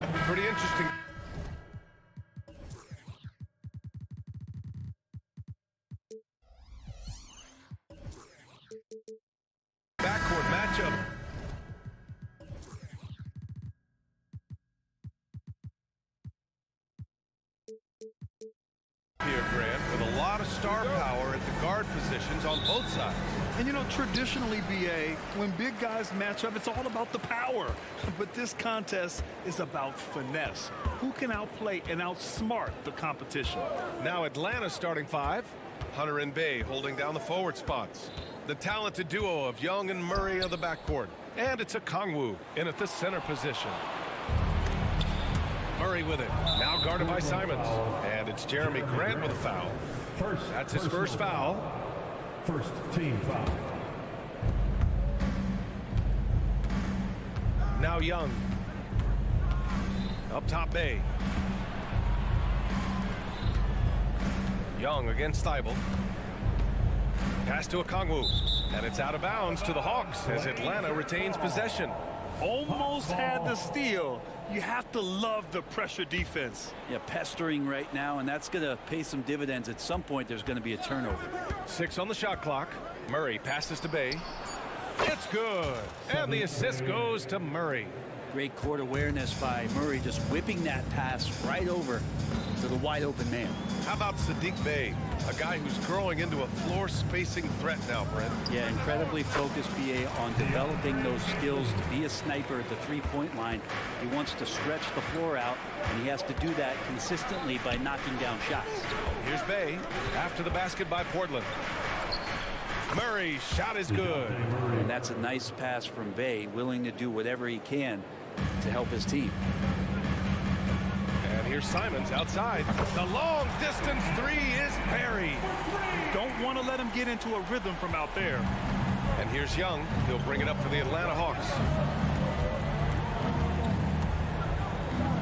Pretty interesting. Backcourt matchup. Here, Grant, with a lot of star power at the guard positions on both sides. And you know, traditionally, BA, when big guys match up, it's all about the power. But this contest is about finesse. Who can outplay and outsmart the competition? Now Atlanta's starting five. Hunter and Bay holding down the forward spots. The talented duo of Young and Murray of the backcourt. And it's a Kongwu in at the center position. Murray with it. Now guarded by Simons. And it's Jeremy Grant with a foul. That's his first foul. First team foul. Now Young. Up top, Bay. Young against Thibault. Pass to a Kongwu. And it's out of bounds to the Hawks as Atlanta retains possession. Almost had the steal. You have to love the pressure defense. Yeah, pestering right now, and that's going to pay some dividends. At some point, there's going to be a turnover. 6 on the shot clock. Murray passes to Bay. It's good. And the assist goes to Murray. Great court awareness by Murray, just whipping that pass right over to the wide open man. How about Sadiq Bey, a guy who's growing into a floor spacing threat now, Brent? Yeah, incredibly focused, BA, on developing those skills to be a sniper at the three-point line. He wants to stretch the floor out, and he has to do that consistently by knocking down shots. Here's Bey after the basket by Portland. Murray's shot is good. And that's a nice pass from Bey, willing to do whatever he can to help his team. And here's Simons outside. The long distance three is buried. Don't want to let him get into a rhythm from out there. And here's Young. He'll bring it up for the Atlanta Hawks.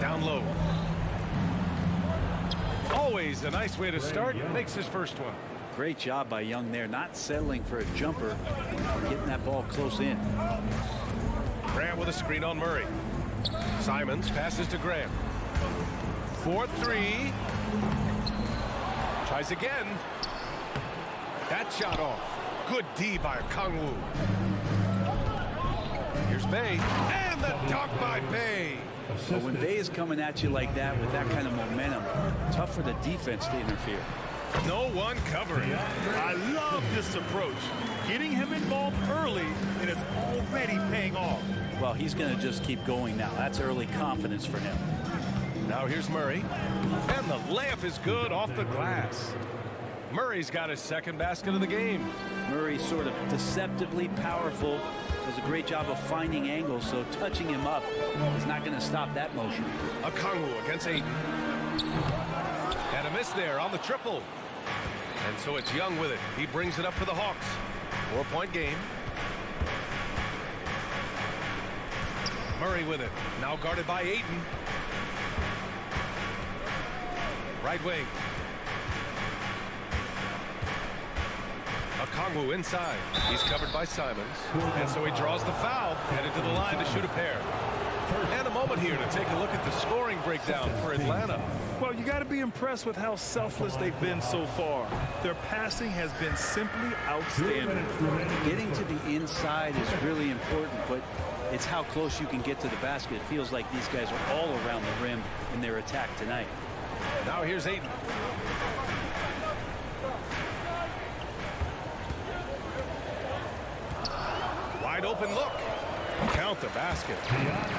Down low. Always a nice way to start. Makes his first one. Great job by Young there, not settling for a jumper, getting that ball close in. Grant with a screen on Murray. Simons passes to Grant. 4-3. Tries again. That shot off. Good D by Kongwu. Here's Bey. And the dunk by Bey. But when Bey is coming at you like that with that kind of momentum, tough for the defense to interfere. No one covering. I love this approach. Getting him involved early, and it's already paying off. Well, he's going to just keep going now. That's early confidence for him. Now here's Murray. And the layup is good off the glass. Murray's got his second basket of the game. Murray's sort of deceptively powerful. Does a great job of finding angles, so touching him up is not going to stop that motion. A Kongwu against Ayton. And a miss there on the triple. And so it's Young with it. He brings it up for the Hawks. 4-point game. Murray with it. Now guarded by Ayton. Right wing. A Kongwu inside. He's covered by Simons. And so he draws the foul. Headed to the line to shoot a pair. And a moment here to take a look at the scoring breakdown for Atlanta. Well, you got to be impressed with how selfless they've been so far. Their passing has been simply outstanding. Getting to the inside is really important, but it's how close you can get to the basket. It feels like these guys are all around the rim in their attack tonight. Now here's Ayton. Wide open look. Count the basket.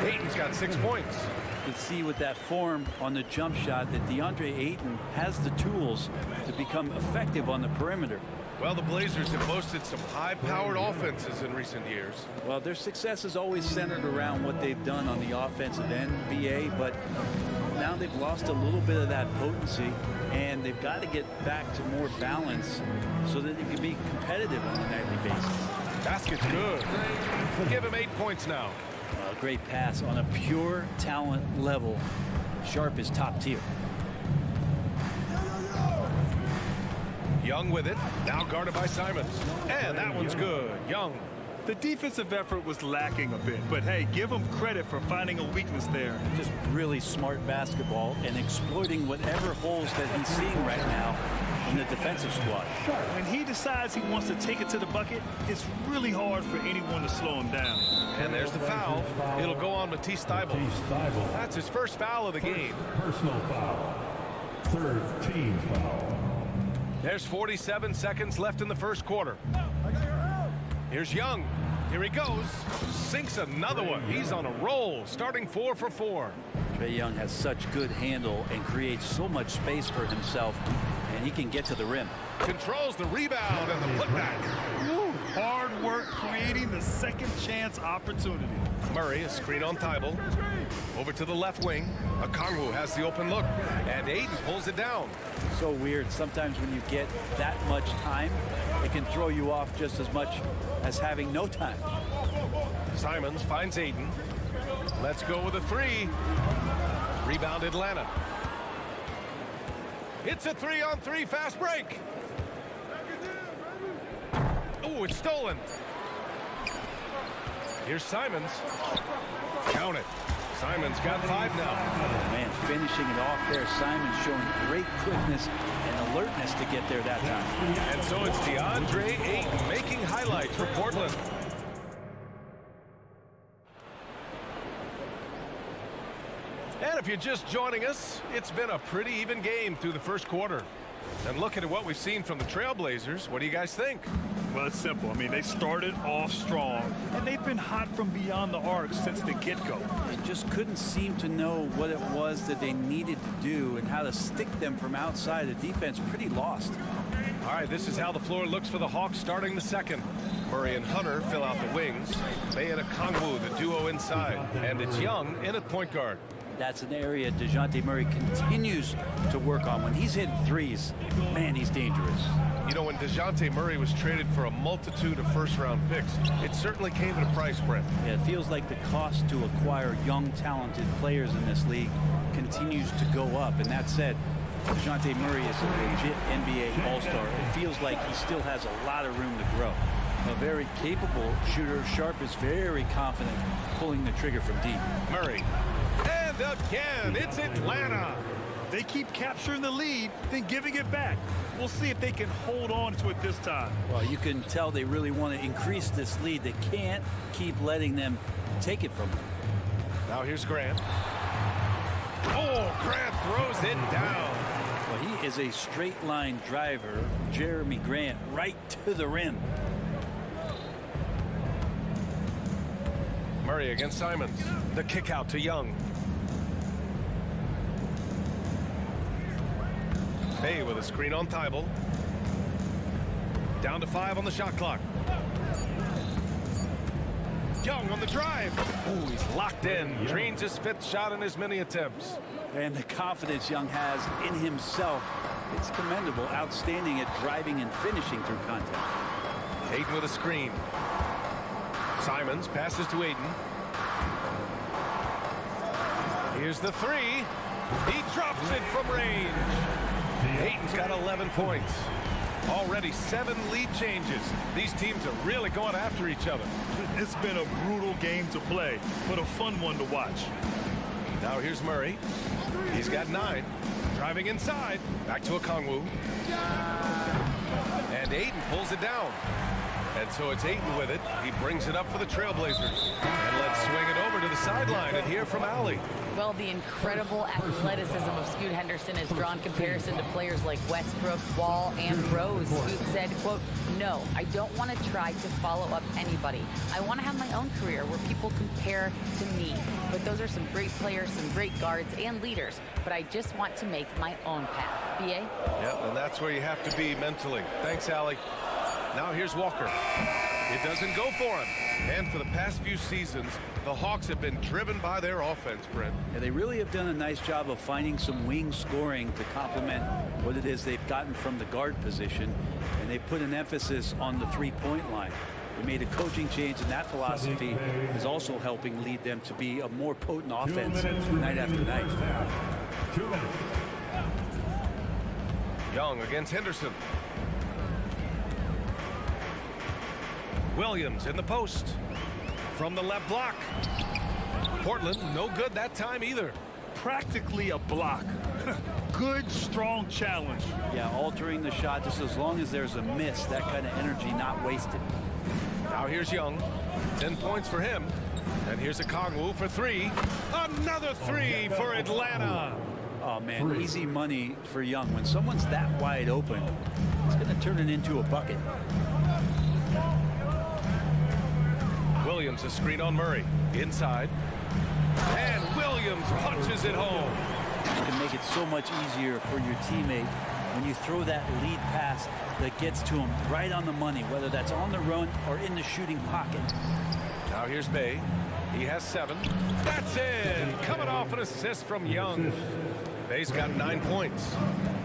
Ayton's got 6 points. You can see with that form on the jump shot that DeAndre Ayton has the tools to become effective on the perimeter. Well, the Blazers have boasted some high-powered offenses in recent years. Well, their success is always centered around what they've done on the offensive end, BA, but now they've lost a little bit of that potency, and they've got to get back to more balance so that they can be competitive on a nightly basis. Basket's good. Give him 8 points now. A great pass on a pure talent level. Sharp is top tier. Young with it. Now guarded by Simons. And that one's good. Young. The defensive effort was lacking a bit, but hey, give him credit for finding a weakness there. Just really smart basketball and exploiting whatever holes that he's seeing right now in the defensive squad. When he decides he wants to take it to the bucket, it's really hard for anyone to slow him down. And there's the foul. It'll go on Matisse Thybulle. That's his first foul of the game. Personal foul. Third team foul. There's 47 seconds left in the first quarter. Here's Young. Here he goes. Sinks another one. He's on a roll, starting 4 for 4. Trae Young has such good handle and creates so much space for himself, and he can get to the rim. Controls the rebound and the putback. Woo, hard work creating the second chance opportunity. Murray, a screen on Thybulle. Over to the left wing. Okongwu has the open look, and Aiden pulls it down. So weird. Sometimes when you get that much time, it can throw you off just as much as having no time. Simons finds Aiden. Let's go with a 3. Rebound Atlanta. It's a 3-on-3 fast break. Oh, it's stolen. Here's Simons. Count it. Simons got 5 now. Man, finishing it off there. Simons showing great quickness and alertness to get there that time. And so it's DeAndre Ayton making highlights for Portland. And if you're just joining us, it's been a pretty even game through the first quarter. And looking at what we've seen from the Trailblazers, what do you guys think? Well, it's simple. I mean, they started off strong, and they've been hot from beyond the arc since the get-go. They just couldn't seem to know what it was that they needed to do and how to stick them from outside. The defense pretty lost. All right, this is how the floor looks for the Hawks starting the second. Murray and Hunter fill out the wings. Bey and Okongwu, the duo inside. And it's Young in at point guard. That's an area DeJounte Murray continues to work on. When he's hitting threes, man, he's dangerous. You know, when DeJounte Murray was traded for a multitude of first-round picks, it certainly came at a price, Brent. Yeah, it feels like the cost to acquire young, talented players in this league continues to go up. And that said, DeJounte Murray is a legit NBA All-Star. It feels like he still has a lot of room to grow. A very capable shooter. Sharp is very confident pulling the trigger from deep. Murray. And again, it's Atlanta. They keep capturing the lead, then giving it back. We'll see if they can hold on to it this time. Well, you can tell they really want to increase this lead. They can't keep letting them take it from them. Now here's Grant. Oh, Grant throws it down. Well, he is a straight line driver. Jeremy Grant right to the rim. Murray against Simons. The kick out to Young. Bey with a screen on Thybulle. Down to 5 on the shot clock. Young on the drive. Ooh, he's locked in. Drains his 5th shot in as many attempts. And the confidence Young has in himself, it's commendable. Outstanding at driving and finishing through contact. Ayton with a screen. Simons passes to Ayton. Here's the 3. He drops it from range. Ayton's got 11 points. Already 7 lead changes. These teams are really going after each other. It's been a brutal game to play, but a fun one to watch. Now here's Murray. He's got 9. Driving inside. Back to Okongwu. And Ayton pulls it down. And so it's Ayton with it. He brings it up for the Trailblazers. And let's swing it over to the sideline and hear from Allie. Well, the incredible athleticism of Scoot Henderson has drawn comparison to players like Westbrook, Wall, and Rose. Scoot said, quote, "No, I don't want to try to follow up anybody. I want to have my own career where people compare to me. But those are some great players, some great guards, and leaders. But I just want to make my own path." BA? Yeah, and that's where you have to be mentally. Thanks, Allie. Now here's Walker. It doesn't go for him. And for the past few seasons, the Hawks have been driven by their offense, Brent. Yeah, they really have done a nice job of finding some wing scoring to complement what it is they've gotten from the guard position. And they put an emphasis on the three-point line. They made a coaching change, and that philosophy is also helping lead them to be a more potent offense night after night. 2 minutes. Young against Henderson. Williams in the post. From the left block. Portland, no good that time either. Practically a block. Good, strong challenge. Yeah, altering the shot just as long as there's a miss, that kind of energy not wasted. Now here's Young. 10 points for him. And here's a Kongwu for 3. Another 3 for Atlanta. Oh, man, easy money for Young. When someone's that wide open, it's going to turn it into a bucket. Williams a screen on Murray. Inside. And Williams punches it home. This can make it so much easier for your teammate when you throw that lead pass that gets to him right on the money, whether that's on the run or in the shooting pocket. Now here's Bay. He has 7. That's it. Coming off an assist from Young. Bay's got 9 points.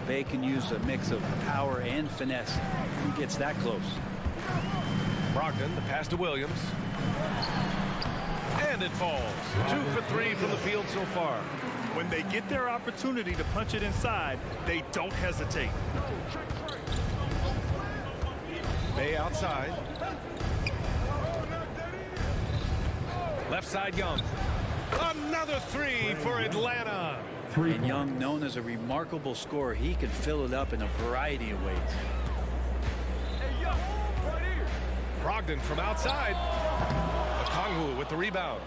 Bay can use a mix of power and finesse. He gets that close. Brogdon, the pass to Williams. And it falls. 2 for 3 from the field so far. When they get their opportunity to punch it inside, they don't hesitate. Bay outside. Left side Young. Another 3 for Atlanta. And Young, known as a remarkable scorer, he can fill it up in a variety of ways. Brogdon from outside. Okongwu with the rebound.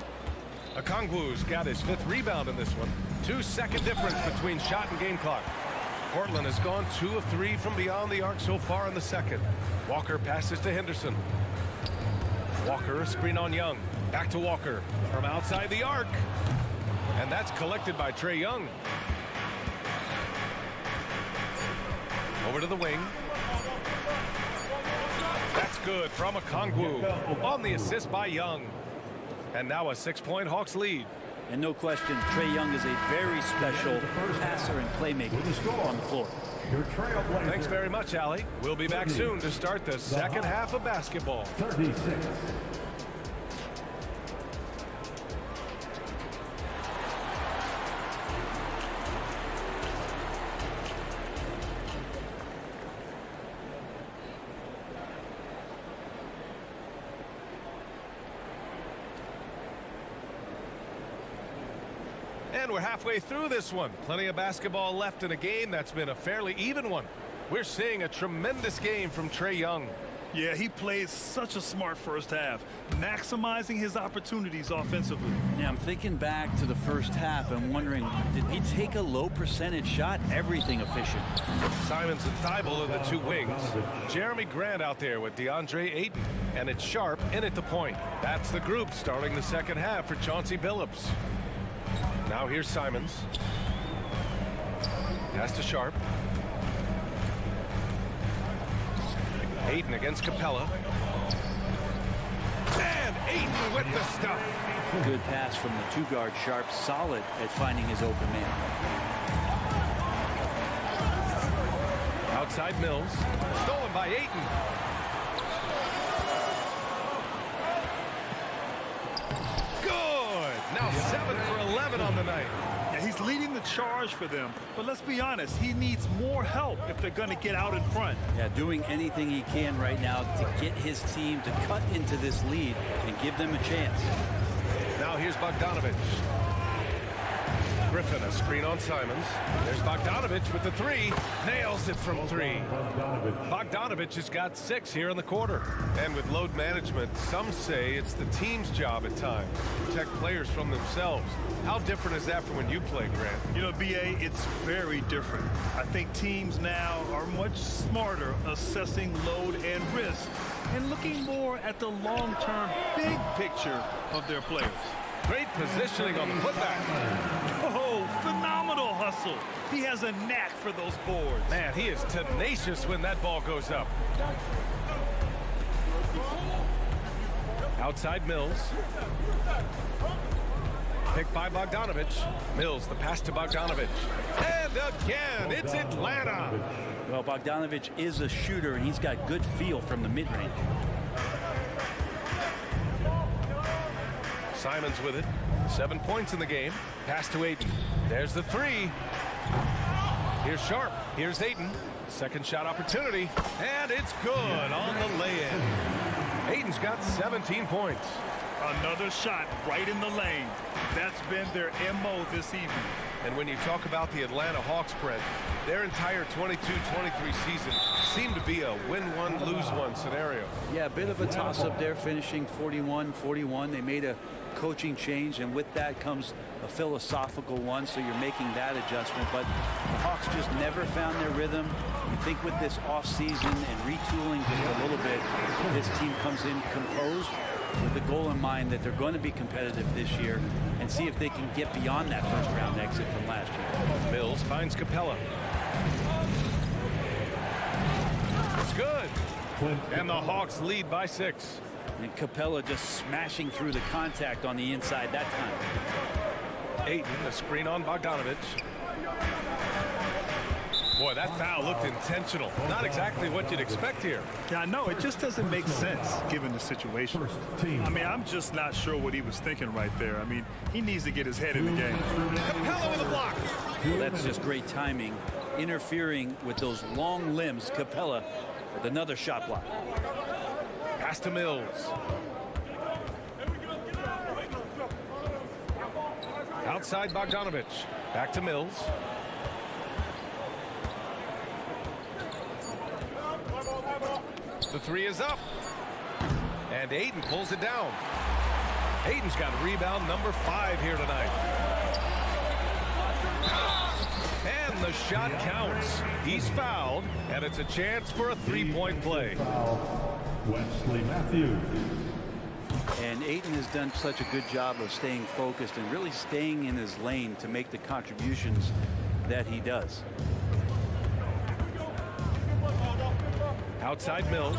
Okongwu's got his 5th rebound in this one. 2-second difference between shot and game clock. Portland has gone 2 of 3 from beyond the arc so far in the second. Walker passes to Henderson. Walker, a screen on Young. Back to Walker from outside the arc. And that's collected by Trae Young. Over to the wing. That's good from Okongwu on the assist by Young. And now a 6-point Hawks lead. And no question, Trae Young is a very special passer and playmaker on the floor. Thanks very much, Allie. We'll be back soon to start the second half of basketball. 36. And we're halfway through this one. Plenty of basketball left in a game that's been a fairly even one. We're seeing a tremendous game from Trae Young. Yeah, he played such a smart first half, maximizing his opportunities offensively. Yeah, I'm thinking back to the first half and wondering, did he take a low percentage shot? Everything efficient. Simons and Thibault are the 2 wings. Jeremy Grant out there with DeAndre Ayton. And it's Sharp in at the point. That's the group starting the second half for Chauncey Billups. Now here's Simons. Pass to Sharp. Ayton against Capella. And Ayton with the stuff. Good pass from the 2-guard Sharp. Solid at finding his open man. Outside Mills. Stolen by Ayton. Good. Now 7 for 11 on the night. Yeah, he's leading the charge for them. But let's be honest, he needs more help if they're going to get out in front. Yeah, doing anything he can right now to get his team to cut into this lead and give them a chance. Now here's Bogdanovich. Griffin, a screen on Simons. There's Bogdanovich with the 3. Nails it from 3. Bogdanovich has got 6 here in the quarter. And with load management, some say it's the team's job at times to protect players from themselves. How different is that from when you play, Grant? You know, BA, it's very different. I think teams now are much smarter assessing load and risk and looking more at the long-term big picture of their players. Great positioning on the putback. Oh, phenomenal hustle. He has a knack for those boards. Man, he is tenacious when that ball goes up. Outside Mills. Picked by Bogdanovich. Mills, the pass to Bogdanovich. And again, it's Atlanta. Well, Bogdanovich is a shooter, and he's got good feel from the mid-range. Simons with it. 7 points in the game. Pass to Ayton. There's the three. Here's Sharp. Here's Ayton. Second shot opportunity. And it's good on the lay-in. Ayton's got 17 points. Another shot right in the lane. That's been their MO this evening. And when you talk about the Atlanta Hawks spread, their entire 22-23 season seemed to be a win-one, lose-one scenario. Yeah, a bit of a toss-up there, finishing 41-41. They made a coaching change, and with that comes a philosophical one, so you're making that adjustment. But the Hawks just never found their rhythm. You think with this offseason and retooling just a little bit, this team comes in composed with the goal in mind that they're going to be competitive this year and see if they can get beyond that first-round exit from last year. Mills finds Capella. It's good. And the Hawks lead by 6. And Capella just smashing through the contact on the inside that time. Ayton, a screen on Bogdanovich. Boy, that foul looked intentional. Not exactly what you'd expect here. Yeah, I know. It just doesn't make sense given the situation. I mean, I'm just not sure what he was thinking right there. I mean, he needs to get his head in the game. Capella with a block. Well, that's just great timing. Interfering with those long limbs. Capella with another shot block. Pass to Mills. Outside Bogdanovich. Back to Mills. The three is up. And Ayton pulls it down. Ayton's got rebound number 5 here tonight. And the shot counts. He's fouled, and it's a chance for a three-point play. Wesley Matthews. And Ayton has done such a good job of staying focused and really staying in his lane to make the contributions that he does. Outside Mills.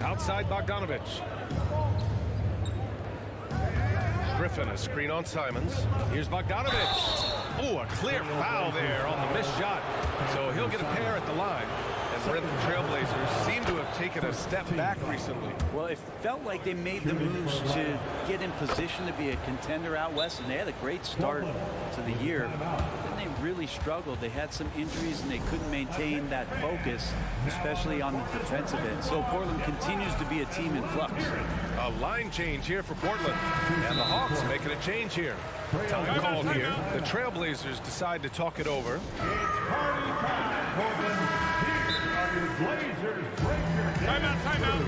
Outside Bogdanovich. Griffin, a screen on Simons. Here's Bogdanovich. Oh, a clear foul there on the missed shot. So he'll get a pair at the line. And the Trailblazers seem to have taken a step back recently. Well, it felt like they made the moves to get in position to be a contender out west, and they had a great start to the year. Then they really struggled. They had some injuries, and they couldn't maintain that focus, especially on the defensive end. So Portland continues to be a team in flux. A line change here for Portland. And the Hawks making a change here. Time called here. The Trailblazers decide to talk it over. It's party time, Portland. Here are your Blazers Breaker Dance. Timeout.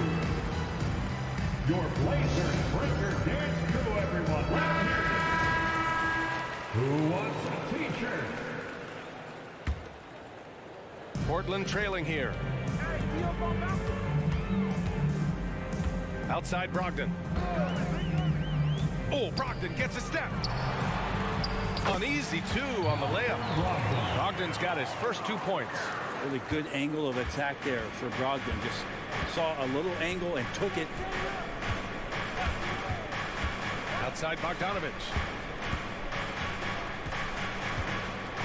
Your Blazers Breaker Dance crew, everyone. Round here. Who wants a t-shirt? Portland trailing here. Outside Brogdon. Oh, Brogdon gets a step. Uneasy, too, on the layup. Brogdon's got his first 2 points. Really good angle of attack there for Brogdon. Just saw a little angle and took it. Outside Bogdanovich.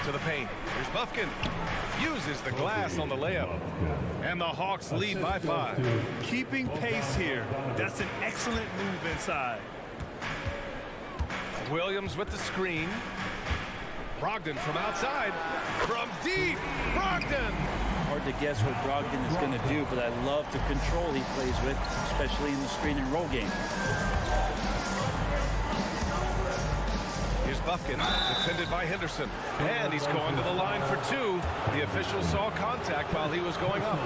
To the paint. Here's Buffkin. Uses the glass on the layup. And the Hawks lead by 5. Keeping pace here. That's an excellent move inside. Williams with the screen. Brogdon from outside. From deep. Brogdon. Hard to guess what Brogdon is going to do, but I love the control he plays with, especially in the screen and roll game. Here's Buffkin, defended by Henderson. And he's going to the line for 2. The official saw contact while he was going up.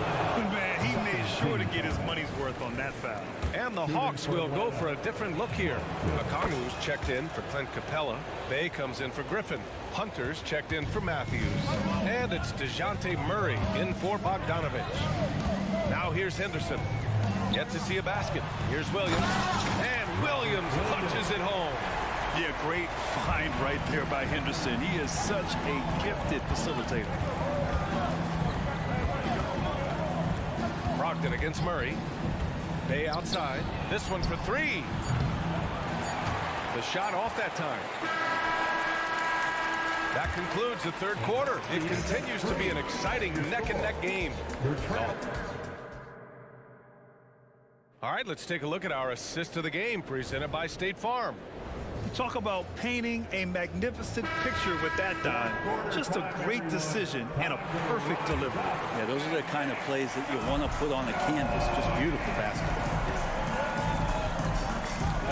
Man, he made sure to get his money's worth on that foul. And the Hawks will go for a different look here. Okongwu's checked in for Clint Capella. Bay comes in for Griffin. Hunter's checked in for Matthews. And it's DeJounte Murray in for Bogdanovich. Now here's Henderson. Yet to see a basket. Here's Williams. And Williams punches it home. Yeah, great find right there by Henderson. He is such a gifted facilitator. Brogdon against Murray. Bay outside. This one for 3. The shot off that time. That concludes the third quarter. It continues to be an exciting neck-and-neck game. All right, let's take a look at our assist of the game presented by State Farm. Talk about painting a magnificent picture with that dive. Just a great decision and a perfect delivery. Yeah, those are the kind of plays that you want to put on the canvas. Just beautiful basketball.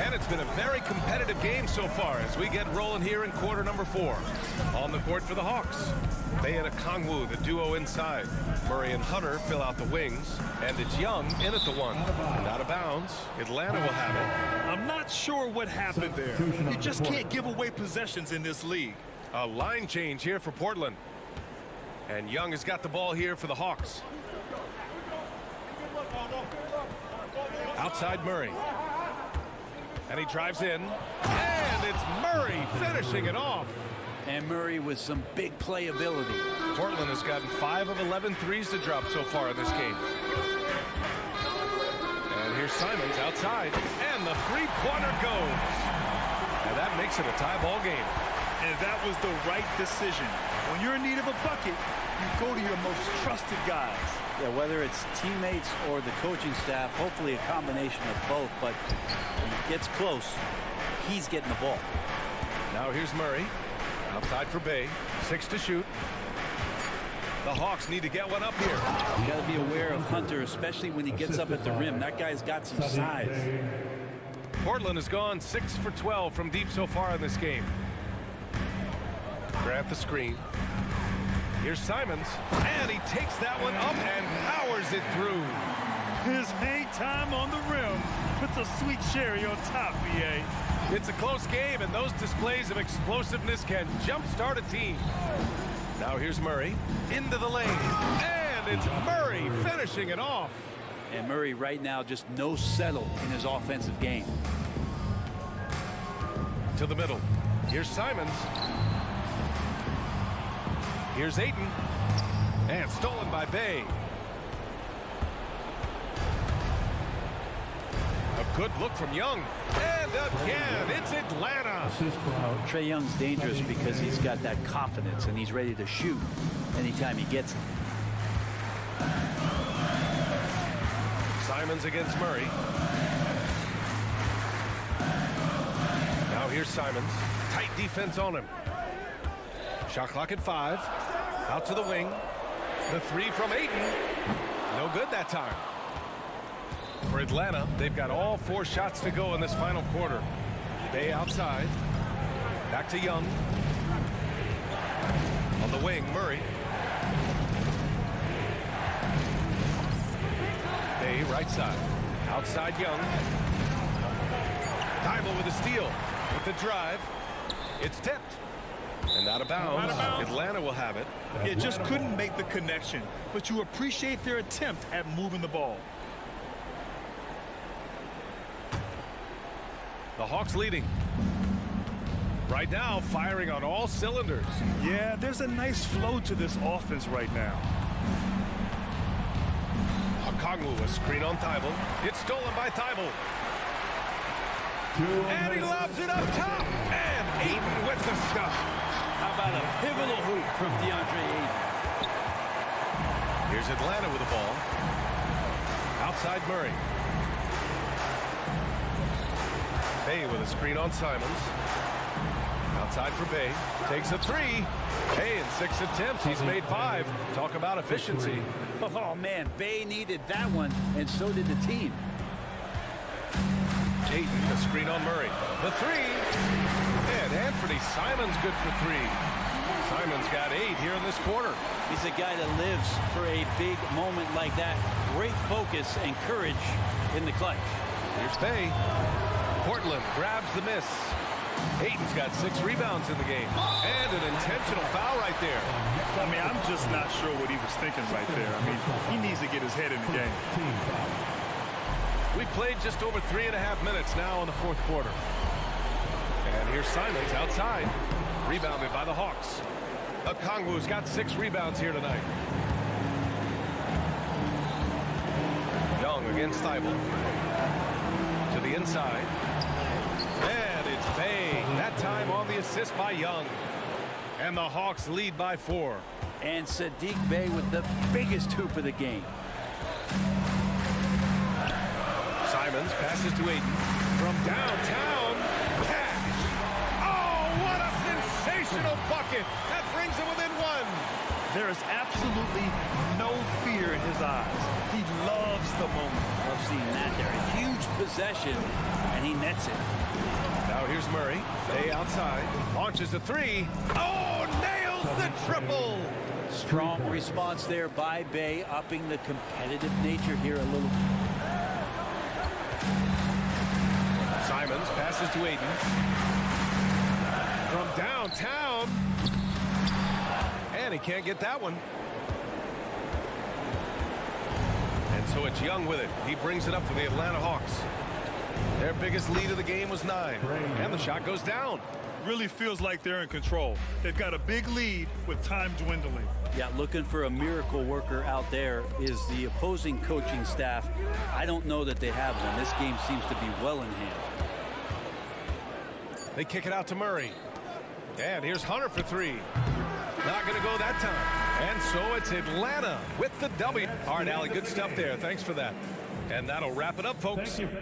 And it's been a very competitive game so far as we get rolling here in quarter number 4. On the court for the Hawks, Bay and Okongwu, the duo inside. Murray and Hunter fill out the wings, and it's Young in at the 1. And out of bounds, Atlanta will have it. I'm not sure what happened there. You just can't give away possessions in this league. A line change here for Portland. And Young has got the ball here for the Hawks. Outside Murray. And he drives in. And it's Murray finishing it off. And Murray with some big playability. Portland has gotten 5 of 11 threes to drop so far in this game. And here's Simons outside. And the three-pointer goes. And that makes it a tie ball game. And that was the right decision. When you're in need of a bucket, you go to your most trusted guys. Yeah, whether it's teammates or the coaching staff, hopefully a combination of both. But when it gets close, he's getting the ball. Now here's Murray. Outside for Bay. 6 to shoot. The Hawks need to get one up here. You got to be aware of Hunter, especially when he gets up at the rim. That guy's got some size. Portland has gone 6 for 12 from deep so far in this game. Grant the screen. Here's Simons. And he takes that one up and powers it through. His hang time on the rim puts a sweet cherry on top, BA. It's a close game, and those displays of explosiveness can jumpstart a team. Now here's Murray into the lane, and it's Murray finishing it off. And Murray right now just no settle in his offensive game. To the middle. Here's Simons. Here's Ayton. And stolen by Bay. A good look from Young. And again, it's Atlanta. Trae Young's dangerous because he's got that confidence and he's ready to shoot anytime he gets it. Simons against Murray. Now here's Simons. Tight defense on him. Shot clock at 5. Out to the wing. The 3 from Ayton. No good that time. For Atlanta, they've got all 4 shots to go in this final quarter. Bay outside. Back to Young. On the wing, Murray. Bay right side. Outside Young. Thibault with a steal. With the drive. It's tipped. And out of bounds. Atlanta will have it. You just couldn't make the connection, but you appreciate their attempt at moving the ball. The Hawks leading. Right now, firing on all cylinders. Yeah, there's a nice flow to this offense right now. Okongwu, a screen on Thibault. It's stolen by Thibault. And he lobs it up top. And Ayton with the stuff. How about a pivotal hoop from DeAndre Ayton? Here's Atlanta with the ball. Outside Murray. Bay with a screen on Simons. Outside for Bay. Takes a 3. Bay in 6 attempts. He's made 5. Talk about efficiency. Oh, man. Bay needed that one, and so did the team. Ayton, a screen on Murray. The 3. And Anthony Simons good for 3. Simons got 8 here in this quarter. He's a guy that lives for a big moment like that. Great focus and courage in the clutch. Here's Bay. Portland grabs the miss. Ayton's got 6 rebounds in the game. And an intentional foul right there. I mean, I'm just not sure what he was thinking right there. I mean, he needs to get his head in the game. We played just over 3.5 minutes now in the 4th quarter. And here's Simons outside. Rebounded by the Hawks. Okongwu's got 6 rebounds here tonight. Young against Thibault. To the inside. And it's Bay. That time on the assist by Young. And the Hawks lead by 4. And Saddiq Bey with the biggest hoop of the game. Simons passes to Aiden. From downtown, cash. Oh, what a sensational bucket. That brings him within one. There is absolutely no fear in his eyes. He loves the moment. Love seeing that there. A huge possession, and he nets it. Now here's Murray. Day outside. Launches a three. Oh, nails the triple. Strong response there by Bay, upping the competitive nature here a little. Simons passes to Aiden. From downtown. And he can't get that one. And so it's Young with it. He brings it up for the Atlanta Hawks. Their biggest lead of the game was 9. And the shot goes down. Really feels like they're in control. They've got a big lead with time dwindling. Yeah, looking for a miracle worker out there is the opposing coaching staff. I don't know that they have one. This game seems to be well in hand. They kick it out to Murray. And here's Hunter for 3. Not going to go that time. And so it's Atlanta with the W. All right, Allie, good stuff there. Thanks for that. And that'll wrap it up, folks. Thank you.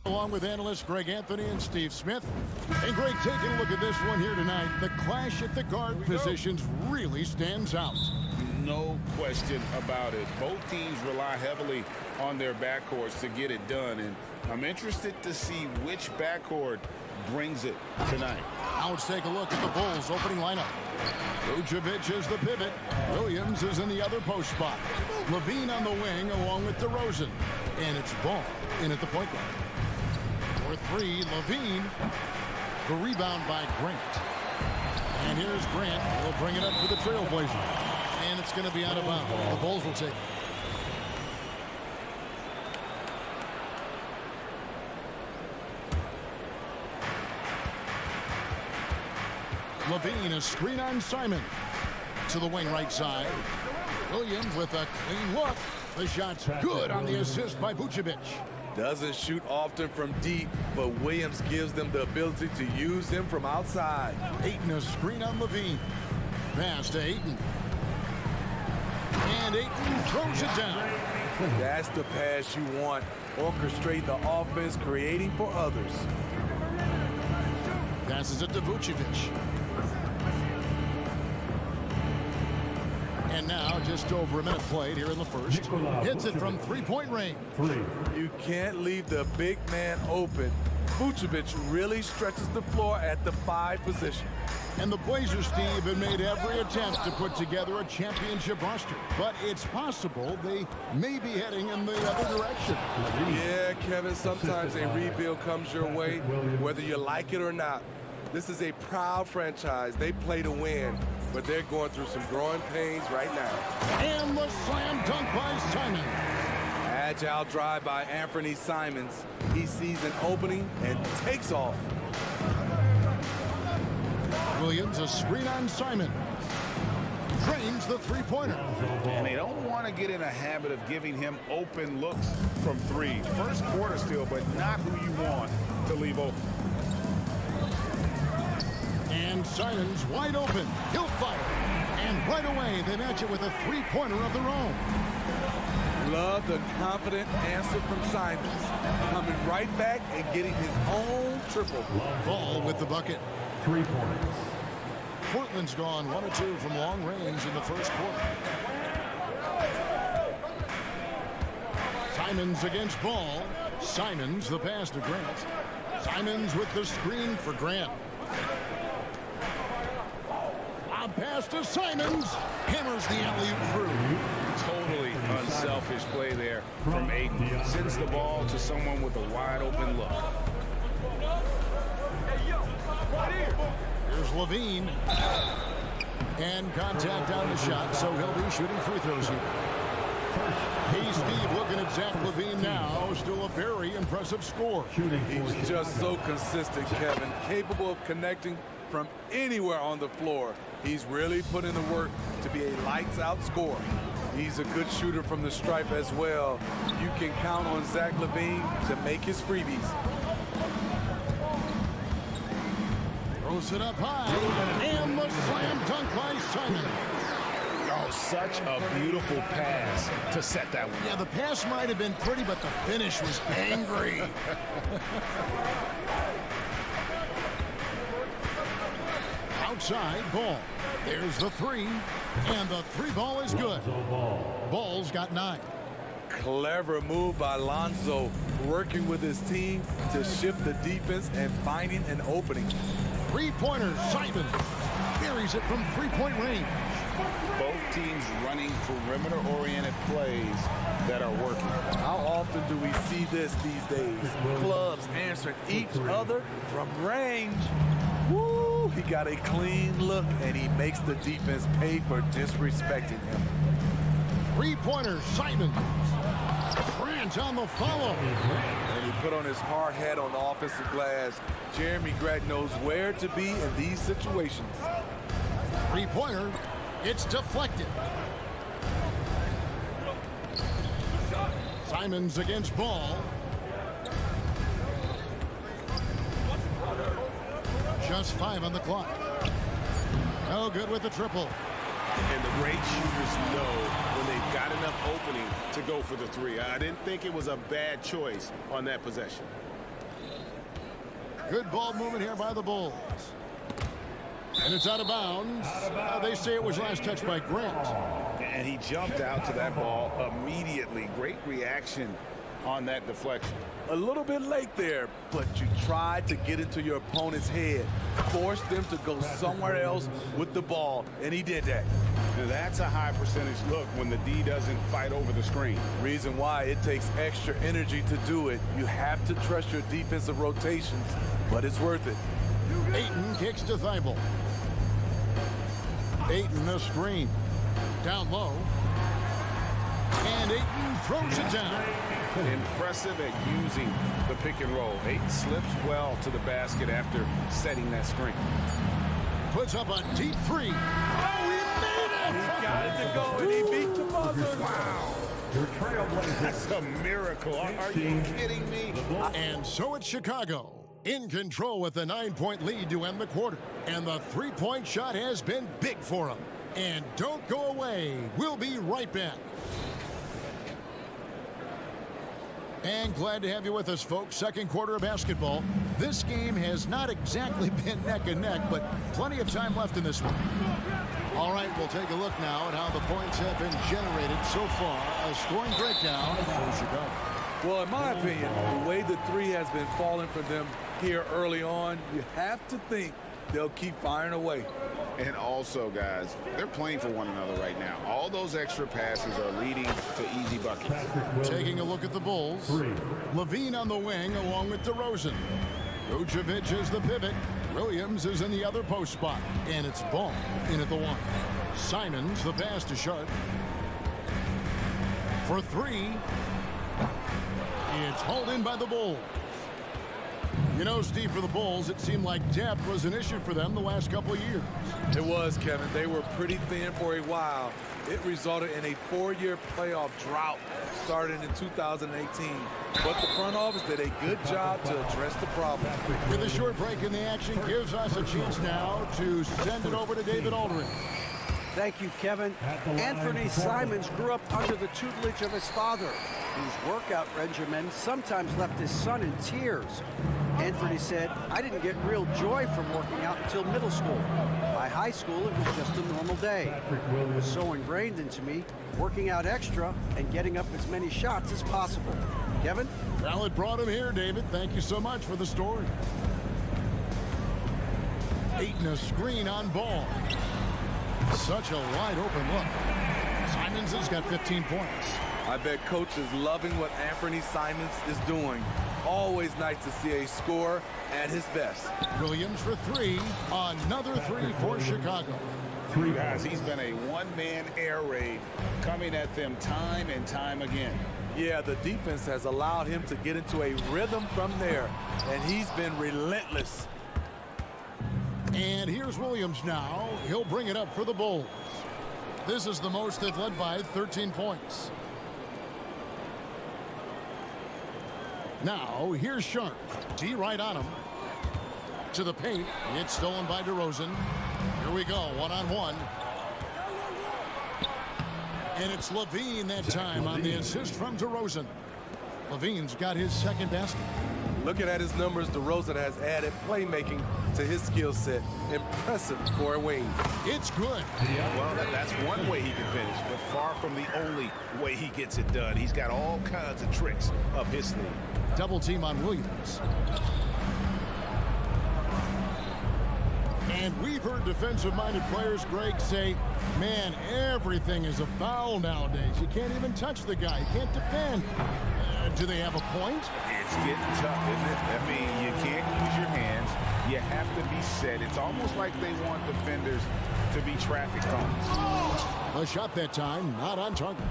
Along with analysts Greg Anthony and Steve Smith. And Greg, taking a look at this one here tonight, the clash at the guard positions really stands out. No question about it. Both teams rely heavily on their backcourts to get it done, and I'm interested to see which backcourt brings it tonight. Now let's take a look at the Bulls' opening lineup. Vucevic is the pivot. Williams is in the other post spot. Levine on the wing along with DeRozan. And it's Ball in at the point guard. For three, Levine. The rebound by Grant. And here's Grant. He'll bring it up for the Trailblazers. And it's going to be out of bounds. The Bulls will take it. Levine, a screen on Simon. To the wing right side. Williams with a clean look. The shot's good on the assist by Vucevic. Doesn't shoot often from deep, but Williams gives them the ability to use him from outside. Ayton, a screen on Levine. Pass to Ayton. And Ayton throws it down. That's the pass you want. Orchestrate the offense, creating for others. Passes it to Vucevic. And now just over a minute played here in the first. Hits it from three-point range. You can't leave the big man open. Vucevic really stretches the floor at the 5 position. And the Blazers, Steve, have made every attempt to put together a championship roster. But it's possible they may be heading in the other direction. Yeah, Kevin, sometimes a rebuild comes your way, whether you like it or not. This is a proud franchise. They play to win, but they're going through some growing pains right now. And the slam dunk by Simon. Agile drive by Anthony Simons. He sees an opening and takes off. Williams, a screen on Simon. Drains the three-pointer. And they don't want to get in a habit of giving him open looks from 3. First quarter still, but not who you want to leave open. And Simons wide open. He'll fire. And right away, they match it with a three-pointer of their own. Love the confident answer from Simons. Coming right back and getting his own triple. Ball with the bucket. 3 points. Portland's gone 1 of 2 from long range in the first quarter. Simons against Ball. Simons the pass to Grant. Simons with the screen for Grant. A pass to Simons. Hammers the alley-oop through. Totally unselfish play there from Ayton. Sends the ball to someone with a wide open look. Here's Levine. And contact on the shot, so he'll be shooting free throws here. Hey, Steve, looking at Zach Levine now. Still a very impressive score. He's just so consistent, Kevin. Capable of connecting from anywhere on the floor. He's really put in the work to be a lights-out scorer. He's a good shooter from the stripe as well. You can count on Zach Levine to make his freebies. Throws it up high. And the slam dunk by Simon. Oh, such a beautiful pass to set that one. Yeah, the pass might have been pretty, but the finish was angry. Outside, Ball. There's the 3. And the 3 ball is good. Ball's got 9. Clever move by Lonzo, working with his team to shift the defense and finding an opening. Three-pointer, Simon buries it from three-point range. Both teams running perimeter-oriented plays that are working. How often do we see this these days? Clubs answering each other from range. Woo! He got a clean look, and he makes the defense pay for disrespecting him. Three-pointer, Simon. Grant on the follow. And he put on his hard hat on the offensive glass. Jeremy Grant knows where to be in these situations. Three-pointer. It's deflected. Simons against Ball. Just 5 on the clock. No good with the triple. And the great shooters know when they've got enough opening to go for the three. I didn't think it was a bad choice on that possession. Good ball movement here by the Bulls. And it's out of bounds. They say it was last touched by Grant. And he jumped out to that ball immediately. Great reaction on that deflection. A little bit late there, but you tried to get into your opponent's head. Force them to go somewhere else with the ball, and he did that. Now that's a high percentage look when the D doesn't fight over the screen. Reason why it takes extra energy to do it. You have to trust your defensive rotations, but it's worth it. Ayton kicks to Thibault. Ayton the screen. Down low. And Ayton throws it down. Impressive at using the pick and roll. Ayton slips well to the basket after setting that screen. Puts up a deep three. Oh, he made it! He got it to go, and he beat the buzzer. Wow. Your Trailblazers. That's a miracle. Are you kidding me? And so it's Chicago in control with a 9-point lead to end the quarter. And the three-point shot has been big for them. And don't go away. We'll be right back. And glad to have you with us, folks. Second quarter of basketball. This game has not exactly been neck and neck, but plenty of time left in this one. All right, we'll take a look now at how the points have been generated so far. A scoring breakdown for Chicago. Well, in my opinion, the way the three has been falling for them here early on, you have to think they'll keep firing away. And also, guys, they're playing for one another right now. All those extra passes are leading to easy buckets. Taking a look at the Bulls. Levine on the wing along with DeRozan. Vucevic is the pivot. Williams is in the other post spot. And it's Ball in at the 1. Simons, the pass to Sharp. For 3. It's hauled in by the Bulls. You know, Steve, for the Bulls, it seemed like depth was an issue for them the last couple of years. It was, Kevin. They were pretty thin for a while. It resulted in a 4-year playoff drought starting in 2018. But the front office did a good job to address the problem. With a short break in the action, gives us a chance now to send it over to David Aldridge. Thank you, Kevin. Anthony Simons grew up under the tutelage of his father, whose workout regimen sometimes left his son in tears. Anthony said, "I didn't get real joy from working out until middle school. By high school, it was just a normal day. It was so ingrained into me, working out extra and getting up as many shots as possible." Kevin? Well, it brought him here, David. Thank you so much for the story. Ayton a screen on Ball. Such a wide open look. Simons has got 15 points. I bet coach is loving what Anthony Simons is doing. Always nice to see a scorer at his best. Williams for 3. Another 3 for Chicago. Guys, he's been a one-man air raid coming at them time and time again. Yeah, the defense has allowed him to get into a rhythm from there, and he's been relentless. And here's Williams now. He'll bring it up for the Bulls. This is the most they've led by 13 points. Now, here's Sharp. D right on him. To the paint. It's stolen by DeRozan. Here we go, one-on-one. And it's Levine that time on the assist from DeRozan. Levine's got his second basket. Looking at his numbers, DeRozan has added playmaking to his skill set. Impressive for a wing. It's good. Well, that's one way he can finish, but far from the only way he gets it done. He's got all kinds of tricks up his sleeve. Double team on Williams. And we've heard defensive-minded players, Greg, say, man, everything is a foul nowadays. You can't even touch the guy. You can't defend. Do they have a point? It's getting tough, isn't it? I mean, you can't use your hands. You have to be set. It's almost like they want defenders to be traffic cones. A shot that time, not on target.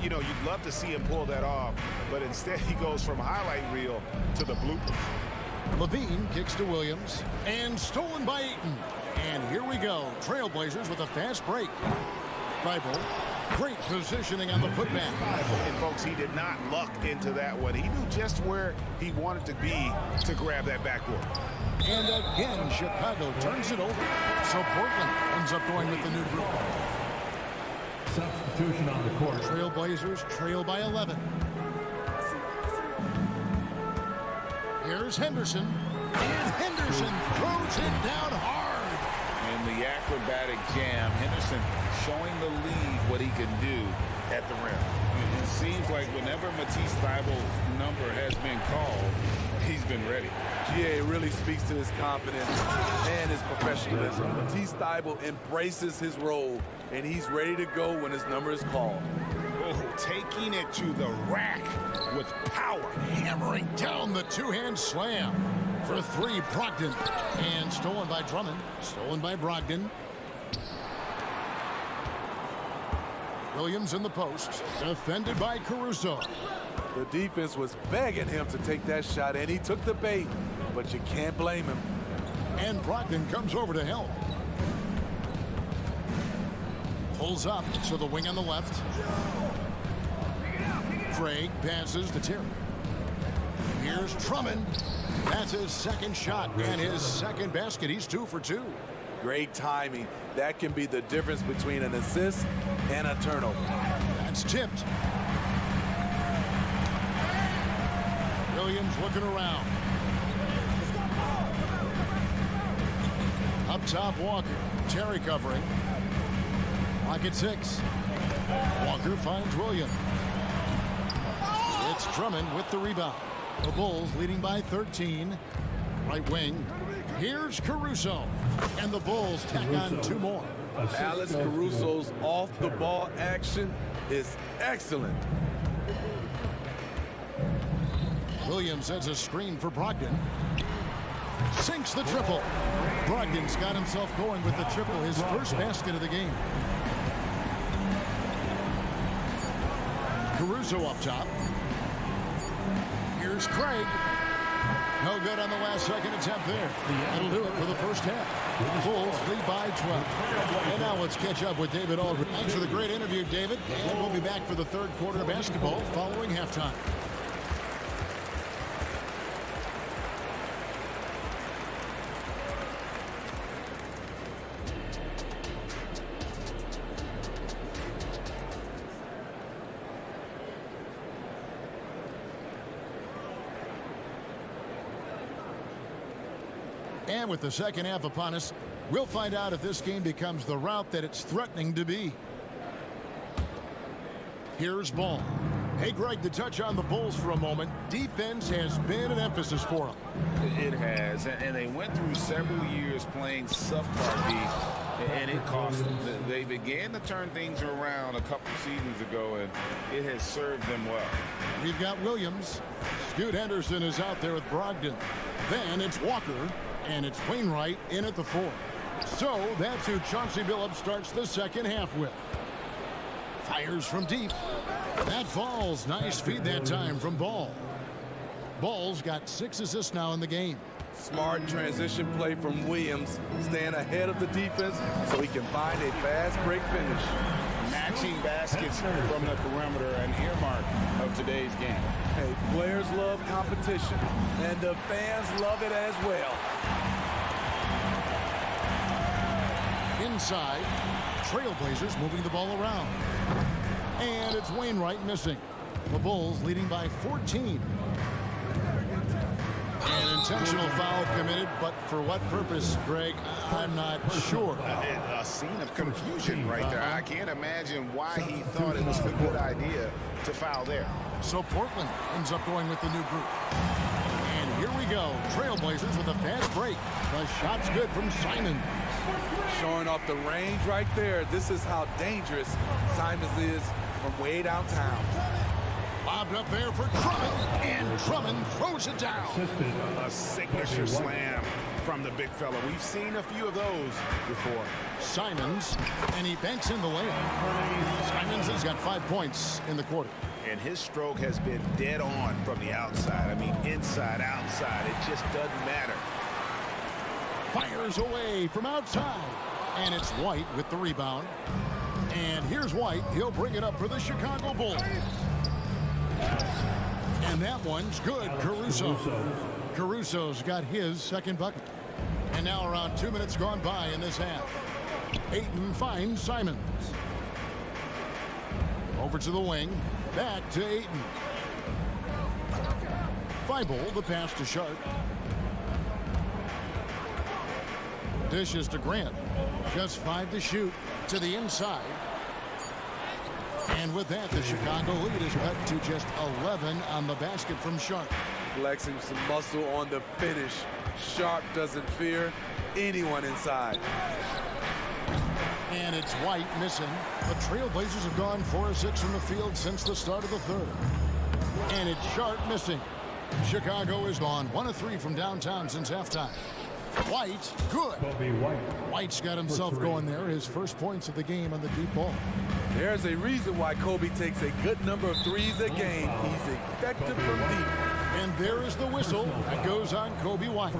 You know, you'd love to see him pull that off, but instead he goes from highlight reel to the bloopers. Levine kicks to Williams, and stolen by Ayton. And here we go. Trailblazers with a fast break. Thibault Great positioning on the putback. And folks, he did not luck into that one. He knew just where he wanted to be to grab that backboard. And again, Chicago turns it over. So Portland ends up going with the new group. Substitution on the court. Trailblazers trail by 11. Here's Henderson. And Henderson throws it down hard. In the acrobatic jam, Henderson showing the league what he can do at the rim. It seems like whenever Matisse Thybulle's number has been called, he's been ready. GA really speaks to his confidence and his professionalism. Matisse Thybulle embraces his role, and he's ready to go when his number is called. Oh, taking it to the rack with power. Hammering down the two-hand slam. For three, Brogdon. And stolen by Drummond. Stolen by Brogdon. Williams in the post. Defended by Caruso. The defense was begging him to take that shot, and he took the bait, but you can't blame him. And Brogdon comes over to help. Pulls up to the wing on the left. Craig passes to Terry. Here's Drummond. That's his second shot and his second basket. He's 2 for 2. Great timing. That can be the difference between an assist and a turnover. That's tipped. Williams looking around. Up top, Walker. Terry covering. Lock at 6. Walker finds Williams. It's Drummond with the rebound. The Bulls leading by 13. Right wing. Here's Caruso. And the Bulls tack on 2 more. Alex Caruso's off-the-ball action is excellent. Williams sets a screen for Brogdon. Sinks the triple. Brogdon's got himself going with the triple, his first basket of the game. Caruso up top. Here's Craig. No good on the last second attempt there. That'll do it for the first half. Bulls lead by 12. And now let's catch up with David Aldridge. Thanks for the great interview, David. And we'll be back for the third quarter of basketball following halftime. And with the second half upon us, we'll find out if this game becomes the route that it's threatening to be. Here's Ball. Hey, Greg, to touch on the Bulls for a moment, defense has been an emphasis for them. It has, and they went through several years playing subpar D, and it cost them. They began to turn things around a couple seasons ago, and it has served them well. We've got Williams. Scoot Henderson is out there with Brogdon. Then it's Walker. And it's Wainwright in at the 4. So that's who Chauncey Billups starts the second half with. Fires from deep. That falls. Nice feed that time from Ball. Ball's got 6 assists now in the game. Smart transition play from Williams, staying ahead of the defense so he can find a fast break finish. Matching baskets from the perimeter, an earmark of today's game. Hey, players love competition, and the fans love it as well. Inside, Trailblazers moving the ball around. And it's Wainwright missing. The Bulls leading by 14. An intentional foul committed, but for what purpose, Greg? I'm not sure. A scene of confusion right there. I can't imagine why he thought it was a good idea to foul there. So Portland ends up going with the new group. And here we go. Trailblazers with a fast break. The shot's good from Simon. Showing off the range right there. This is how dangerous Simons is from way downtown. Lobbed up there for Drummond, and Drummond throws it down. A signature slam from the big fella. We've seen a few of those before. Simons, and he banks in the layup. Simons has got 5 points in the quarter. And his stroke has been dead on from the outside. I mean, inside, outside, it just doesn't matter. Fires away from outside, and it's White with the rebound. And here's White. He'll bring it up for the Chicago Bulls. And that one's good. Caruso's got his second bucket. And now around 2 minutes gone by in this half. Ayton finds Simons. Over to the wing. Back to Ayton. Thibault, the pass to Sharp. Dishes to Grant. Just 5 to shoot. To the inside. And with that, the Chicago lead is cut to just 11 on the basket from Sharp. Flexing some muscle on the finish. Sharp doesn't fear anyone inside. And it's White missing. The Trailblazers have gone 4 of 6 from the field since the start of the third. And it's Sharp missing. Chicago is gone 1 of 3 from downtown since halftime. White, good. White's got himself going there. His first points of the game on the deep ball. There's a reason why Kobe takes a good number of threes a game. He's effective from deep. And there is the whistle that goes on Kobe White.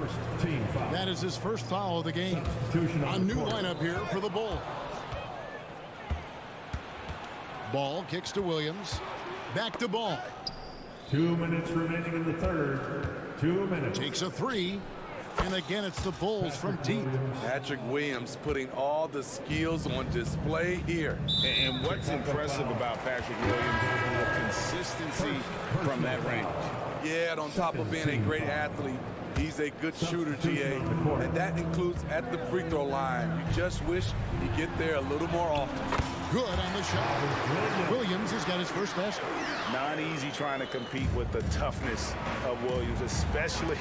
That is his first foul of the game. A new lineup here for the Bulls. Ball kicks to Williams. Back to Ball. 2 minutes remaining in the third. 2 minutes. Takes a three. And again, it's the Bulls from deep. Patrick Williams putting all the skills on display here. And what's impressive about Patrick Williams, the consistency from that range. Yeah, and on top of being a great athlete, he's a good shooter, GA. And that includes at the free throw line. You just wish he'd get there a little more often. Good on the shot. Williams has got his first basket. Not easy trying to compete with the toughness of Williams, especially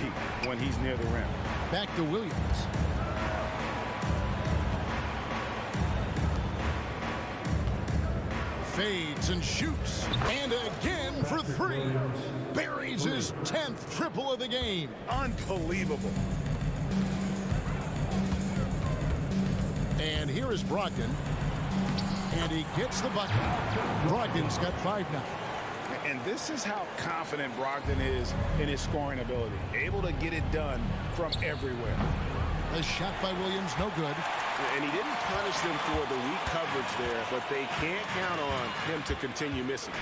when he's near the rim. Back to Williams. Fades and shoots. And again for three. Buries his 10th triple of the game. Unbelievable. And here is Brogdon. And he gets the bucket. Brogdon's got 5 now. And this is how confident Brogdon is in his scoring ability. Able to get it done from everywhere. The shot by Williams, no good. And he didn't punish them for the weak coverage there, but they can't count on him to continue missing.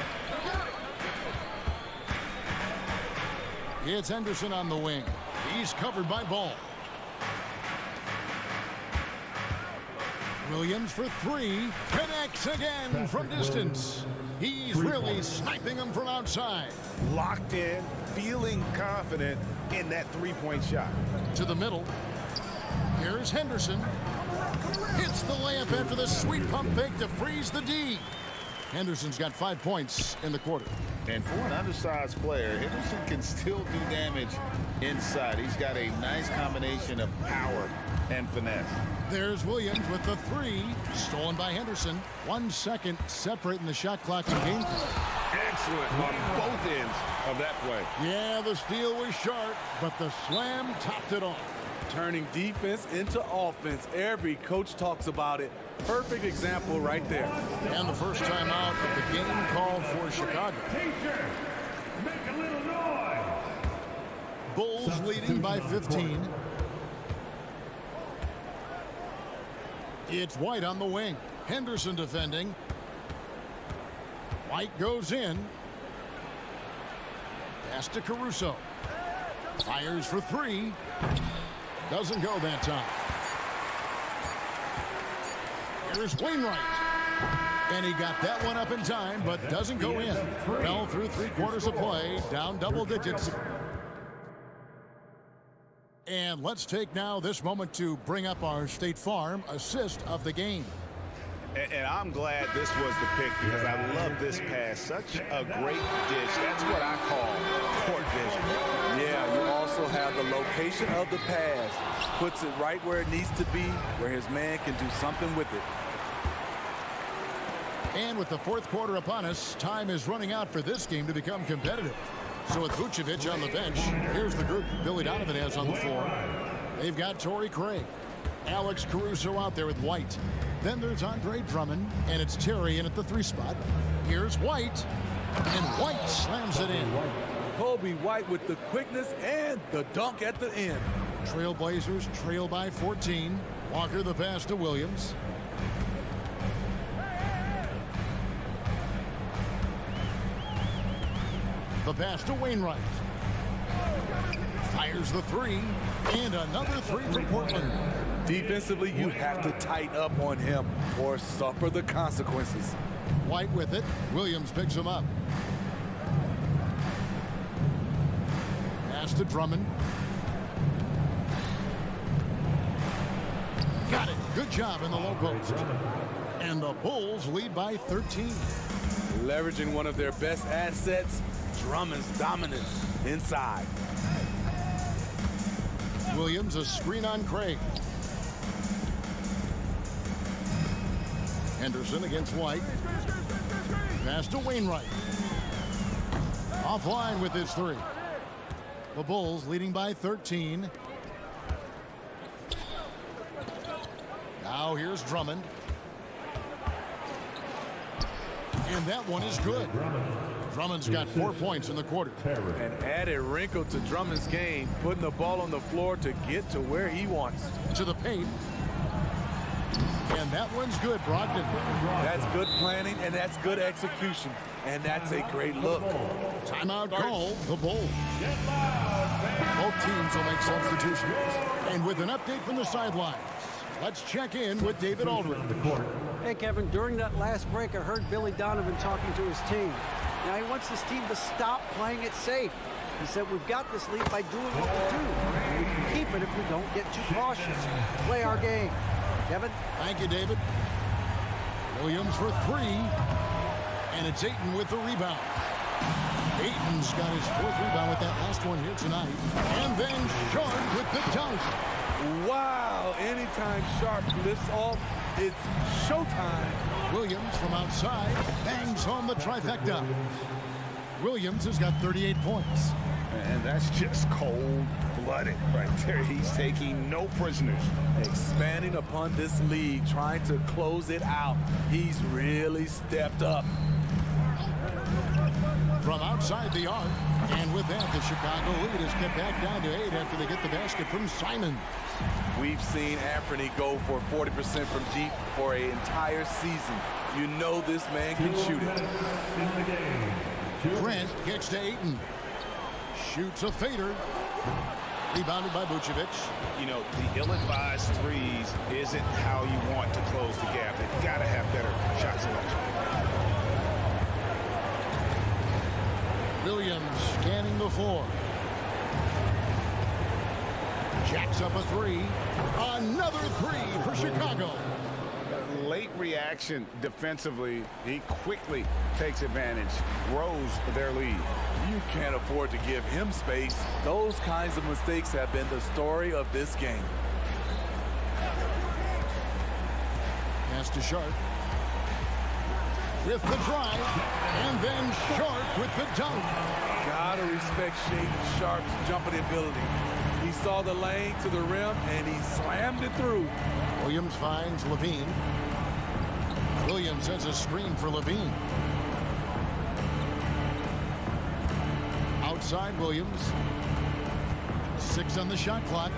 It's Henderson on the wing. He's covered by Ball. Williams for 3. Connects again from distance. He's really sniping them from outside. Locked in, feeling confident in that three-point shot. To the middle. Here's Henderson. Hits the layup after the sweet pump fake to freeze the D. Henderson's got 5 points in the quarter. And for an undersized player, Henderson can still do damage inside. He's got a nice combination of power and finesse. There's Williams with the 3. Stolen by Henderson. 1 second separating the shot clock and game clock. Excellent on both ends of that play. Yeah, the steal was sharp, but the slam topped it off. Turning defense into offense. Every coach talks about it. Perfect example right there. And the first time out of the game called for Chicago. Teacher, make a little noise. Bulls leading by 15. It's White on the wing. Henderson defending. White goes in. Pass to Caruso. Fires for 3. Doesn't go that time. Here's Wainwright. And he got that one up in time, but doesn't go in. Fell through 3 quarters of play, down double digits. And let's take now this moment to bring up our State Farm assist of the game. And I'm glad this was the pick because I love this pass. Such a great dish. That's what I call court vision. Yeah, you also have the location of the pass. Puts it right where it needs to be, where his man can do something with it. And with the 4th quarter upon us, time is running out for this game to become competitive. So with Vucevic on the bench, here's the group Billy Donovan has on the floor. They've got Torrey Craig, Alex Caruso out there with White. Then there's Andre Drummond, and it's Terry in at the 3 spot. Here's White, and White slams it in. Kobe White with the quickness and the dunk at the end. Trailblazers trail by 14. Walker the pass to Williams. The pass to Wainwright. Fires the three, and another three for Portland. Defensively, you have to tighten up on him or suffer the consequences. White with it. Williams picks him up. Pass to Drummond. Got it. Good job in the low post. And the Bulls lead by 13. Leveraging one of their best assets, Drummond's dominance inside. Williams, a screen on Craig. Henderson against White. Pass to Wainwright. Offline with his three. The Bulls leading by 13. Now here's Drummond. And that one is good. Drummond's got 4 points in the quarter. An added wrinkle to Drummond's game, putting the ball on the floor to get to where he wants. To the paint. And that one's good, Brogdon. That's good planning, and that's good execution. And that's a great look. Timeout call, the Bulls. Both teams will make substitutions. And with an update from the sidelines, let's check in with David Aldridge. Hey, Kevin, during that last break, I heard Billy Donovan talking to his team. Now, he wants his team to stop playing it safe. He said, we've got this lead by doing what we do. We can keep it if we don't get too cautious. Play our game. Kevin? Thank you, David. Williams for three. And it's Ayton with the rebound. Ayton's got his fourth rebound with that last one here tonight. And then Sharp with the dunk. Wow, anytime Sharp lifts off, it's showtime. Williams from outside bangs home the trifecta. Williams has got 38 points. And that's just cold-blooded right there. He's taking no prisoners. Expanding upon this league, trying to close it out. He's really stepped up. From outside the arc, and with that, the Chicago lead is kept back down to 8 after they get the basket from Simon. We've seen Anthony go for 40% from deep for an entire season. You know this man can shoot it. Grant kicks to Ayton. Shoots a fader. Rebounded by Vucevic. You know, the ill-advised threes isn't how you want to close the gap. They've got to have better shot selection. Williams scanning the floor. Jacks up a three. Another three for Chicago. Late reaction defensively. He quickly takes advantage, grows their lead. You can't afford to give him space. Those kinds of mistakes have been the story of this game. Pass to Sharp. With the drive, and then Sharp with the dunk. Gotta respect Shaedon Sharp's jumping ability. He saw the lane to the rim, and he slammed it through. Williams finds Levine. Williams sends a screen for Levine. Outside Williams. 6 on the shot clock.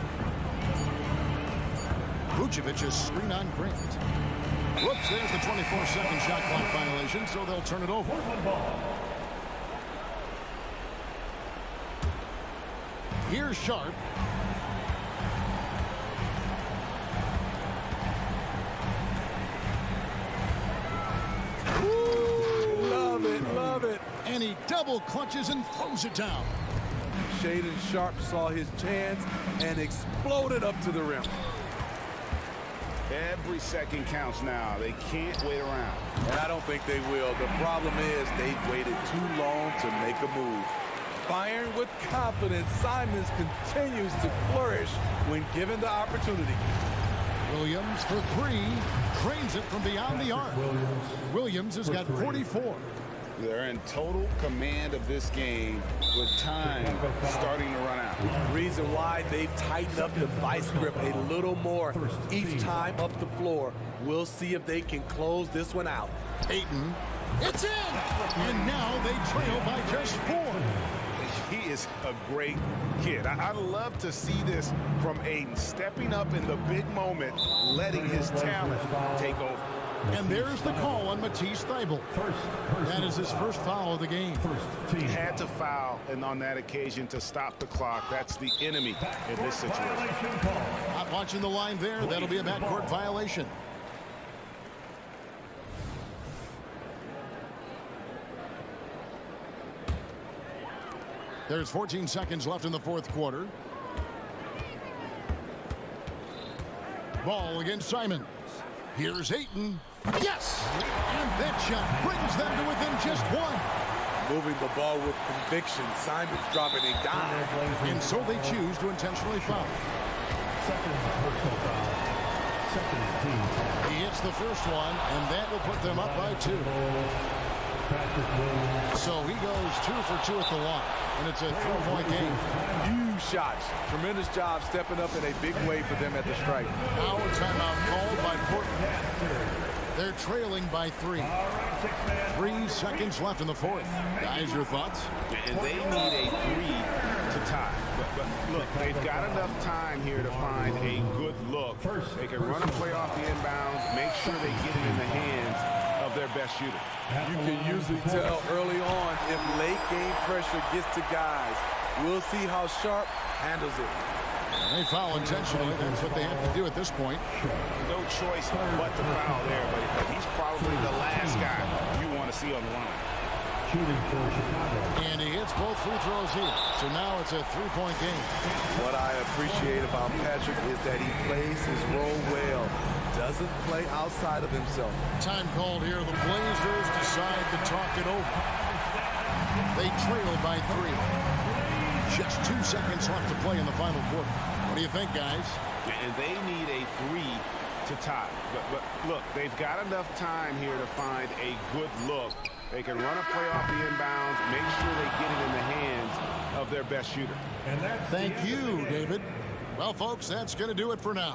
Vucevic's screen on Grant. Whoops, there's the 24-second shot clock violation, so they'll turn it over. Here's Sharp. Ooh, love it, love it. And he double clutches and throws it down. Shaedon Sharp saw his chance and exploded up to the rim. Every second counts now. They can't wait around. And I don't think they will. The problem is they've waited too long to make a move. Firing with confidence, Simons continues to flourish when given the opportunity. Williams for three. Trains it from beyond the arc. Williams has got 44. They're in total command of this game with time starting to run out. Reason why they've tightened up the vice grip a little more each time up the floor. We'll see if they can close this one out. Ayton, it's in! And now they trail by just 4. He is a great kid. I love to see this from Ayton, stepping up in the big moment, letting his talent take over. And there's the call on Matisse Thybulle. That is his first foul of the game. He had to foul, and on that occasion to stop the clock. That's the enemy in this situation. Not watching the line there. That'll be a backcourt violation. There's 14 seconds left in the fourth quarter. Ball against Simons. Here's Ayton. Yes! And that shot brings them to within just one. Moving the ball with conviction. Simons dropping a dime. And so they choose to intentionally foul. He hits the first one, and that will put them up by 2. So he goes 2 for 2 at the line, and it's a 3-point game. Huge shots. Tremendous job stepping up in a big way for them at the stripe. Now a timeout called by Portland. They're trailing by 3. 3 seconds left in the fourth. Guys, your thoughts? And they need a 3 to tie. But look, they've got enough time here to find a good look. They can run a play off the inbounds, make sure they get it in the hands of their best shooter. You can usually tell early on if late game pressure gets to guys. We'll see how Sharp handles it. They foul intentionally. That's what they have to do at this point. No choice but to foul there, but he's probably the last guy you want to see on the line. And he hits both free throws here. So now it's a 3-point game. What I appreciate about Patrick is that he plays his role well. Doesn't play outside of himself. Time called here. The Blazers decide to talk it over. They trail by 3. Just 2 seconds left to play in the final quarter. What do you think, guys? And they need a 3 to tie. But look, they've got enough time here to find a good look. They can run a play off the inbounds, make sure they get it in the hands of their best shooter. Thank you, David. Well, folks, that's going to do it for now.